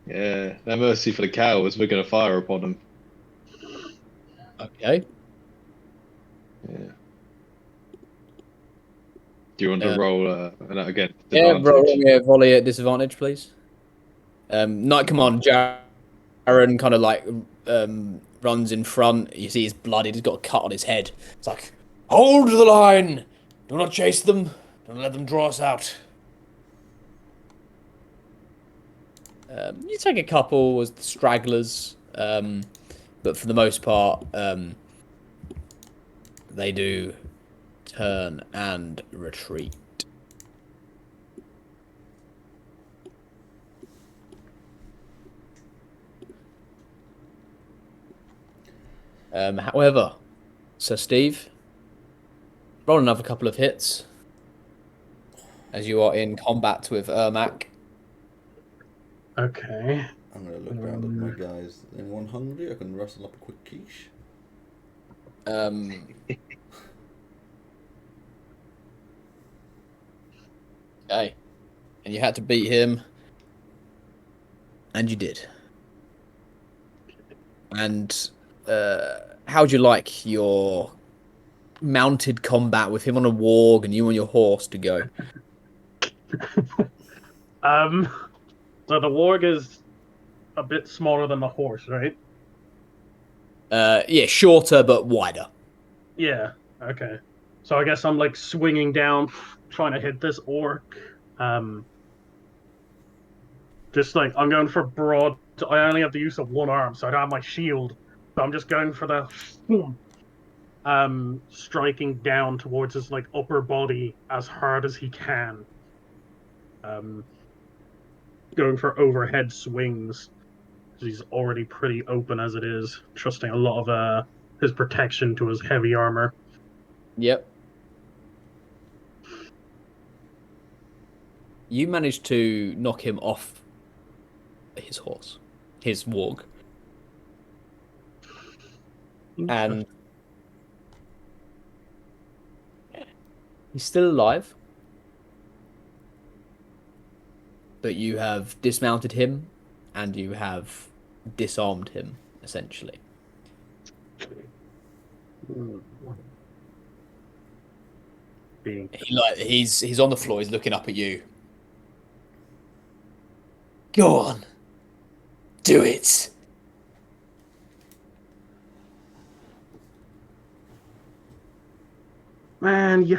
Yeah, no mercy for the cowards. We're going to fire upon them. Okay. Yeah. Do you want to roll again? Yeah, roll me a volley at disadvantage, please. Knight Commander Jaren kind of like runs in front. You see he's bloodied. He's got a cut on his head. It's like, hold the line. Do not chase them. Don't let them draw us out. You take a couple as the stragglers, but for the most part, they do turn and retreat. However, Sir Steve, roll another couple of hits as you are in combat with Ermac. Okay. I'm going to look around at my guys. Anyone hungry? I can rustle up a quick quiche. Okay. And you had to beat him. And you did. And how'd you like your mounted combat with him on a warg and you on your horse to go? So the warg is a bit smaller than the horse, right? Yeah, shorter but wider. Yeah. Okay. So I guess I'm like swinging down, trying to hit this orc. Just like I'm going for broad. I only have the use of one arm, so I don't have my shield. So I'm just going for the striking down towards his like upper body as hard as he can. Going for overhead swings. He's already pretty open as it is, trusting a lot of his protection to his heavy armor. Yep. You managed to knock him off his horse, his warg. And he's still alive. But you have dismounted him and you have disarmed him, essentially. being. He's on the floor. He's looking up at you. Go on, do it. Man, he's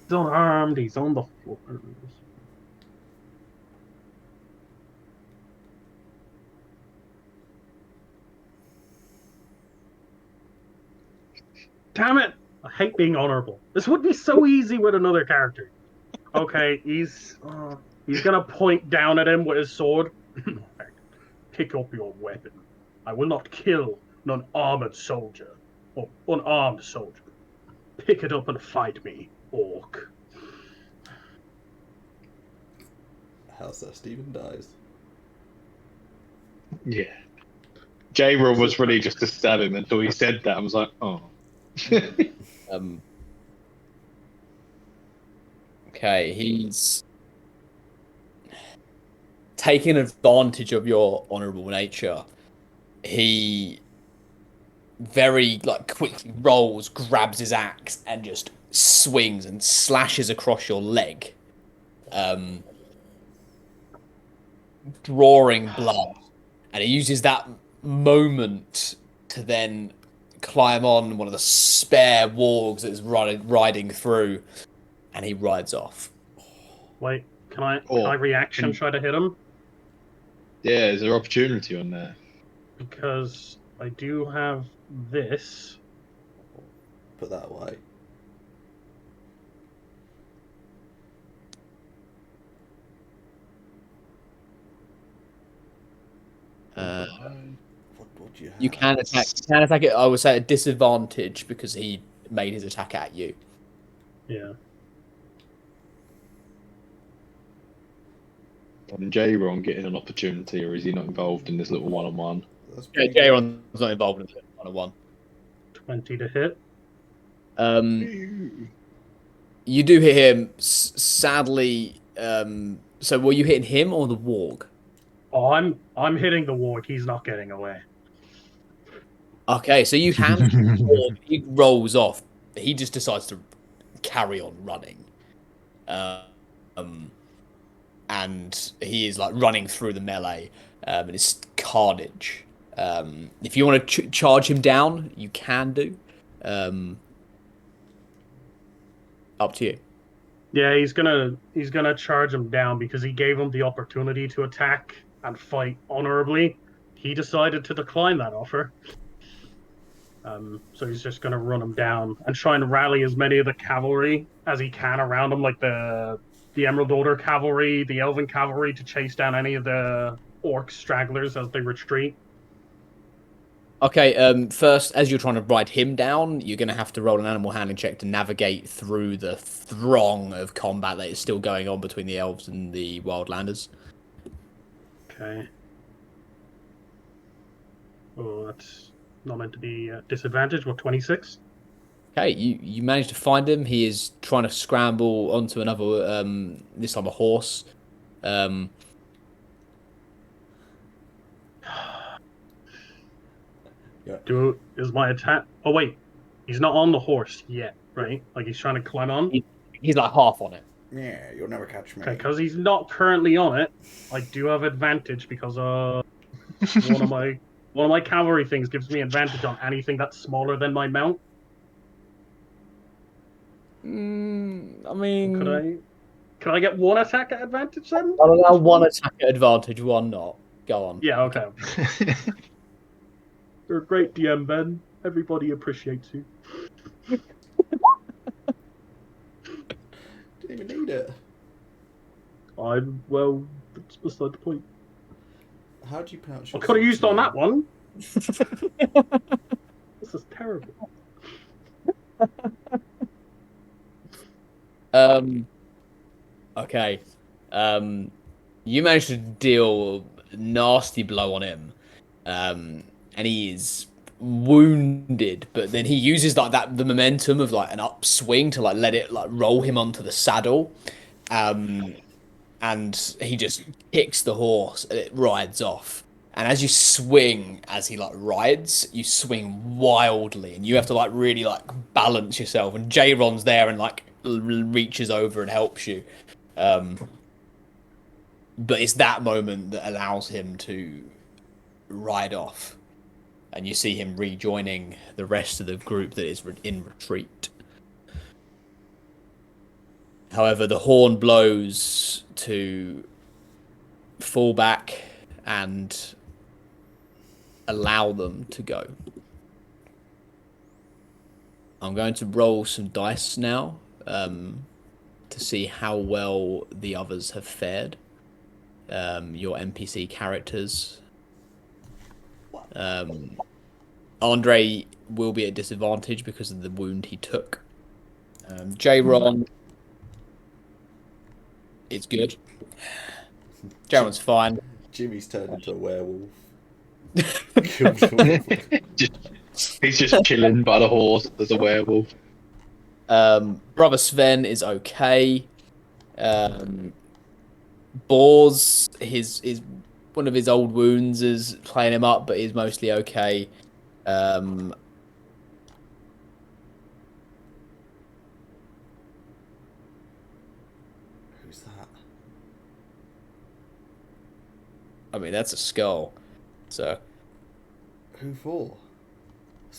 unarmed. He's on the floor. Damn it! I hate being honorable. This would be so easy with another character. Okay, he's gonna point down at him with his sword. Pick up your weapon. I will not kill an armored soldier or unarmed soldier. Pick it up and fight me, orc. How's that? Stephen dies. Yeah. J-Roll was ready just to stab him until he said that. I was like, oh. Okay, he's taking advantage of your honourable nature. He very quickly rolls, grabs his axe, and just swings and slashes across your leg, drawing blood. And he uses that moment to then climb on one of the spare wargs that is riding through, and he rides off. Wait, can I reaction try to hit him? Yeah, is there opportunity on there? Because I do have this. Put that away. What do you have? You can attack. You can attack it. I would say at disadvantage because he made his attack at you. Yeah. And J-Ron getting an opportunity, or is he not involved in this little one-on-one? Yeah, J-Ron's not involved in the 1-on-1. 20 to hit. You do hit him. Sadly, so were you hitting him or the warg? Oh, I'm hitting the warg. He's not getting away. Okay, so you hand him the warg. He rolls off. He just decides to carry on running. And he is running through the melee, and it's carnage. If you want to charge him down, you can do. Up to you. Yeah, he's gonna charge him down because he gave him the opportunity to attack and fight honorably. He decided to decline that offer. So he's just gonna run him down and try and rally as many of the cavalry as he can around him, like the Emerald Order cavalry, the Elven cavalry, to chase down any of the orc stragglers as they retreat. Okay, first, as you're trying to ride him down, you're going to have to roll an animal handling check to navigate through the throng of combat that is still going on between the elves and the wildlanders. Okay. Oh, that's not meant to be disadvantage. What, 26? Okay, you manage to find him. He is trying to scramble onto another, this time a horse. Is my attack... Oh, wait. He's not on the horse yet, right? Like, he's trying to climb on? He's half on it. Yeah, you'll never catch me. Okay, because he's not currently on it, I do have advantage because one of my cavalry things gives me advantage on anything that's smaller than my mount. I mean... Could I get one attack at advantage then? I'll allow one attack at advantage, one not. Go on. Yeah, okay. You're a great DM, Ben. Everybody appreciates you. Didn't even need it. Well, that's beside the point. How do you pronounce I your could have used on that one. This is terrible. Okay. You managed to deal a nasty blow on him. And he is wounded, but then he uses the momentum of an upswing to let it roll him onto the saddle. And he just kicks the horse and it rides off. And as you swing, as he like rides, you swing wildly, and you have to like really like balance yourself. And J-Ron's there and like reaches over and helps you. But it's that moment that allows him to ride off, and you see him rejoining the rest of the group that is in retreat. However, the horn blows to fall back and allow them to go. I'm going to roll some dice now to see how well the others have fared. Your NPC characters. Andre will be at disadvantage because of the wound he took. J-Ron, it's good. J-Ron's fine. Jimmy's turned into a werewolf. He's just chilling by the horse as a werewolf. Brother Sven is okay. Boars, his one of his old wounds is playing him up, but he's mostly okay. Who's that? I mean, that's a skull. So Who for?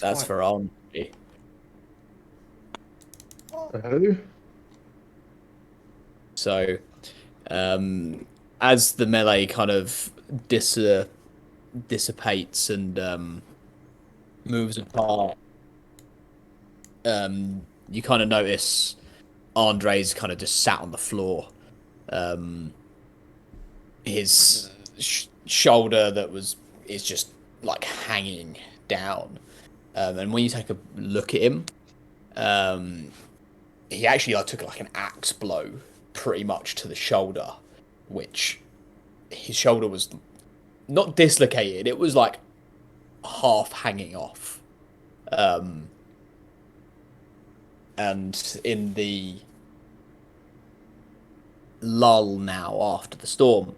that's for Andre. Oh. So, as the melee kind of dissipates and moves apart, you kind of notice Andre's kind of just sat on the floor. His shoulder is just like hanging down, and when you take a look at him, he actually like took like an axe blow pretty much to the shoulder, which his shoulder was not dislocated, it was like half hanging off. And in the lull now after the storm,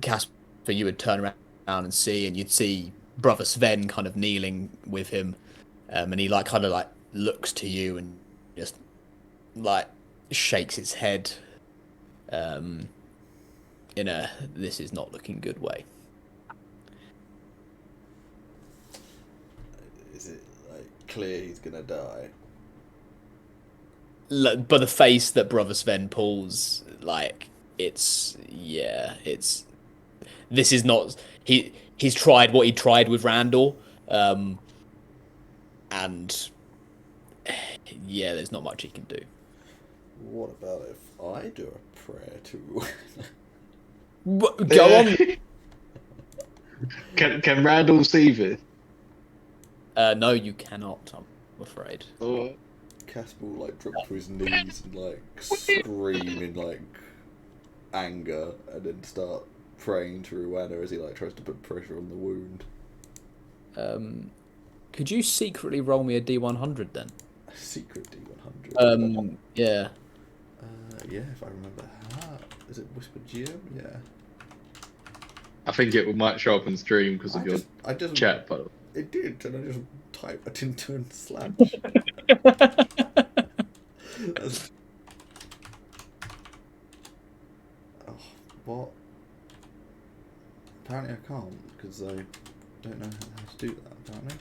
Casper, you would turn around and see, and you'd see Brother Sven kind of kneeling with him, and he like kind of like looks to you and just like shakes his head in a "this is not looking good" way. Is it like clear he's gonna die? But the face that Brother Sven pulls, like this is not he's tried what he tried with Randall, and yeah, there's not much he can do. What about if I do a prayer to? Go on. Can Randall see this? No, you cannot, I'm afraid. Oh. Casper will like drop to his knees and like scream in like anger, and then start praying to Rowena as he like tries to put pressure on the wound. Could you secretly roll me a D100 then? A secret D100. Yeah. Yeah, if I remember how. Is it Whispered GM? Yeah. I think it might show up on stream because of your chat, but it did, and I just typed. I didn't turn slash. Oh, what? Apparently I can't because I don't know how to do that. Apparently.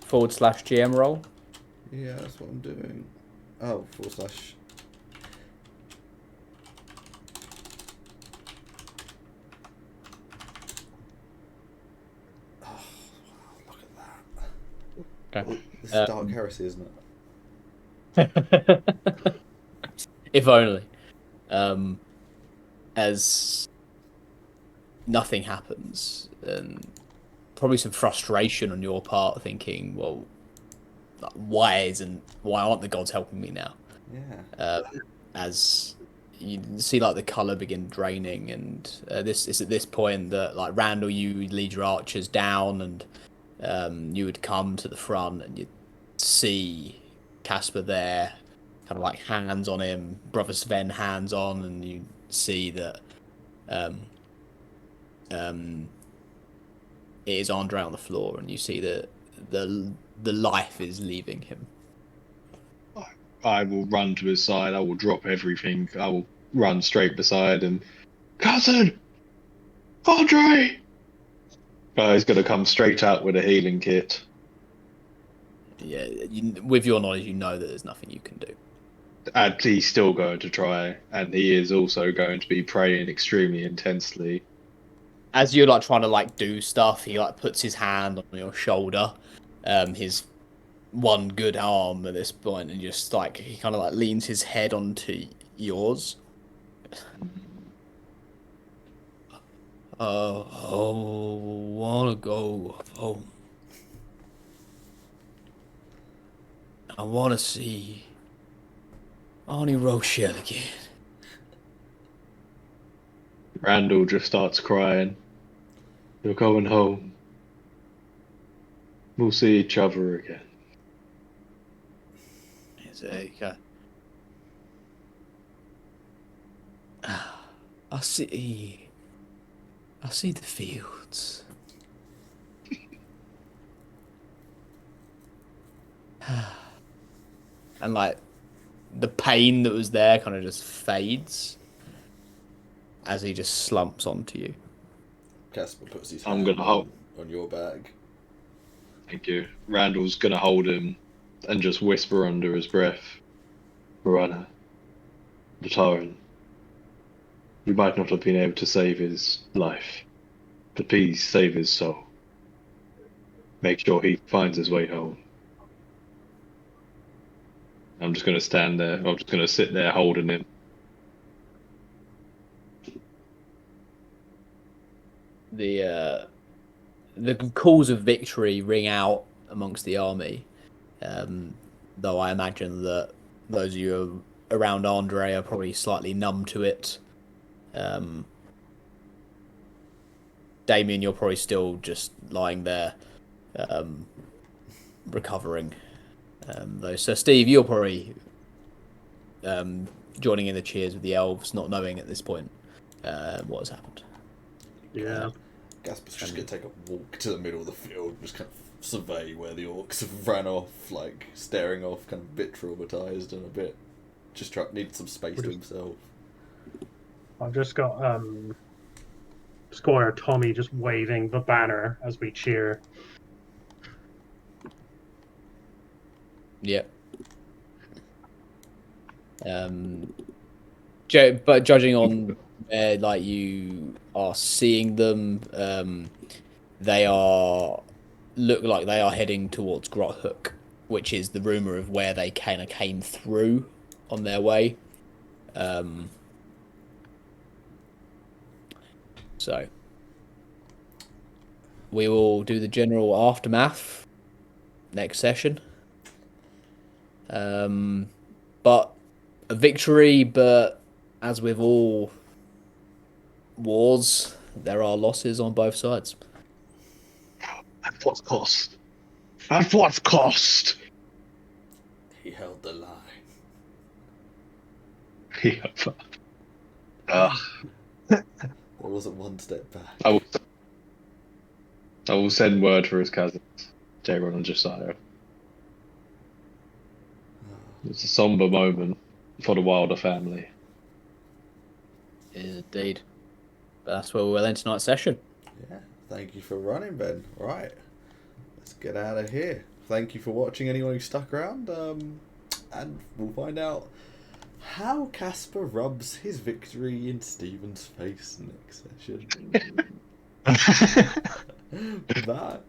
/GM roll. Yeah, that's what I'm doing. Oh, / Oh, look at that. Okay. This is Dark Heresy, isn't it? If only. As nothing happens, and probably some frustration on your part, thinking, well, why aren't the gods helping me now? Yeah. As you see like the colour begin draining, and this is at this point that like Randall, you lead your archers down, and you would come to the front and you'd see Casper there, kind of like hands on him, Brother Sven hands on, and you see that it is Andre on the floor, and you see that the life is leaving him. I will run to his side. I will drop everything. I will run straight beside him. Cousin! Andre! He's going to come straight out with a healing kit. Yeah, with your knowledge, you know that there's nothing you can do. And he's still going to try, and he is also going to be praying extremely intensely. As you're like trying to like do stuff, he like puts his hand on your shoulder, his one good arm at this point, and just like he kind of like leans his head onto yours. Wanna go home. I wanna see Arnie Rochelle again. Randall just starts crying. You're going home. We'll see each other again. It's like, I see the fields. And like the pain that was there kind of just fades as he just slumps onto you. Casper puts his I'm hand gonna hold. on your bag. Thank you. Randall's going to hold him and just whisper under his breath. Marana, the Taran, you might not have been able to save his life, but please save his soul. Make sure he finds his way home. I'm just going to stand there. I'm just going to sit there holding him. The calls of victory ring out amongst the army, though I imagine that those of you around Andre are probably slightly numb to it. Damien, you're probably still just lying there, recovering. Though, so Steve, you're probably joining in the cheers with the elves, not knowing at this point what has happened. Yeah. Gasper's just going to take a walk to the middle of the field, just kind of survey where the orcs have ran off, like staring off, kind of a bit traumatised and a bit just needed some space to himself. I've just got Squire Tommy just waving the banner as we cheer. Yeah. But judging on where like you are seeing them, they look like they are heading towards Grothook, which is the rumor of where they kind of came through on their way. So we will do the general aftermath next session. But a victory, but as with all wars, there are losses on both sides. At what cost? At what cost? He held the line. Yeah. There wasn't one step back. I will send word for his cousins, Jaron and Josiah. It's a somber moment for the Wilder family. It is indeed. But that's where we'll end tonight's session. Yeah, thank you for running, Ben. Right, let's get out of here. Thank you for watching, anyone who stuck around. And we'll find out how Casper rubs his victory in Stephen's face next session. Bye.